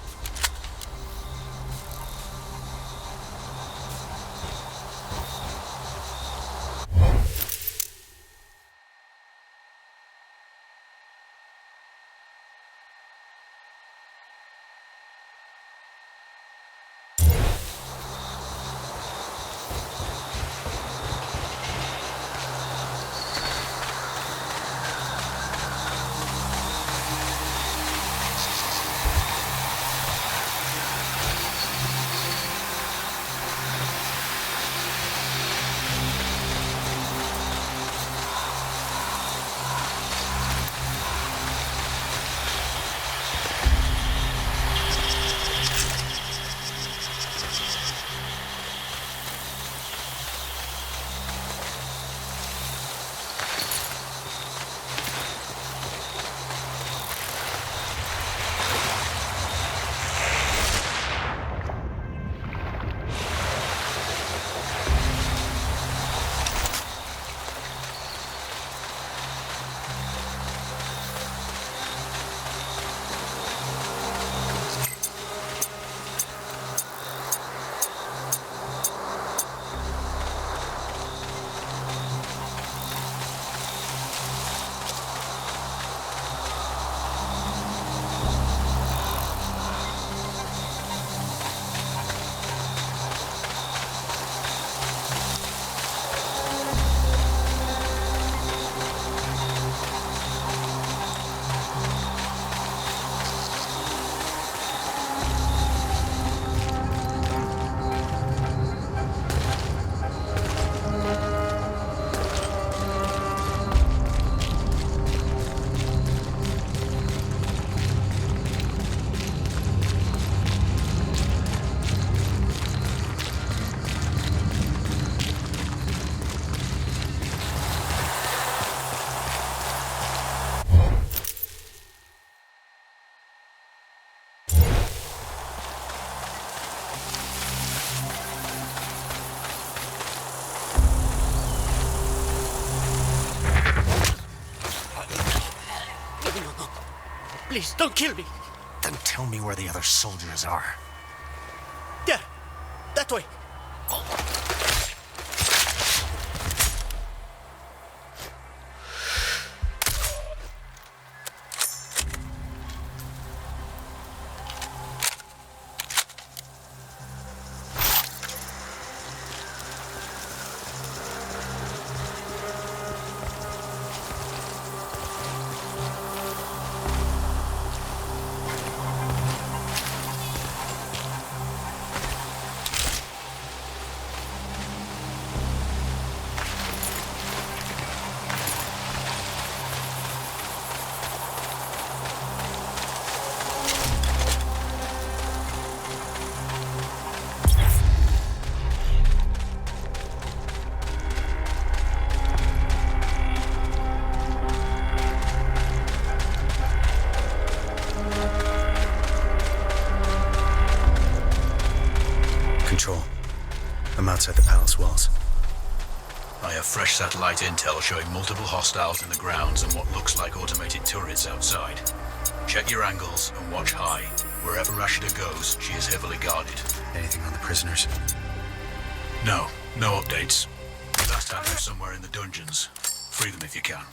Please, don't kill me. Then tell me where the other soldiers are. There. That way. Control. I'm outside the palace walls. I have fresh satellite intel showing multiple hostiles in the grounds and what looks like automated turrets outside. Check your angles and watch high. Wherever Rashida goes, she is heavily guarded. Anything on the prisoners? No updates. We last had them somewhere in the dungeons. Free them if you can.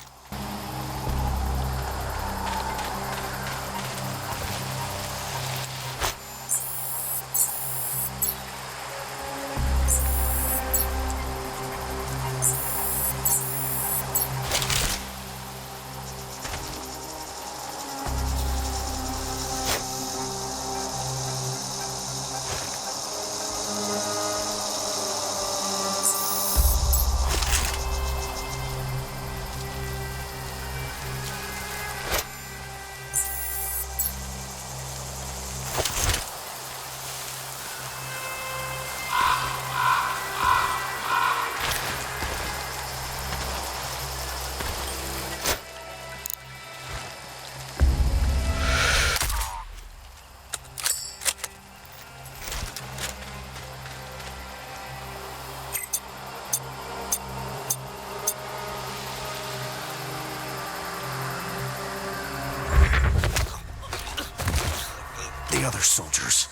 other soldiers?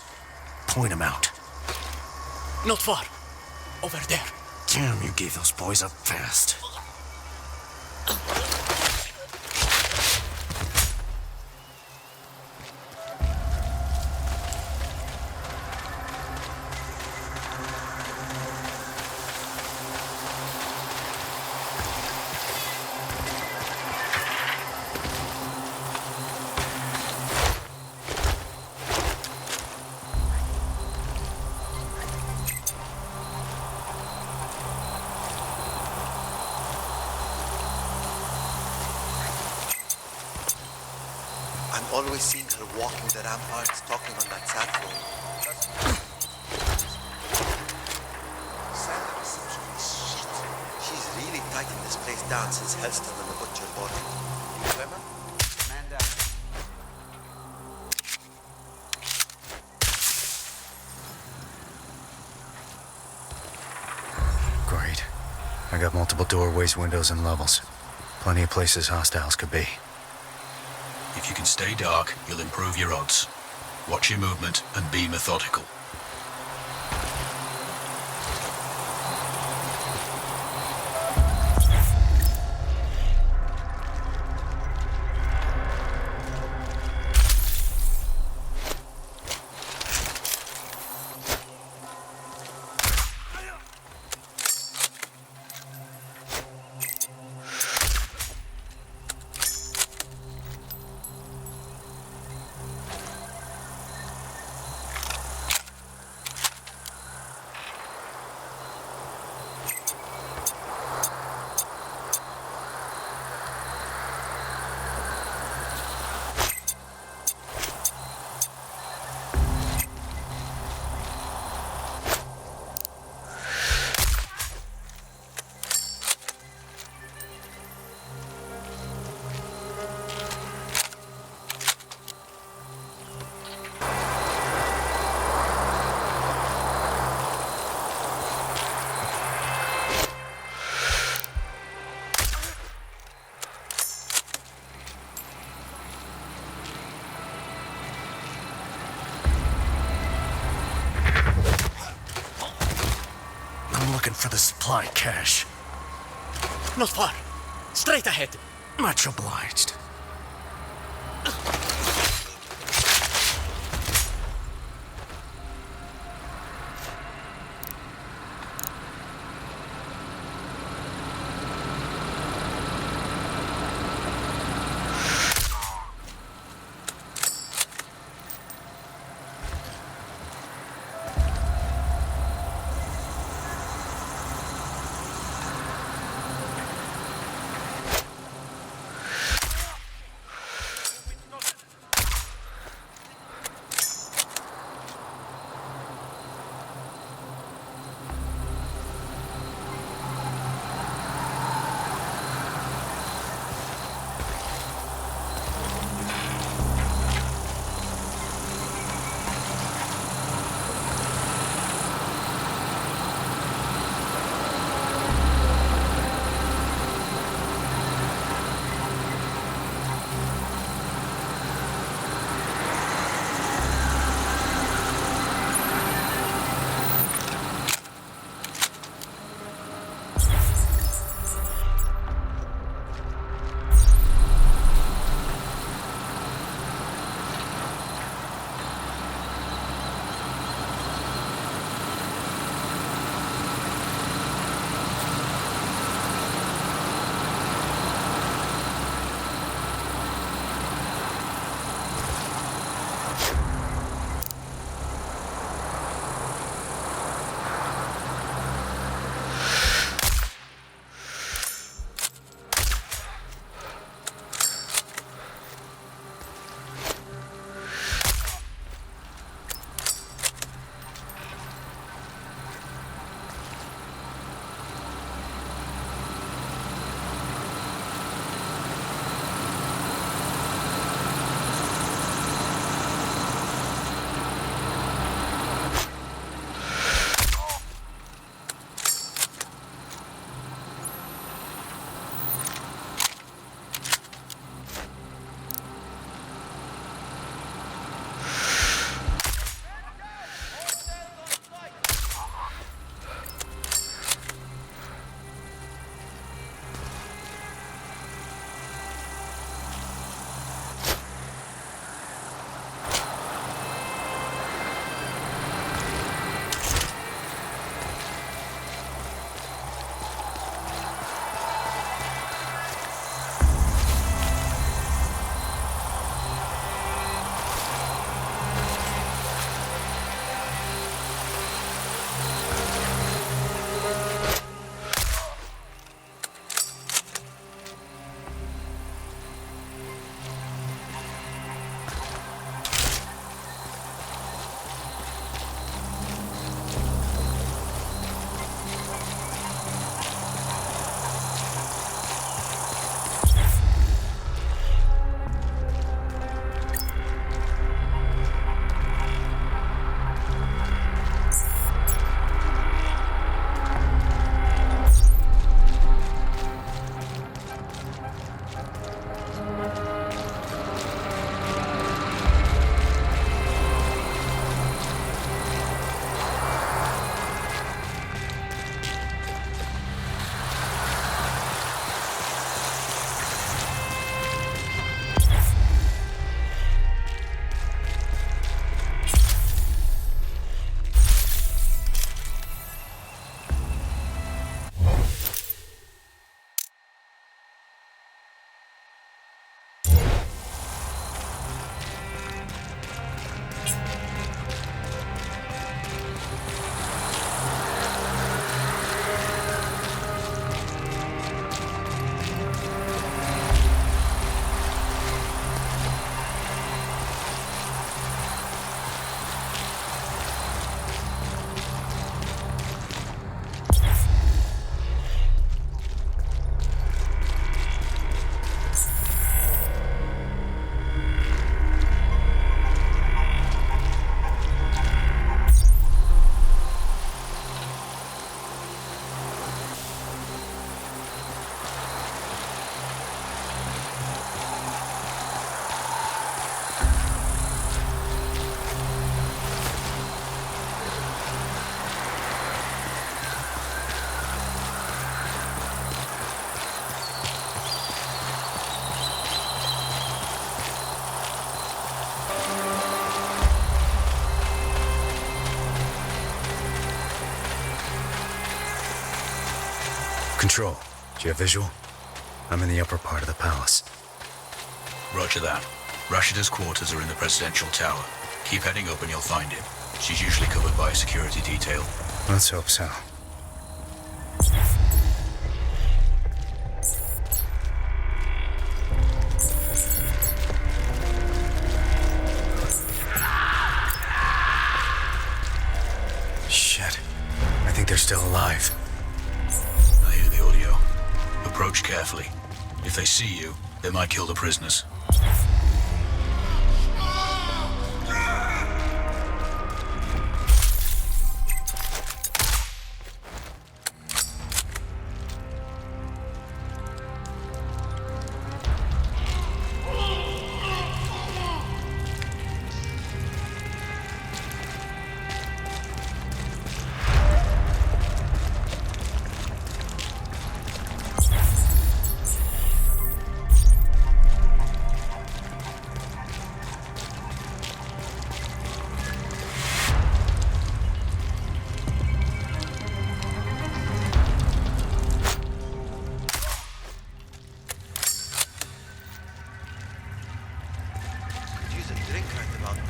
Point them out. Not far. Over there. Damn, you gave those boys up fast. I'm always seeing her walking the ramparts, talking on that sad phone. Sad receptionist. Shit. She's really tightened this place down since Helston and the Butcher bought it. Remember? Man down. Great. I got multiple doorways, windows, and levels. Plenty of places hostiles could be. If you can stay dark, you'll improve your odds. Watch your movement and be methodical. I'm looking for the supply cache. Not far. Straight ahead. Much obliged. Control, do you have visual? I'm in the upper part of the palace. Roger that. Rashida's quarters are in the presidential tower. Keep heading up and you'll find him. She's usually covered by a security detail. Let's hope so. Shit. I think they're still alive. I hear the audio. Approach carefully. If they see you, they might kill the prisoners. Use a drink right about now.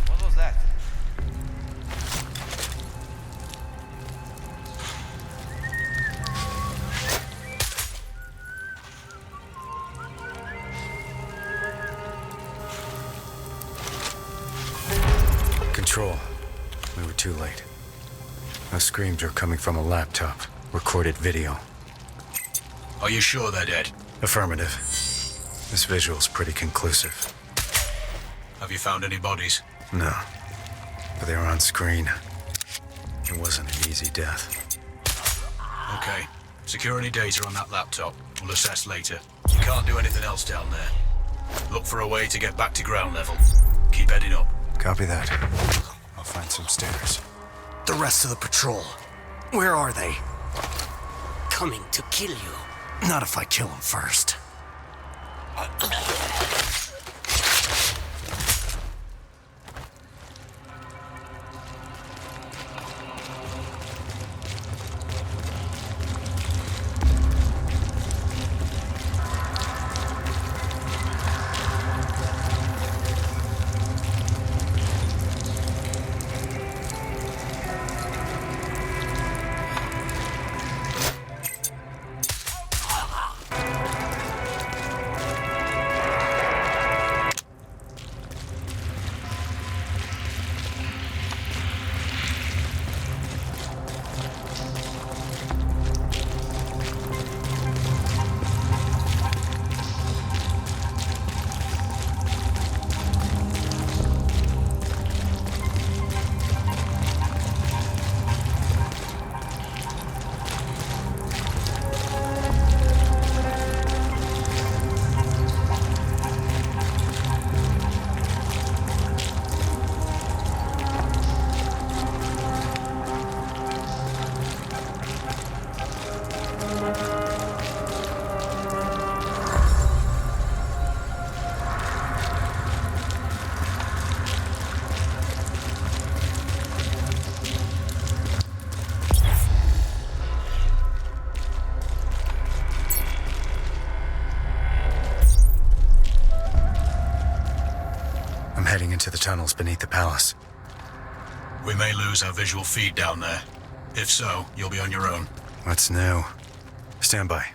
What was that? Control. We were too late. Those screams are coming from a laptop. Recorded video. Are you sure they're dead? Affirmative. This visual's pretty conclusive. Have you found any bodies? No. But they were on screen. It wasn't an easy death. Okay. Secure any data on that laptop. We'll assess later. You can't do anything else down there. Look for a way to get back to ground level. Keep heading up. Copy that. I'll find some stairs. The rest of the patrol. Where are they? Coming to kill you. Not if I kill them first. Heading into the tunnels beneath the palace. We may lose our visual feed down there. If so, you'll be on your own. What's new? Stand by.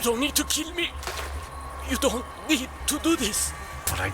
You don't need to kill me. You don't need to do this. But I...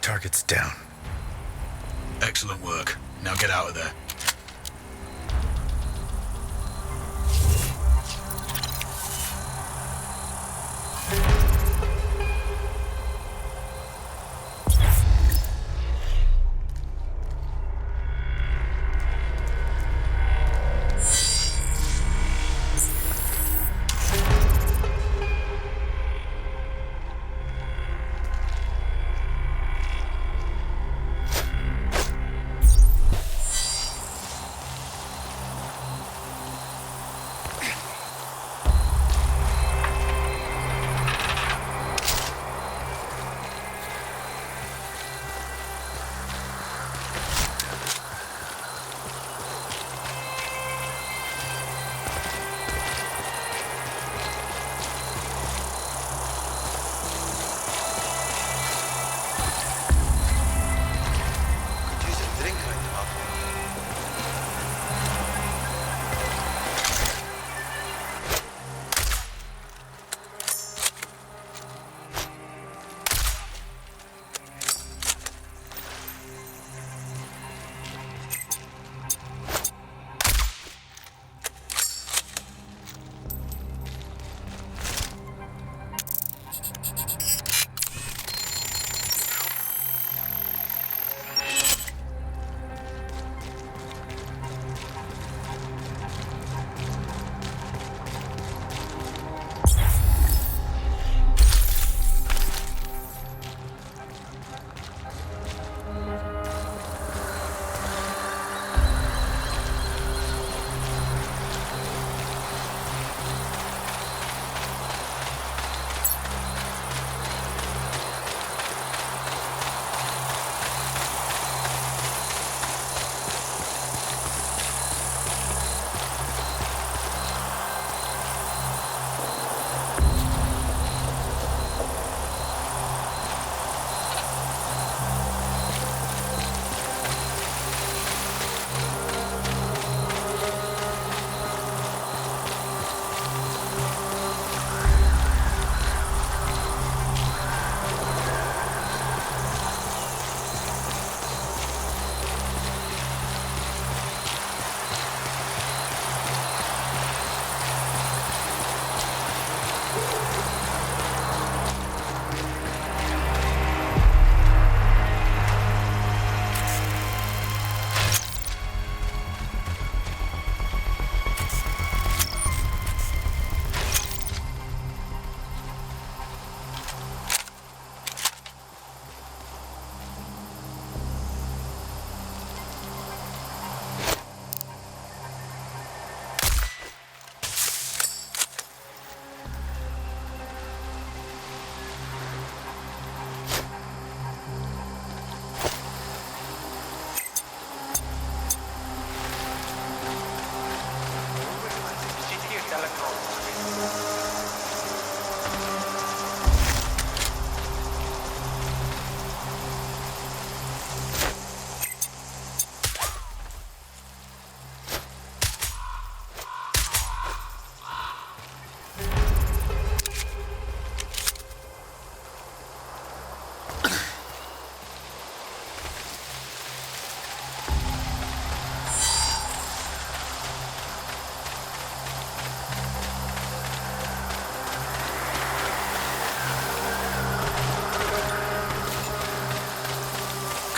Target's down. Excellent work. Now get out of there.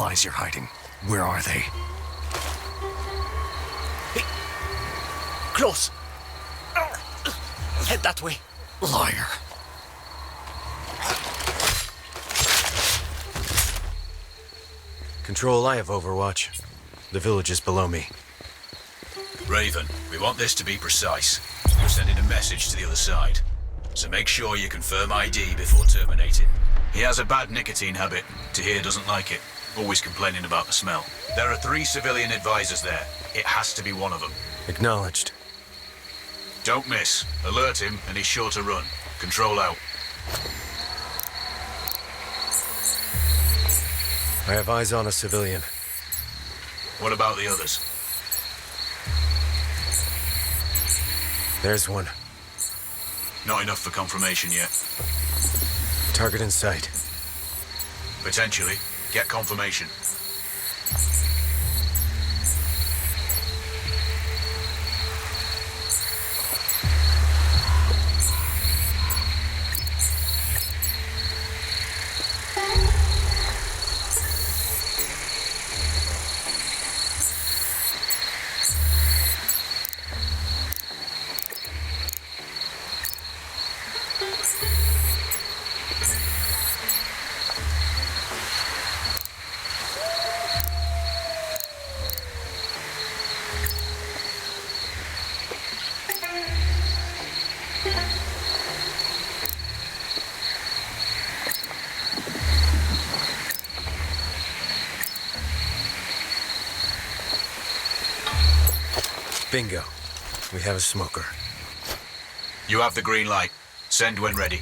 supplies you're hiding. Where are they? Hey, close. Head that way. Liar. Control, I have Overwatch. The village is below me. Raven, we want this to be precise. We're sending a message to the other side. So make sure you confirm ID before terminating. He has a bad nicotine habit. Tahir doesn't like it. Always complaining about the smell. There are 3 civilian advisors there. It has to be one of them. Acknowledged. Don't miss. Alert him, and he's sure to run. Control out. I have eyes on a civilian. What about the others? There's one. Not enough for confirmation yet. Target in sight. Potentially. Get confirmation. Bingo. We have a smoker. You have the green light. Send when ready.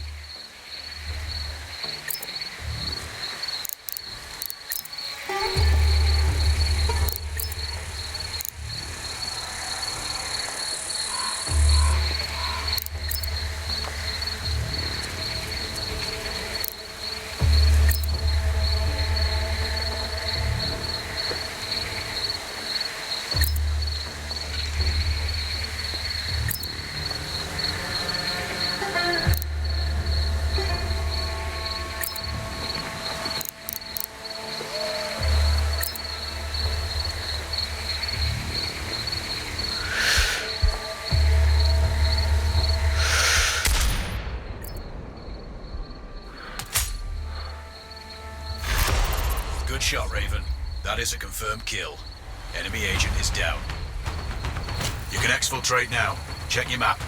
Good shot, Raven. That is a confirmed kill. Enemy agent is down. You can exfiltrate now. Check your map.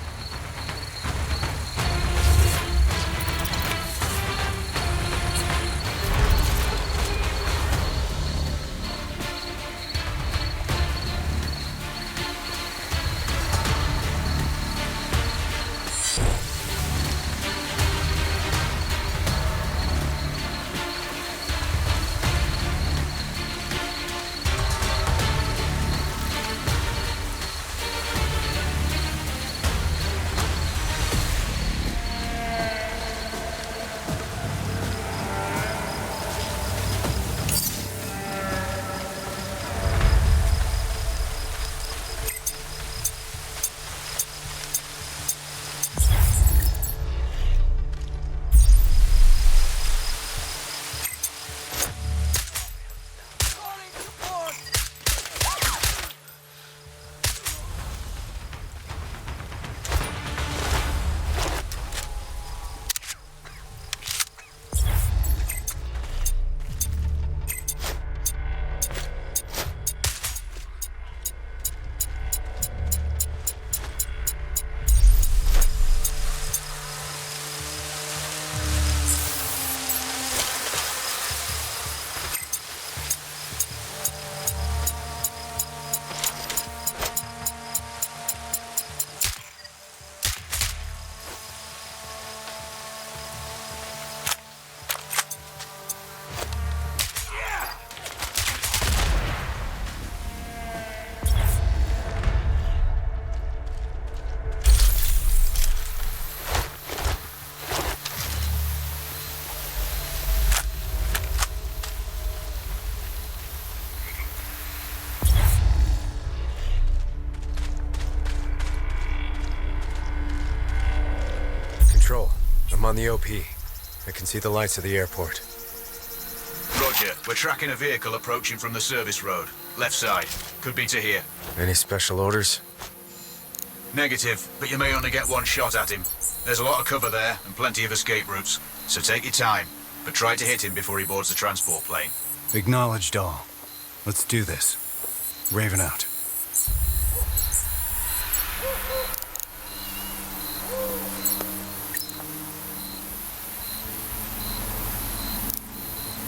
I'm on the OP. I can see the lights of the airport. Roger. Roger. We're tracking a vehicle approaching from the service road. Left side. Could be to here. Any special orders? Negative, but you may only get one shot at him. There's a lot of cover there and plenty of escape routes. So take your time, but try to hit him before he boards the transport plane. Acknowledged all. Let's do this. Raven out.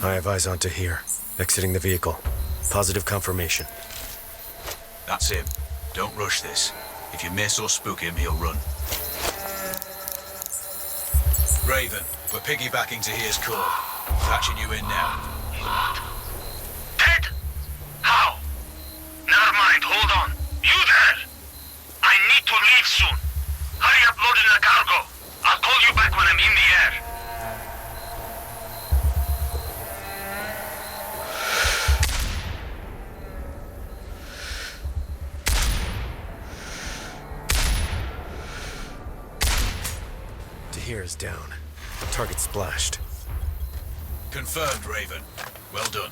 I have eyes onto here. Exiting the vehicle. Positive confirmation. That's him. Don't rush this. If you miss or spook him, he'll run. Raven, we're piggybacking to here's call. Patching you in now. What? Dead? How? Never mind, hold on. You there? I need to leave soon. Hurry up loading the cargo. I'll call you back when I'm in the air. Here is down. Target splashed. Confirmed, Raven. Well done.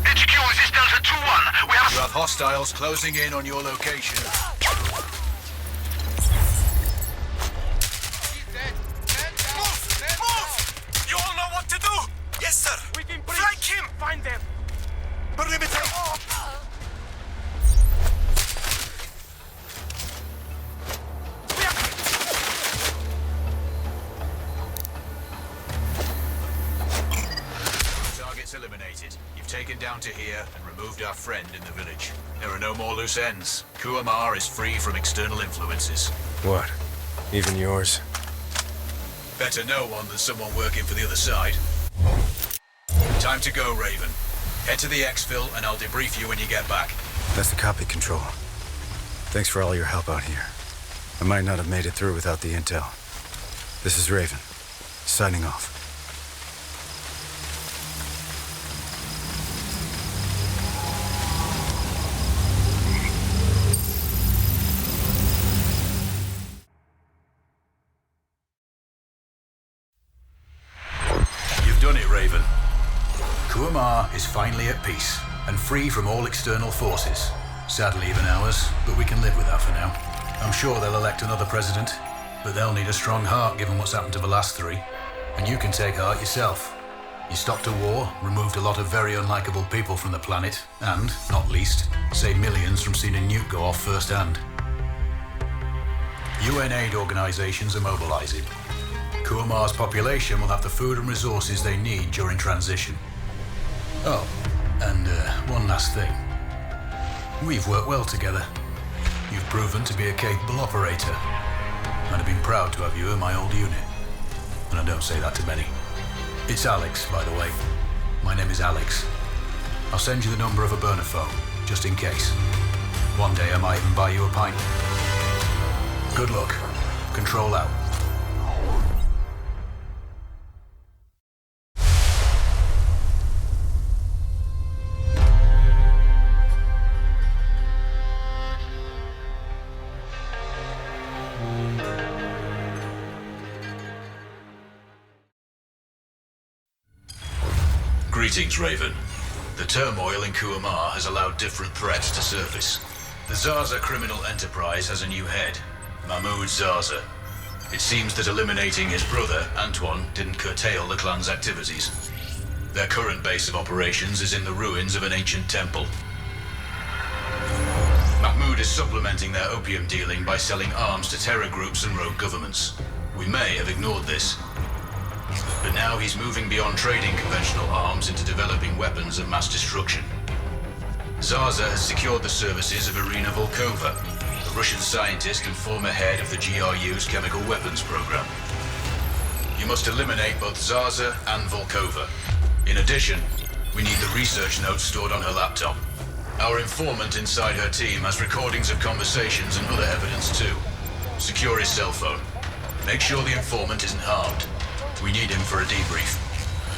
HQ, this is Delta 2-1. We You have hostiles closing in on your location. Move! You all know what to do! Yes, sir! Flank him! Find them! Perimeter! Eliminated. You've taken down to here and removed our friend in the village. There are no more loose ends. Kuamar is free from external influences. What? Even yours? Better no one than someone working for the other side. Time to go, Raven. Head to the exfil and I'll debrief you when you get back. That's the copy, Control. Thanks for all your help out here. I might not have made it through without the intel. This is Raven. Signing off. Kuamar is finally at peace and free from all external forces. Sadly, even ours, but we can live with that for now. I'm sure they'll elect another president, but they'll need a strong heart given what's happened to the last three. And you can take heart yourself. You stopped a war, removed a lot of very unlikable people from the planet, and, not least, saved millions from seeing a nuke go off firsthand. UN aid organizations are mobilizing. Kuamar's population will have the food and resources they need during transition. Oh, and one last thing. We've worked well together. You've proven to be a capable operator. I'd have been proud to have you in my old unit. And I don't say that to many. It's Alex, by the way. My name is Alex. I'll send you the number of a burner phone, just in case. One day I might even buy you a pint. Good luck. Control out. Greetings, Raven. The turmoil in Kuamar has allowed different threats to surface. The Zaza criminal enterprise has a new head, Mahmoud Zaza. It seems that eliminating his brother, Antoine, didn't curtail the clan's activities. Their current base of operations is in the ruins of an ancient temple. Mahmoud is supplementing their opium dealing by selling arms to terror groups and rogue governments. We may have ignored this. But now he's moving beyond trading conventional arms into developing weapons of mass destruction. Zaza has secured the services of Irina Volkova, a Russian scientist and former head of the GRU's chemical weapons program. You must eliminate both Zaza and Volkova. In addition, we need the research notes stored on her laptop. Our informant inside her team has recordings of conversations and other evidence too. Secure his cell phone. Make sure the informant isn't harmed. We need him for a debrief.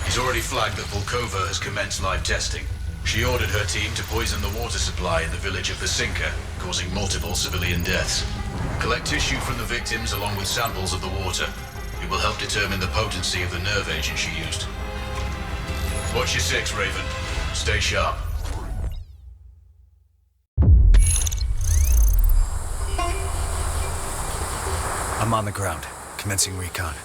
He's already flagged that Volkova has commenced live testing. She ordered her team to poison the water supply in the village of Vasinka, causing multiple civilian deaths. Collect tissue from the victims along with samples of the water. It will help determine the potency of the nerve agent she used. Watch your six, Raven. Stay sharp. I'm on the ground, commencing recon.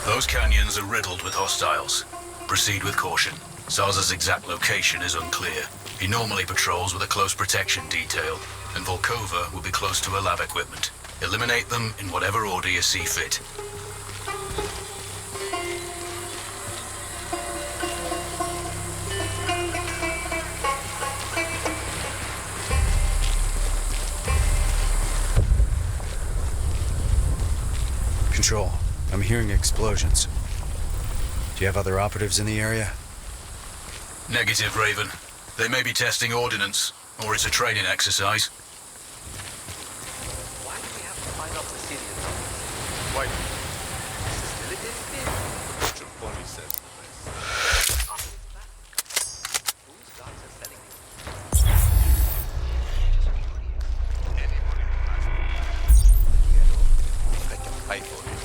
Those canyons are riddled with hostiles. Proceed with caution. Zaza's exact location is unclear. He normally patrols with a close protection detail, and Volkova will be close to her lab equipment. Eliminate them in whatever order you see fit. Control, I'm hearing explosions. Do you have other operatives in the area? Negative, Raven. They may be testing ordnance, or it's a training exercise. Why do we have to find out the Syrians? Why? This is military thing. What your pony said. Whose guys are selling it? Any money will pass. I can pay for it.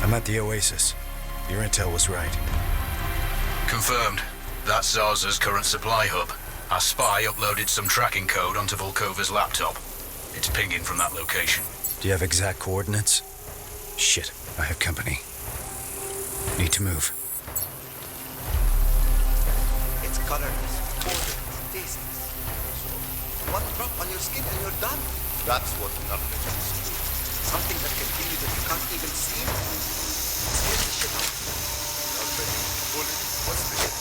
I'm at the Oasis. Your intel was right. Confirmed. That's Zaza's current supply hub. Our spy uploaded some tracking code onto Volkova's laptop. It's pinging from that location. Do you have exact coordinates? Shit, I have company. Need to move. It's colorless, odorless, tasteless. So, one drop on your skin and you're done. That's what knowledge is. Something that can kill you that you can't even see. Scares the shit out of you. Already, bullet, what's the shit?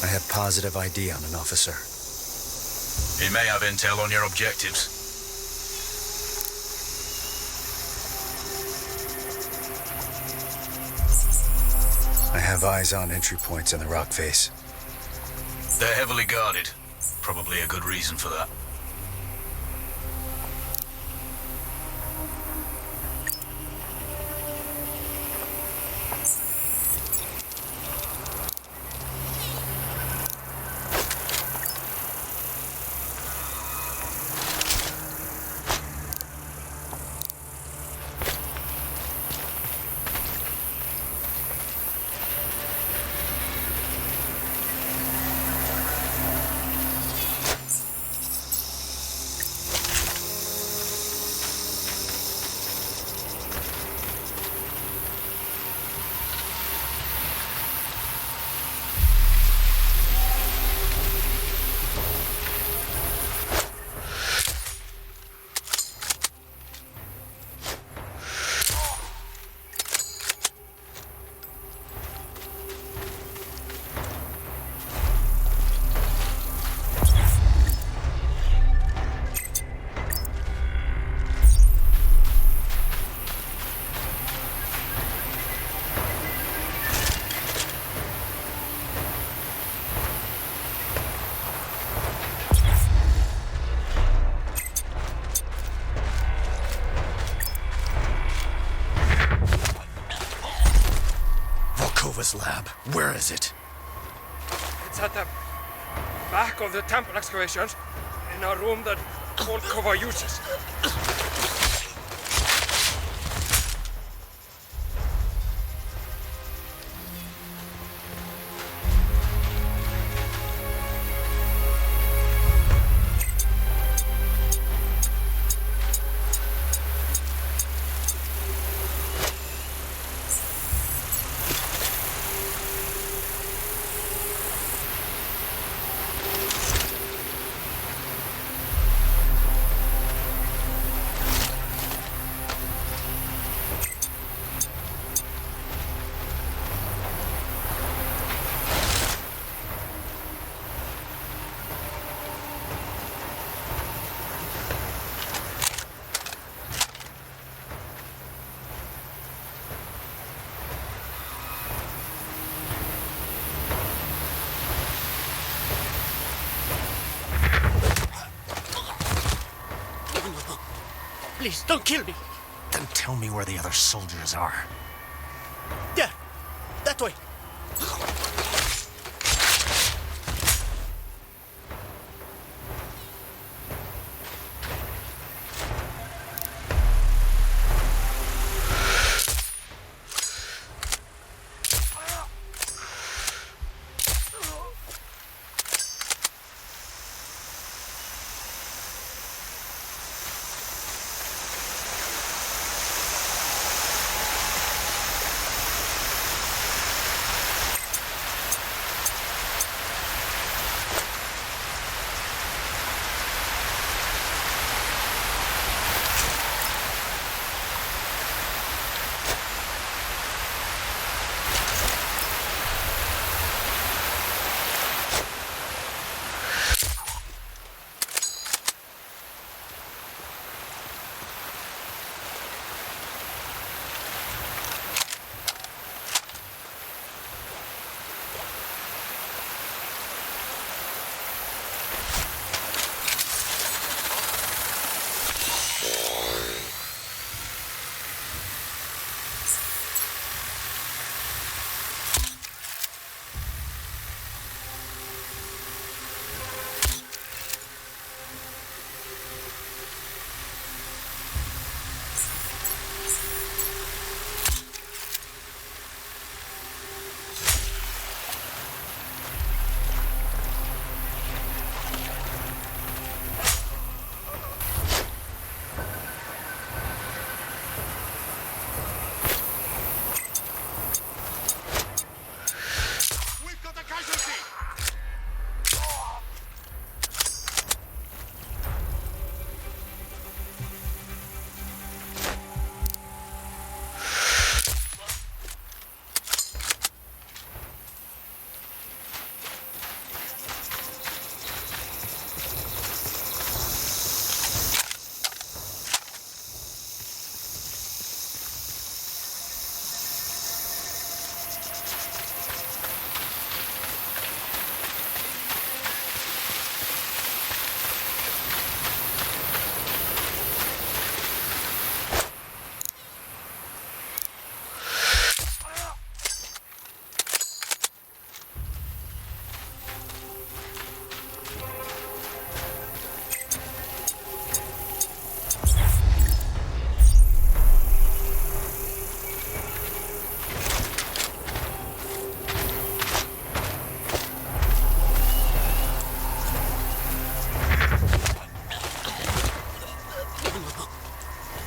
I have positive ID on an officer. He may have intel on your objectives. I have eyes on entry points in the rock face. They're heavily guarded. Probably a good reason for that. Kova's lab. Where is it? It's at the back of the temple excavations, in a room that old Kova uses. Please, don't kill me. Then tell me where the other soldiers are. There. That way.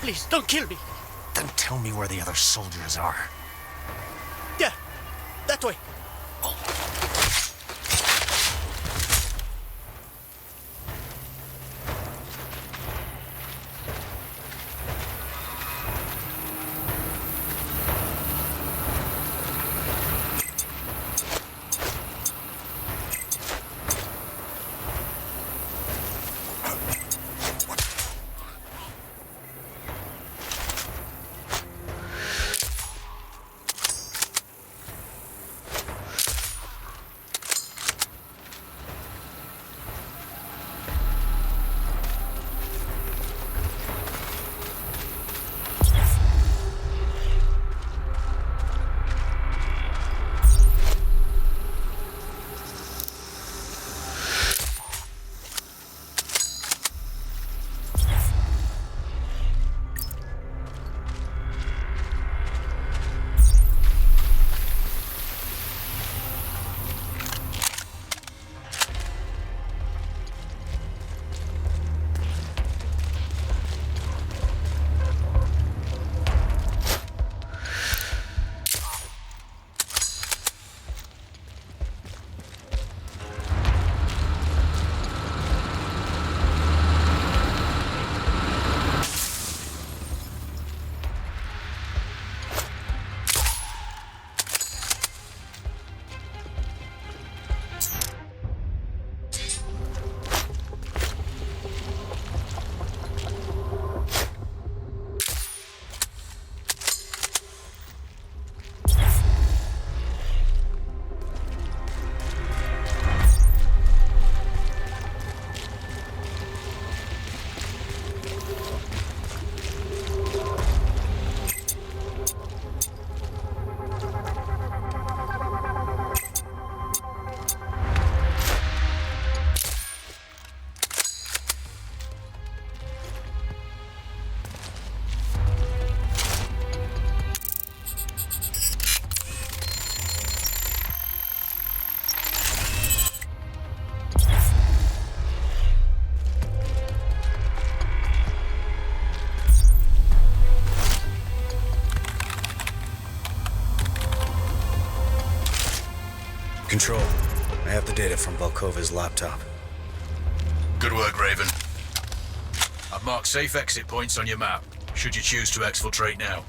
Please, don't kill me. Then tell me where the other soldiers are. There. That way. Control. I have the data from Volkova's laptop. Good work, Raven. I've marked safe exit points on your map, should you choose to exfiltrate now.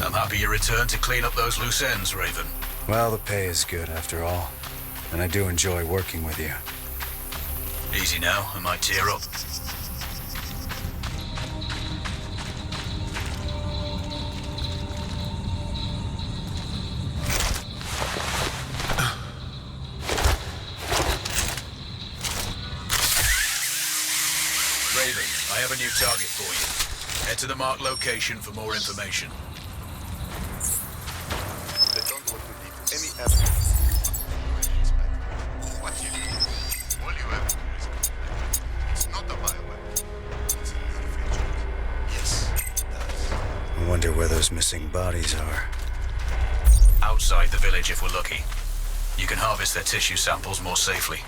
I'm happy you returned to clean up those loose ends, Raven. Well, the pay is good after all. And I do enjoy working with you. Easy now, I might tear up. Raven, I have a new target for you. Head to the marked location for more information. They don't want to leave any evidence. What you do? All you have to do is it's not a bioweapon. It's a nerve agent. Yes, it does. I wonder where those missing bodies are. Outside the village if we're lucky. You can harvest their tissue samples more safely.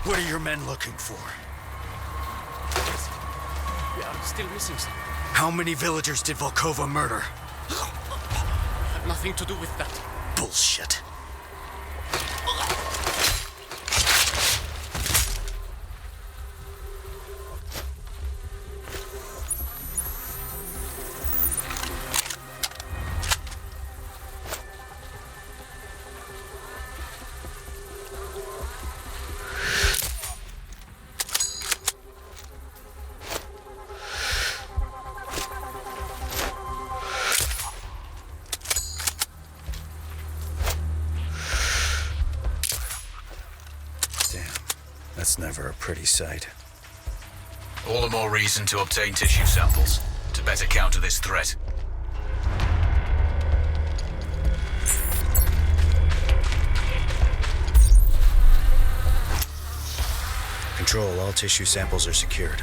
What are your men looking for? Yes. We are still missing some. How many villagers did Volkova murder? Nothing to do with that. Bullshit. That's never a pretty sight. All the more reason to obtain tissue samples to better counter this threat. Control, all tissue samples are secured.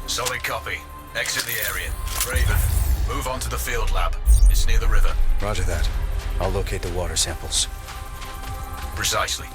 Solid copy. Exit the area. Raven, move on to the field lab. It's near the river. Roger that. I'll locate the water samples. Precisely.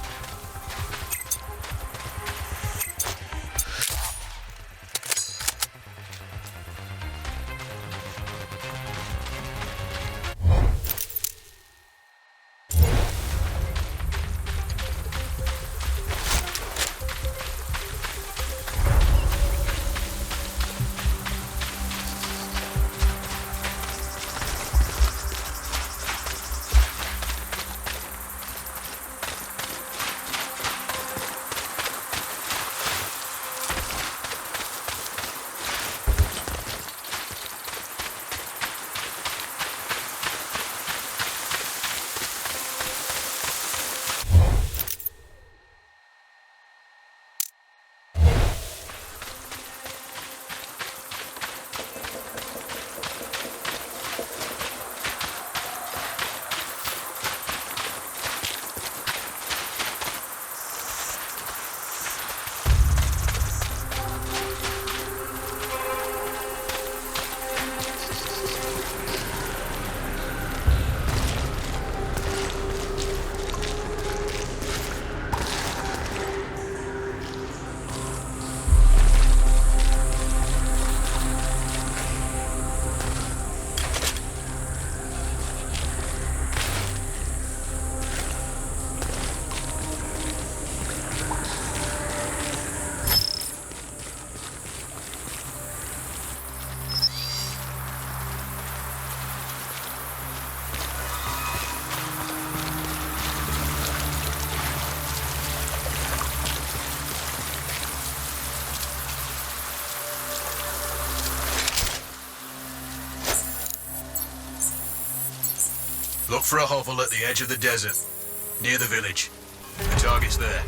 Look for a hovel at the edge of the desert, near the village. The target's there.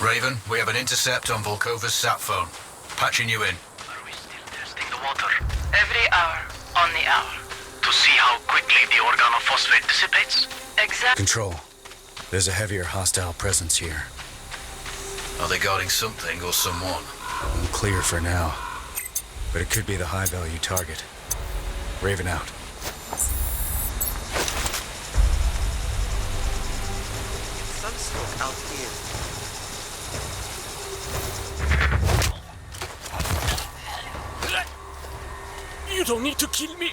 Raven, we have an intercept on Volkova's sat phone. Patching you in. Are we still testing the water? Every hour, on the hour. To see how quickly the organophosphate dissipates? Exactly. Control. There's a heavier hostile presence here. Are they guarding something or someone? Unclear for now. But it could be the high-value target. Raven out. Sunstroke out here. You don't need to kill me.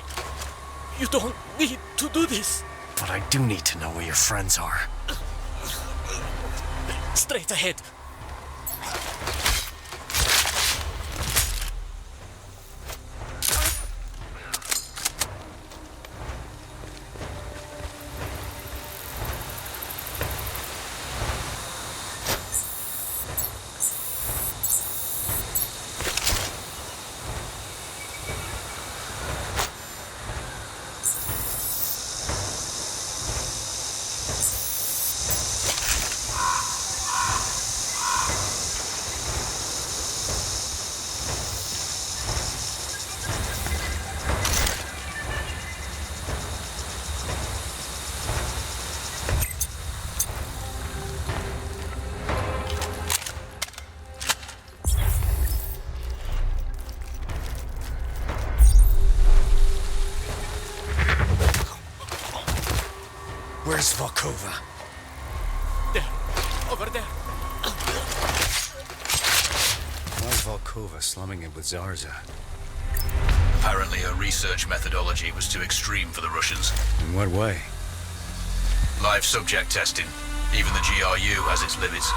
You don't need to do this. But I do need to know where your friends are. Straight ahead. Where's Volkova? There. Over there. Why's Volkova slumming it with Zarza? Apparently her research methodology was too extreme for the Russians. In what way? Live subject testing. Even the GRU has its limits.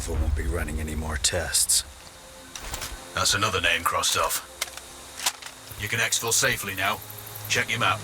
Alpha won't be running any more tests. That's another name crossed off. You can exfil safely now. Check your map.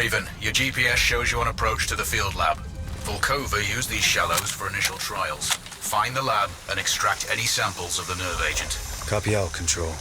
Raven, your GPS shows you on approach to the field lab. Volkova used these shallows for initial trials. Find the lab and extract any samples of the nerve agent. Copy out, Control.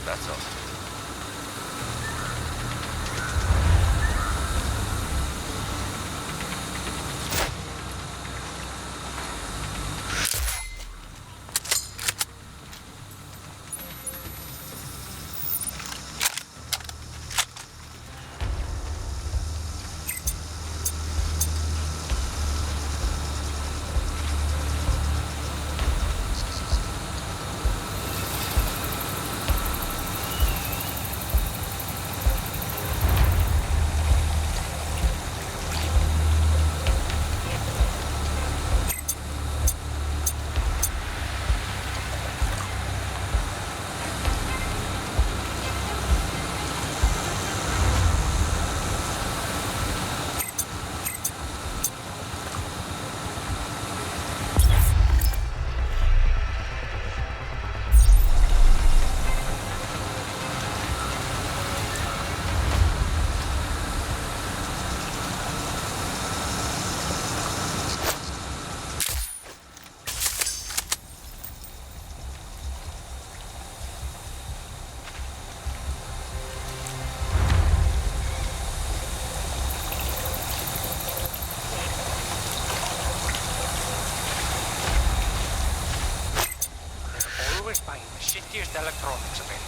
That's all. Always buying the shittiest electronics available.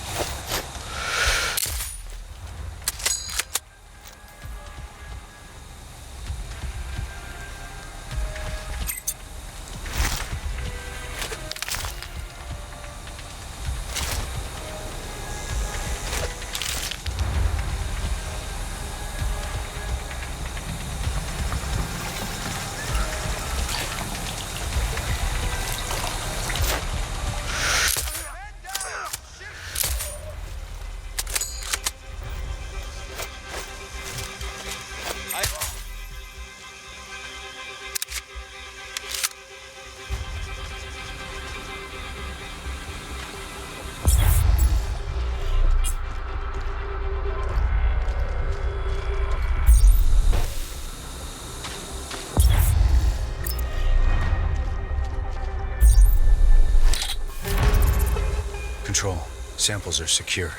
Control. Samples are secured.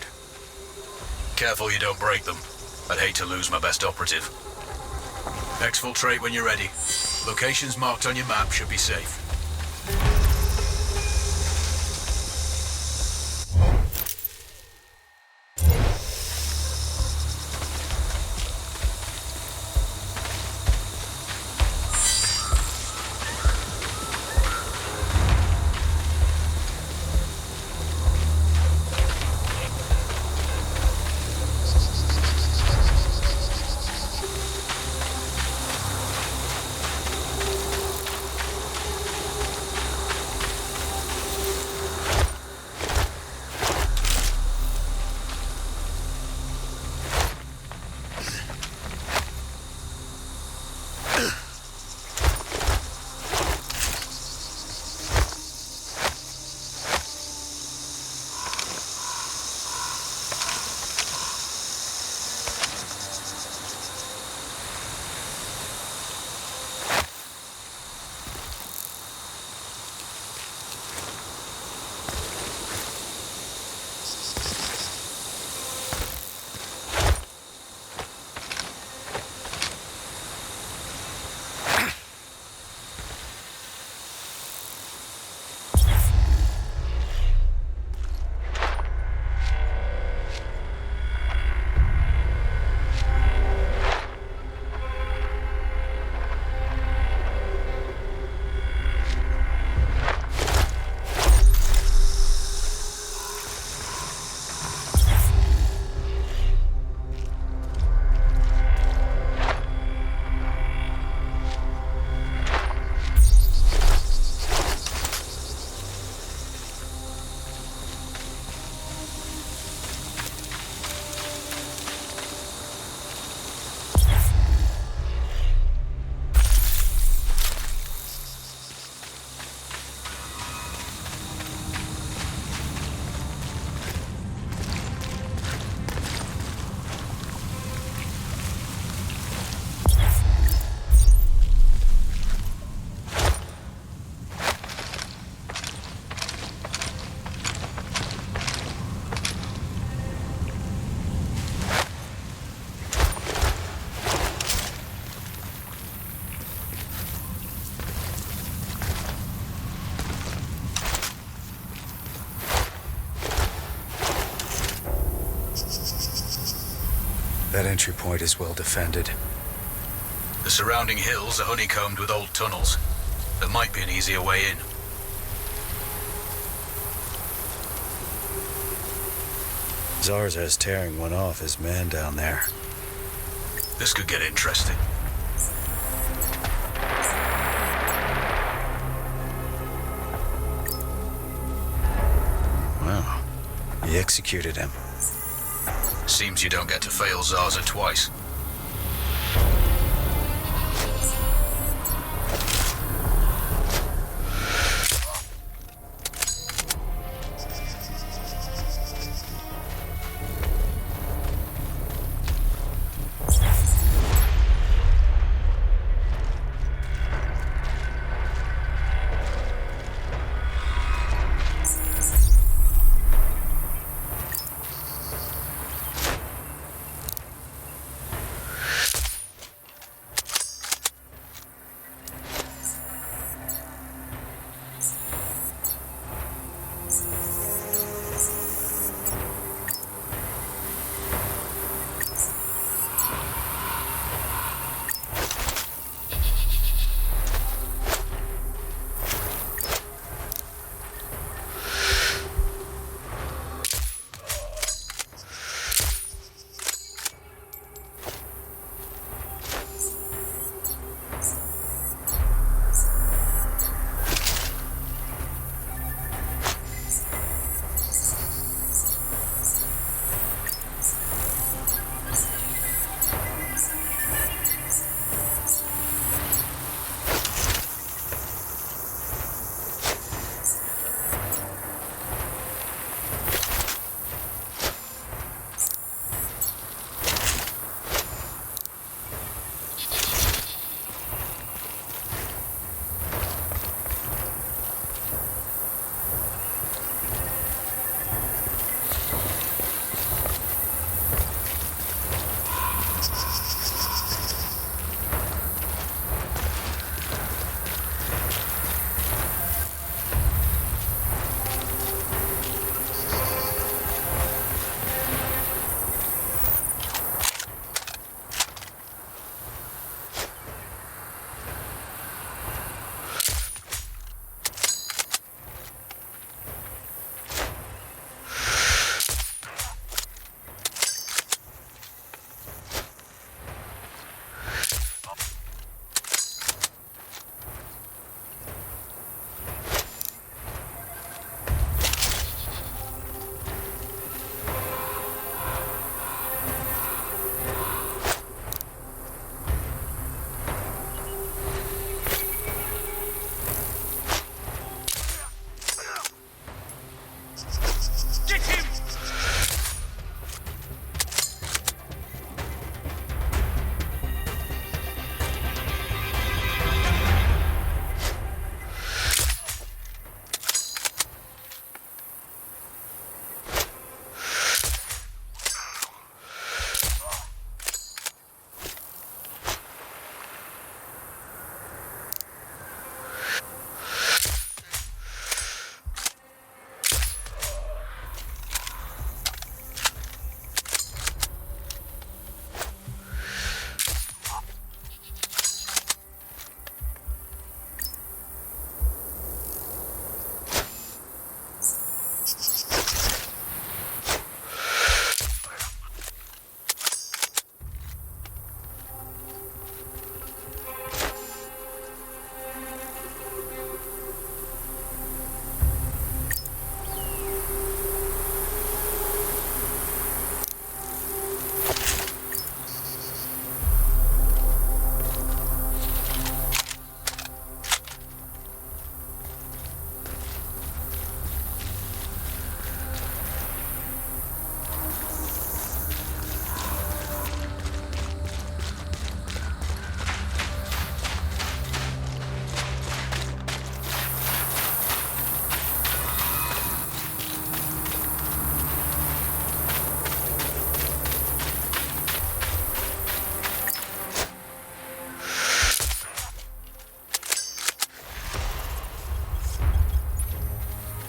Careful you don't break them. I'd hate to lose my best operative. Exfiltrate when you're ready. Locations marked on your map should be safe. That entry point is well defended. The surrounding hills are honeycombed with old tunnels. There might be an easier way in. Zarza is tearing one off his man down there. This could get interesting. Wow. He executed him. Seems you don't get to fail Zarza twice.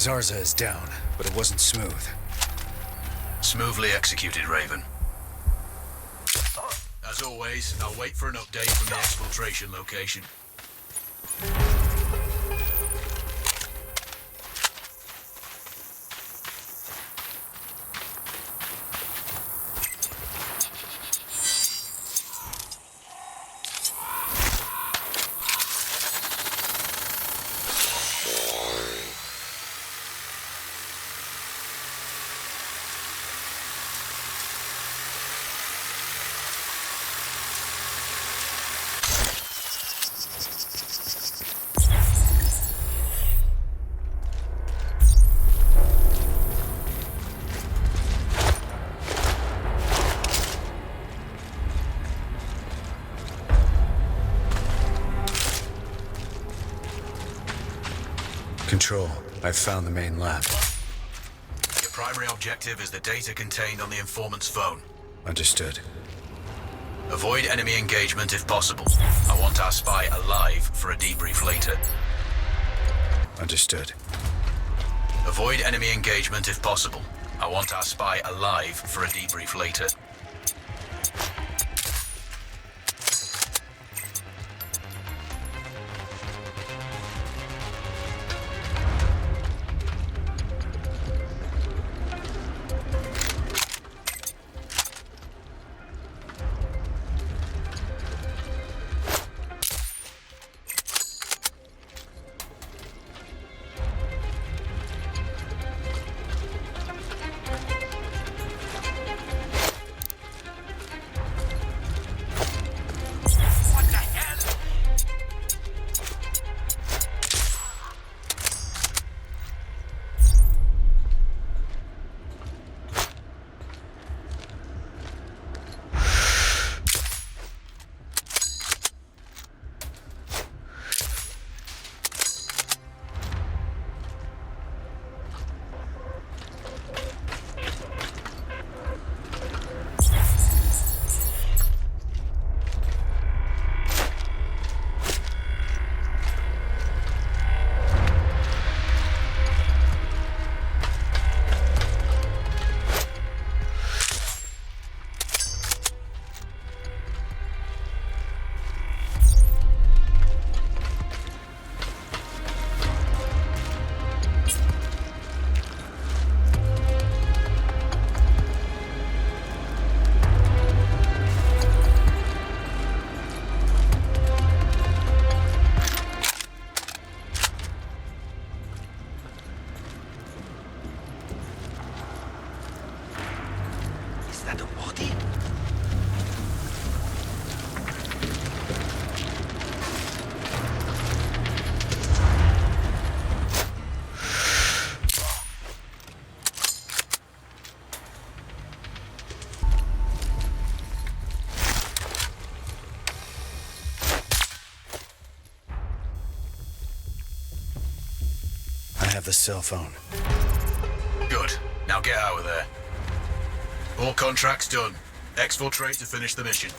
Zarza is down, but it wasn't smooth. Smoothly executed, Raven. As always, I'll wait for an update from the exfiltration location. Control, I've found the main lab. Your primary objective is the data contained on the informant's phone. Understood. Avoid enemy engagement if possible. I want our spy alive for a debrief later. Understood. Avoid enemy engagement if possible. I want our spy alive for a debrief later. I have the cell phone. Good. Now get out of there. All contracts done. Exfiltrate to finish the mission.